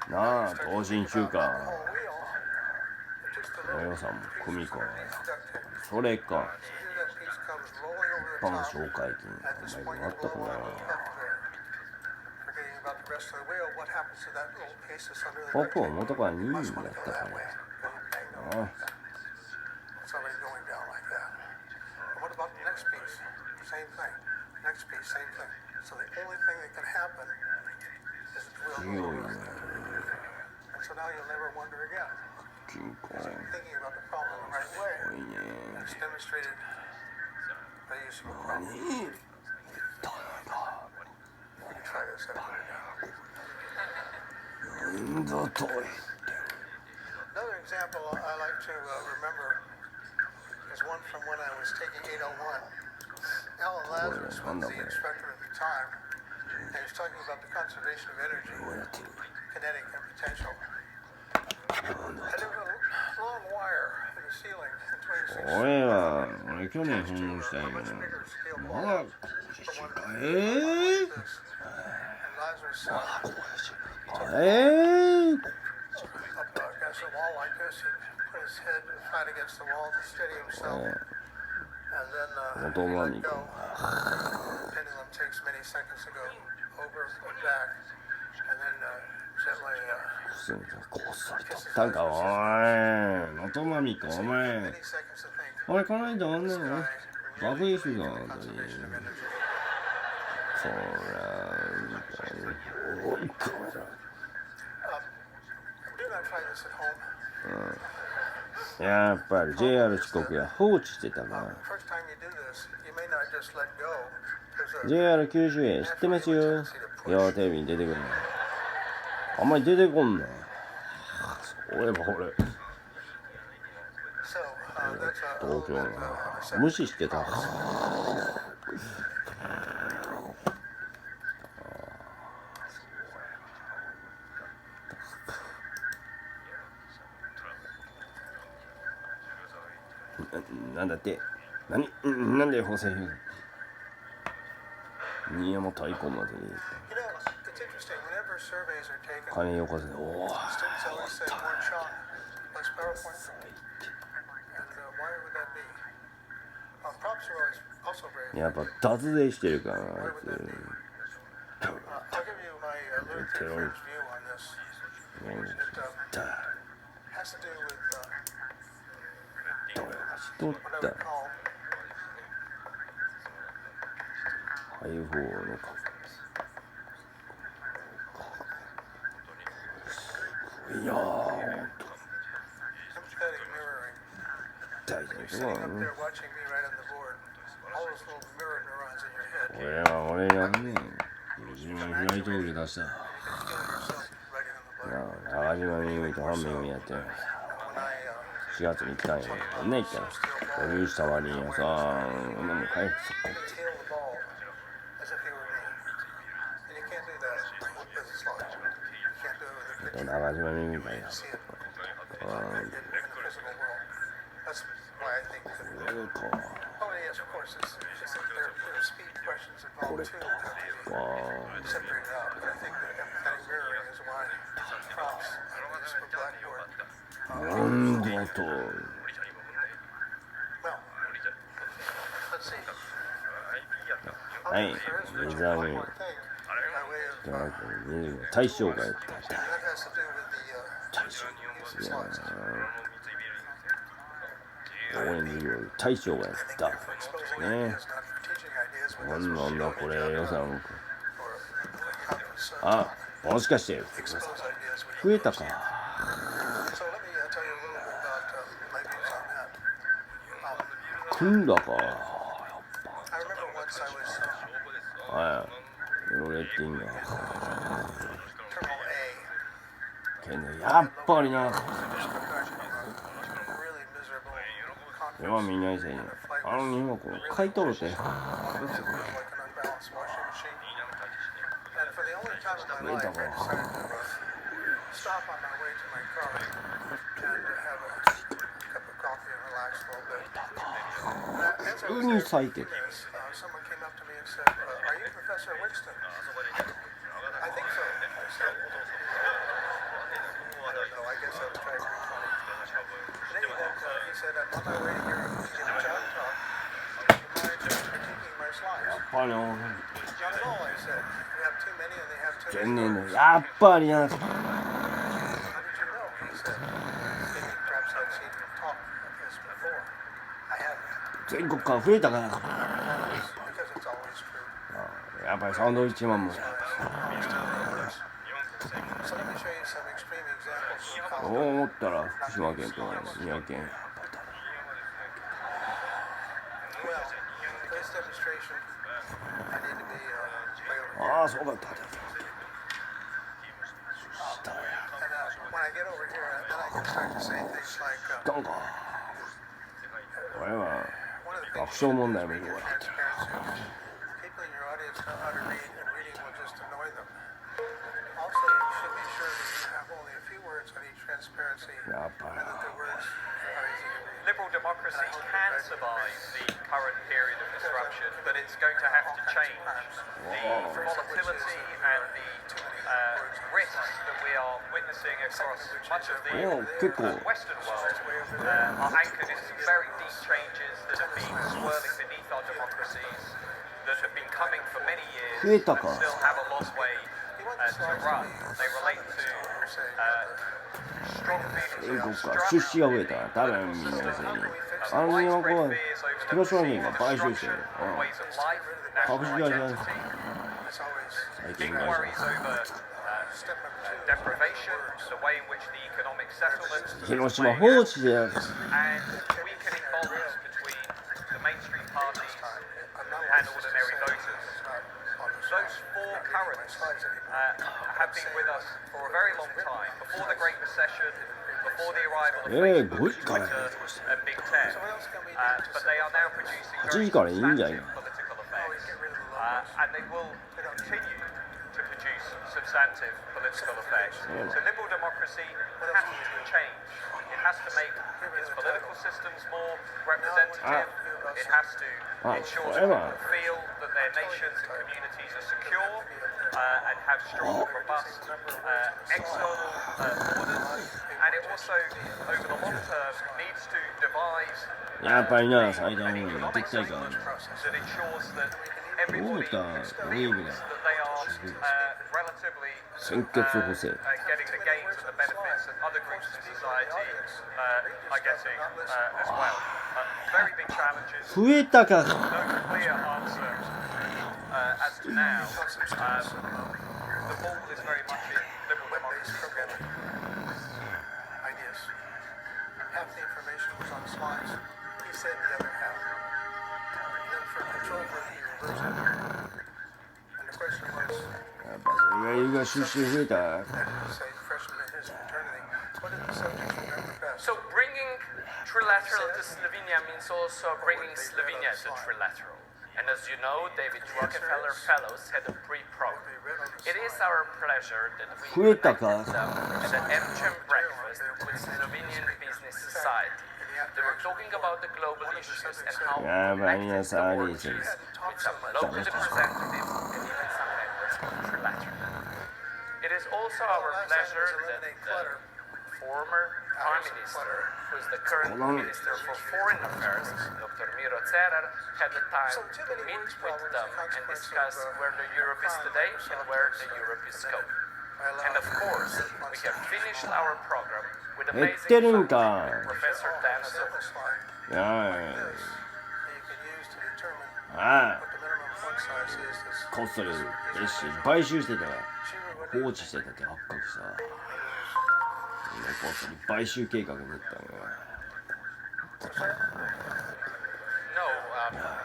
that. なあ答申中 The か whole wheel. Just a お little よさんも piece 組 of か duct tape. それか So here that piece comes rolling over 一 the 般 top. 紹介金 At this お point, 前あ you ったか blow な on the cup there. Forgetting about the rest of the wheel, what happens to that little piece that's under the ポ duct ップ tape? 元から2位だ Must っ want to た go か that way. ら Bang, no. あ It's already going down like that. And what about the next piece? Same thing. Next piece, same thing. So the only thing that can happen is that the 強 wheel い goes な over. And so now you'll never wonder again. 金庫 Because you're thinking about the problem the right way. 多いね It's demonstrated by use of a prop. 何 You can try this at home. なんだと Another example I like to remember is one from when I was taking 801. Alan Lazarus was the instructor at the time, and he was talking about the conservation of energy, kinetic and potential. And there was a long wire in the ceiling in 26. 俺は俺去年訪問したんやけ Much ど bigger scale ま ball. だ For one thing, え like this. And Lazarus up against the wall like this, he put his head flat against the wall to steady himself. And then he let go. The pendulum takes many seconds to go over and back. And then gently こっそり取ったんかおいのとまみかお前 many seconds to think. 俺この間あんねん Guy 爆 really 撃手段 the だね conservation of energy. そら Do not try this at home. やっぱり JR 四国が放置してたな First time you do this, you may not just let go. There's a JR 九州へ知ってますよよテレビに出てくるのあんまり出てこんなそういえば俺 so that's a 東京 little bit の無視してたなんだってなんで補正新山太鼓まで You know, it's interesting. Whenever surveys are taken, 金よこせおお students always say more chalk, less PowerPoint. And why would that be? Props are always also very やっぱ脱税してるから Why would that be? I'll give you my literature view on this. It has to do with しとった配布のかいやー大丈夫だな俺がね自分の開い峠出した長島めぐみと半めぐみやって4月に行ったんやけどね行ったら保留した割にはさもう帰ってそこ長島めぐみたいなこれかなんだとはい水揚げ大将がやった大将ですね応援事業大将がやったねなんだこれ予算あもしかして増えたか来んだかはいロレッティングけどやっぱりな今みんなにせんよあの日本語買い取るて増えたか普通に咲いてるやっぱり全年のやっぱりな全国から増えたからやっぱりサンドウィッチマンもそう思ったら福島県と宮城県ああそうだったなんか俺は爆笑問題もよかったやっぱりLiberal democracy can survive the current period of disruption, but it's going to have to change. The volatility and the risks that we are witnessing across much of the Western world are anchored in some very deep changes that have been swirling beneath our democracies, that have been coming for many years, and still have a long way to run. They relate to全国から出資が増えたら誰もみんな要するにあの日本語は広島県が買収してる株式会社最近会社広島放置でThose four currents have been with us for a very long time, before the Great Recession, before the arrival of Facebook, Twitter, and Big Tech. But they are now producing very substantive political effects, and they will continue to produce substantive political effects. So liberal democracy has to change. It has to make its political systems more representative. It has to ensure that people feel that their nations and communities are secure and have strong, robust external borders. And it also, over the long term, needs to devise economic process that ensures that everybody believes that they are relatively鮮血補正 getting the gains and the benefits that other groups in society are getting as well. Very big challenges. 増えたか No clear answer as to now. The ball is very much in liberal democracy. Ideas. Half the information was on slides. He said the other half. And then for control group, he reversed it. And the question was, やっぱそれがいるが出資増えた that is, say, freshman in his fraternity, what did the subjects remember best? So bringing trilateral to Slovenia means also bringing Slovenia to trilateral. And as you know, David Rockefeller Fellows had a pre-program. It is our pleasure that we connected them at an MGM breakfast with Slovenian business society. They were talking about the global issues and how connected the world is with some local representatives and even some members of trilateral. It is also our pleasure that the former Prime Minister, who is the current Minister for Foreign Affairs, Dr. Miro Cerar, had the time to meet with them and discuss where the Europe is today and where the Europe is going. And of course, we have finished our program with amazing Professor Danazov. いや that you can use to determine あ what the minimum font size is. This こっそり買収してた放置してたって発覚したこっそり買収計画に行ったんや No,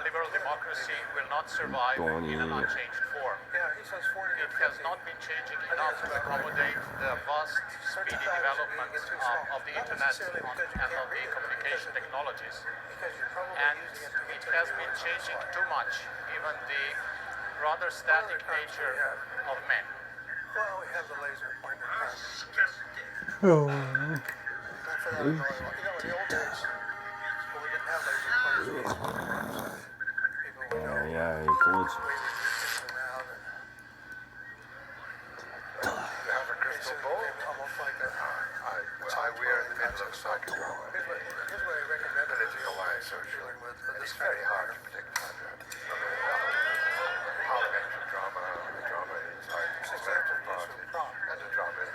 liberal democracy will not survive in an unchanged form. It has not been changing enough to accommodate the vast, speedy development of the internet and of the communication technologies. And it has been changing too much, given the rather static nature of men. Well, we have the laser pointer. Oh. In the old days, when we didn't have laser pointers, people would know. Yeah, he calls. You have a crystal ball? Almost like a. We are in the middle of cycle. Here's what I recommend. Political social. It's very hard to predict parliamentary drama, the drama inside the Conservative Party, and the drama is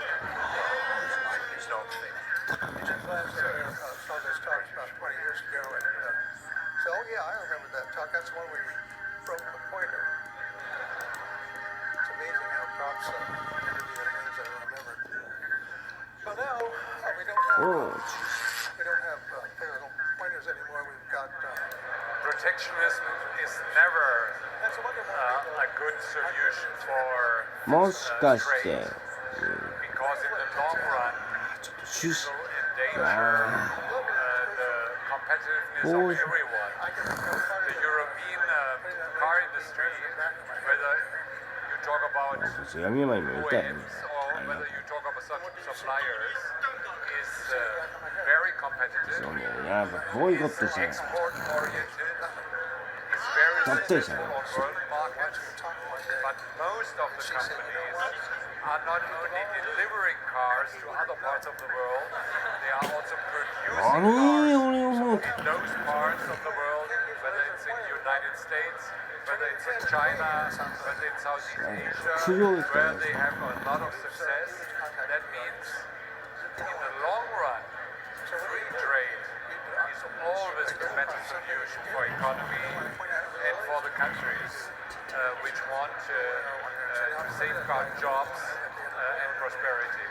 not fixed. Saw this talk about 20 years ago, and so yeah, I remember that talk. That's when we broke the pointer. It's amazing how props can do the things I remember. But now we don't have parallel pointers anymore. We've got. Protectionism is never a good solution for もしかして because in the long run it will endanger the competitiveness of everyone. The European car industry, whether you talk about OEMs or whether you talk about suppliers, is very competitive, is export-oriented, is very successful on world markets, but most of the companies are not only delivering cars to other parts of the world, they are also producing cars in those parts of the world, whether it's in the United States, whether it's in China, whether it's Southeast Asia, where they have a lot of success. That means in the long run, free trade is always the better solution for economy and for the countries which want to safeguard jobs and prosperity.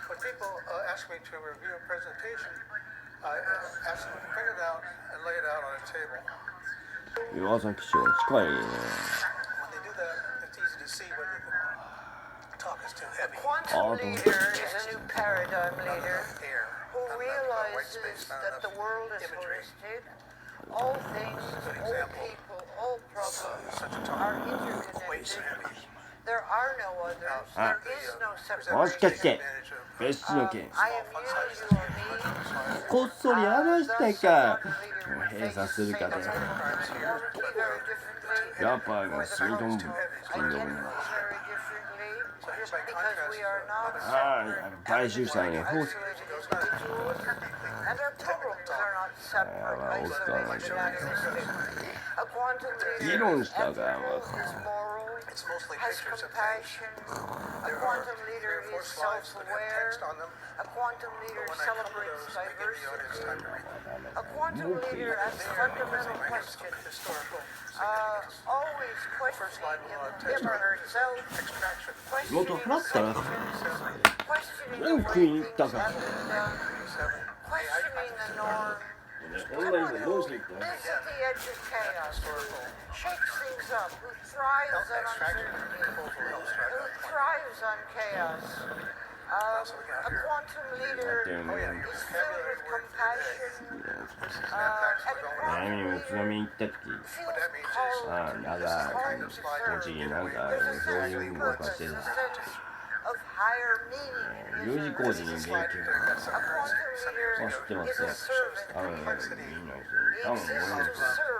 When people ask me to review a presentation, I ask them to print it out and lay it out on a table. 岩崎市は近いね When they do that, it's easy to see whether the talk is too heavy. Quantum leader is a new paradigm leader who realizes that the world is holistic. All things, all people, all problems are interconnected. There are no others. There is no もしかし separation. て別紙の件 I am you, you are me. こっそり話したかもう閉鎖するかで Very differently. やっぱりスイートンキング Identity very differently. because we are not買収したね。isolated individuals, and our problems are not separate, isolated animistic. A quantum leader is ethical, is moral, has compassion. A quantum leader is self-aware. A quantum leader celebrates diversity. A quantum leader asks fundamental questions, always questioning him or herself, questioning assumptions, questioning the way things have been done, questioning the norm. Someone who is at the edge of chaos, shakes things up, who thrives on uncertainty, who thrives on chaos. A quantum leader is filled with compassion, and a quantum leader feels called to serve. There's a sense of higher meaning in his or her work. A quantum leader is a servant. He exists to serve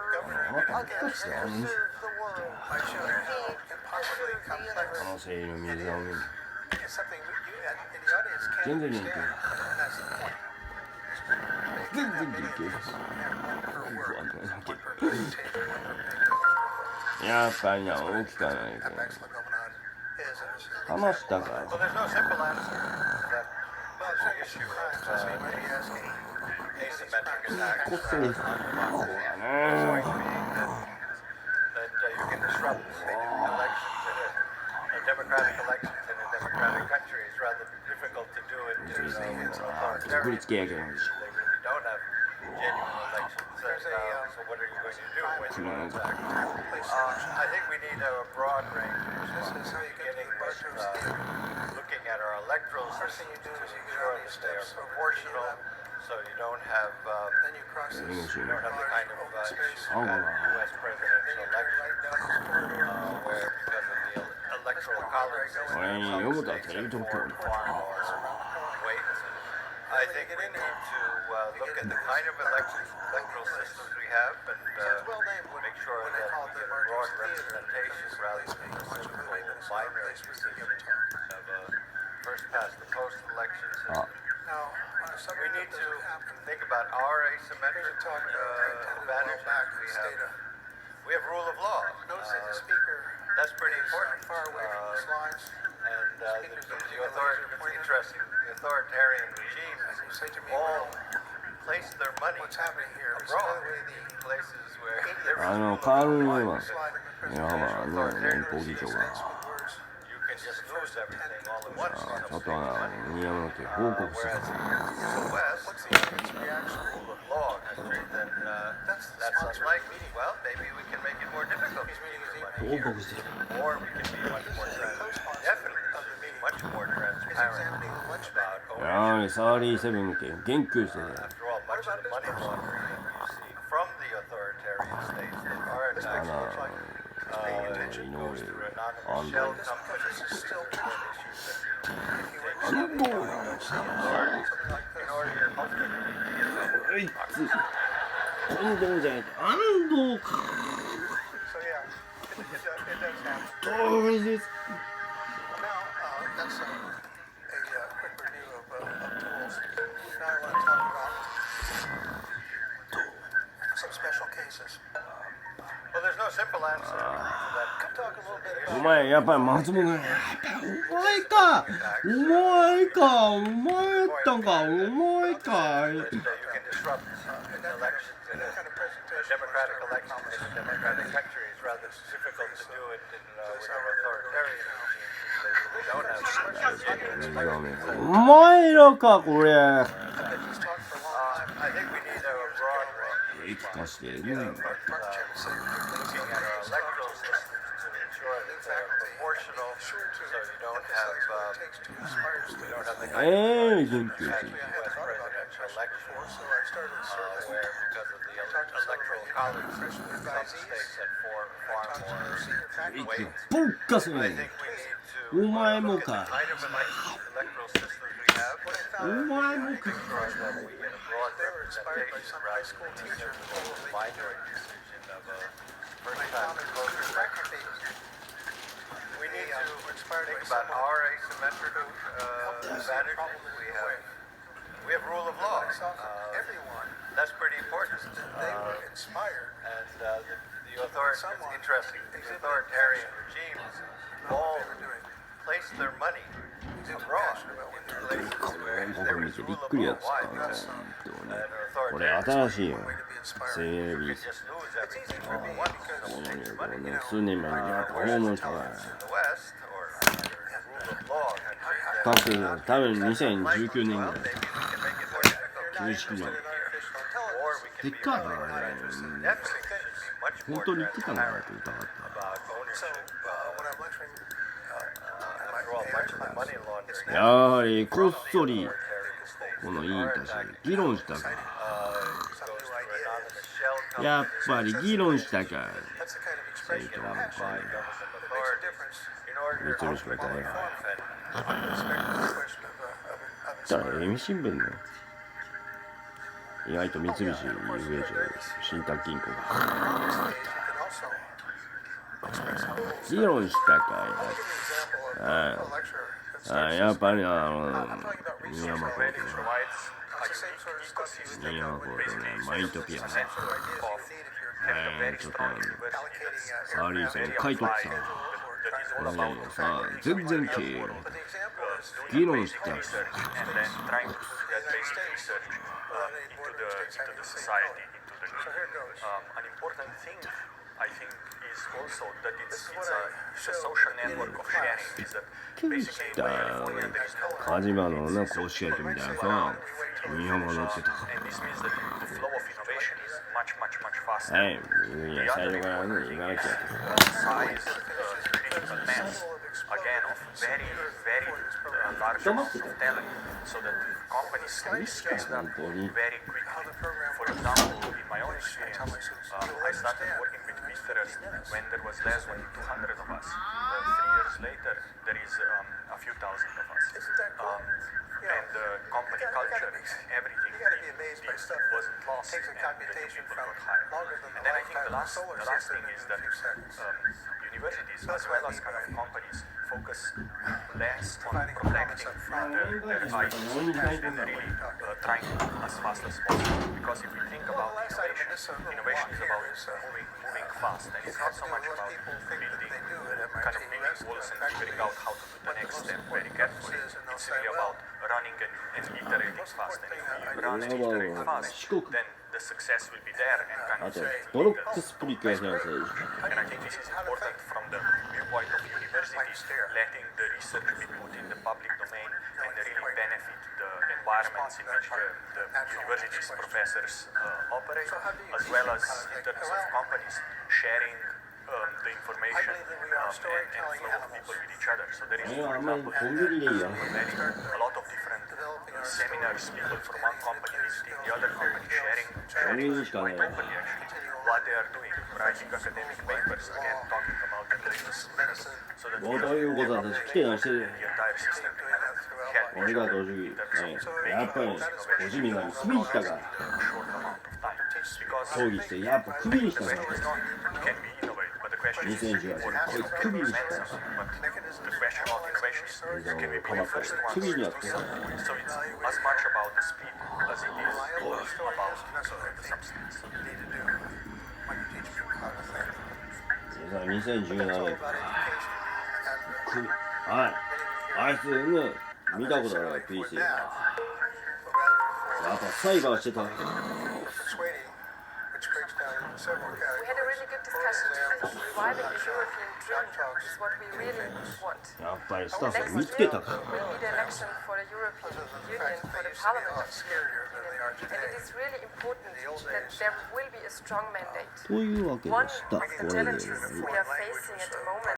others and to serve the world. Indeed, to serve the universe. Something you in the audience can't understand. That's the point.やっぱりな、大きくはないけど。話したから。Well, there's no simple answer to that issue of asymmetric attacks. That you can disrupt elections in democratic elections in a democratic country is rather difficult to do it in an authoritarian country. They really don't have genuine elections. So what are you going to do when you attack? I think we need a broad range of beginning with looking at our electoral systems to ensure that they are proportional, so you don't have the kind of issue you had in the U.S. presidential election, where because of the electoral college system, I think we need to look at the kind of electoral systems we have and make sure that we get a broad representation rather than a simple binary system of a first past the post election system. We need to think about our asymmetric advantages. We have rule of law. That's pretty important. And it's interesting. The authoritarian regimes all place their money abroad, places where there is rule of law. You can just lose everything all at once. Whereas in the West, it's the actual rule of law country, then that's unlikely. Well, maybe we can make it more difficult to use money here. Or we can be much more transparent. Definitely be much more transparent about ownership. After all, much of the money laundering you see from the authoritarian states that are in fact goes through anonymous shell companies. Still some special cases. Well, there's no simple answer to that. Could talk a little bit お前やっぱり松本がやっぱりお前かお前かお前やったんかお前か You can disrupt elections in a democratic election in a democratic country. It's rather difficult to do it with an authoritarian regime. They don't have お前らかこれ I think we need a broad range 生きかしてる looking at our electoral systems to ensure that they're proportional, so you don't have the kind of thank you. U.S. presidential election where because of the electoral college system, some states have far more weight. ぼっかす I ね think we need to お前も look か at the kind of electoral systems we have お前も make か sure that we get a broad representation rather than a binary decision of a first-time voter election. we need to think about our asymmetrical advantage. We have rule of law. Everyone. That's pretty important. They were inspired. And the interesting. The authoritarian regimes all place their money abroad in places where there is rule of law. Why? Because an これ authoritarian 新しいよセレビ just lose everything all at once. Someone takes money. 数年前にやっぱ訪問したから In the West, or rule of law countries, 各国多分2019年ぐらい maybe we can make it more difficult. 旧式の Or we で can っ be かい much な more あれ much 本 more 当に言ってたな transparent って疑った about ownership. When I'm lecturing, After all, much of the money laundering やはりこっそりこの委員たち議論したか goes through anonymous shell やっぱり議論したか that's the kind of 政 expression 党 that の makes 場合 a difference. in order 別の人がいたら to だだから英美新聞の意外と三菱 UFJ 信託銀行が議論したかいなやっぱり新山コート新山コートねマイントピアノちょっとサーリーさん書いとってさこれさ全然経営議論したか and then trying to do that basic research into the society, into the need. An important thing, I think, is also that it's a social network of sharing. Is that basically in California there is no カジマのな公式駅みたいなさ新山乗ってた and this means that the flow of innovation is much faster. はいいや最初からね言わなきゃ Size, critical mass, again, of very large amounts of talent, so that companies can be scaled up very quickly. For example, in my own experience, I started working with visitors when there was less than 200 of us. 3 years later, there is a few thousand of us. And company culture, everything wasn't lost, and the new people got hired. And then I think the last thing is that universities, as well as kind of companies, focus less on protecting their ideas and really trying to move as fast as possible. Because if we think about innovation is about moving fast, and it's not so much about building kind of big walls and figuring out how to do the next step very carefully. It's really about running and iterating fast. And if we run and iterate fast, then the success will be there and kind あ of とボロックスプリケーションさ and I think this is important from the viewpoint of universities, letting the research be put in the public domain and really benefit the environments in which the universities' professors operate, as well as in terms of companies sharing the information and flow of people with each other. So there is, for example, a lot of different seminars, people from one company visiting the other company, sharing quite openly actually what they are doing, writing academic papers, again talking about the latest medicine, so that どういうことだ私来てないして the entire system can help 俺が同時にやっぱりおじみがクビにしたから抗議してやっぱクビにしたから2018こいつクビにしたからかばってクビになってさ So it's as much about the speed as it is about the substance. 2017年はいあいつね見たことある PC やっぱサイバーしてた We had a really good discussion. Reviving the European dream is what we really want. やっぱりスタッ Next フ見つけた year から will be the election for the European Union, for the Parliament of the European Union. And it is really important that there will be a strong mandate. というわけで One した of the これで challenges we are facing at the moment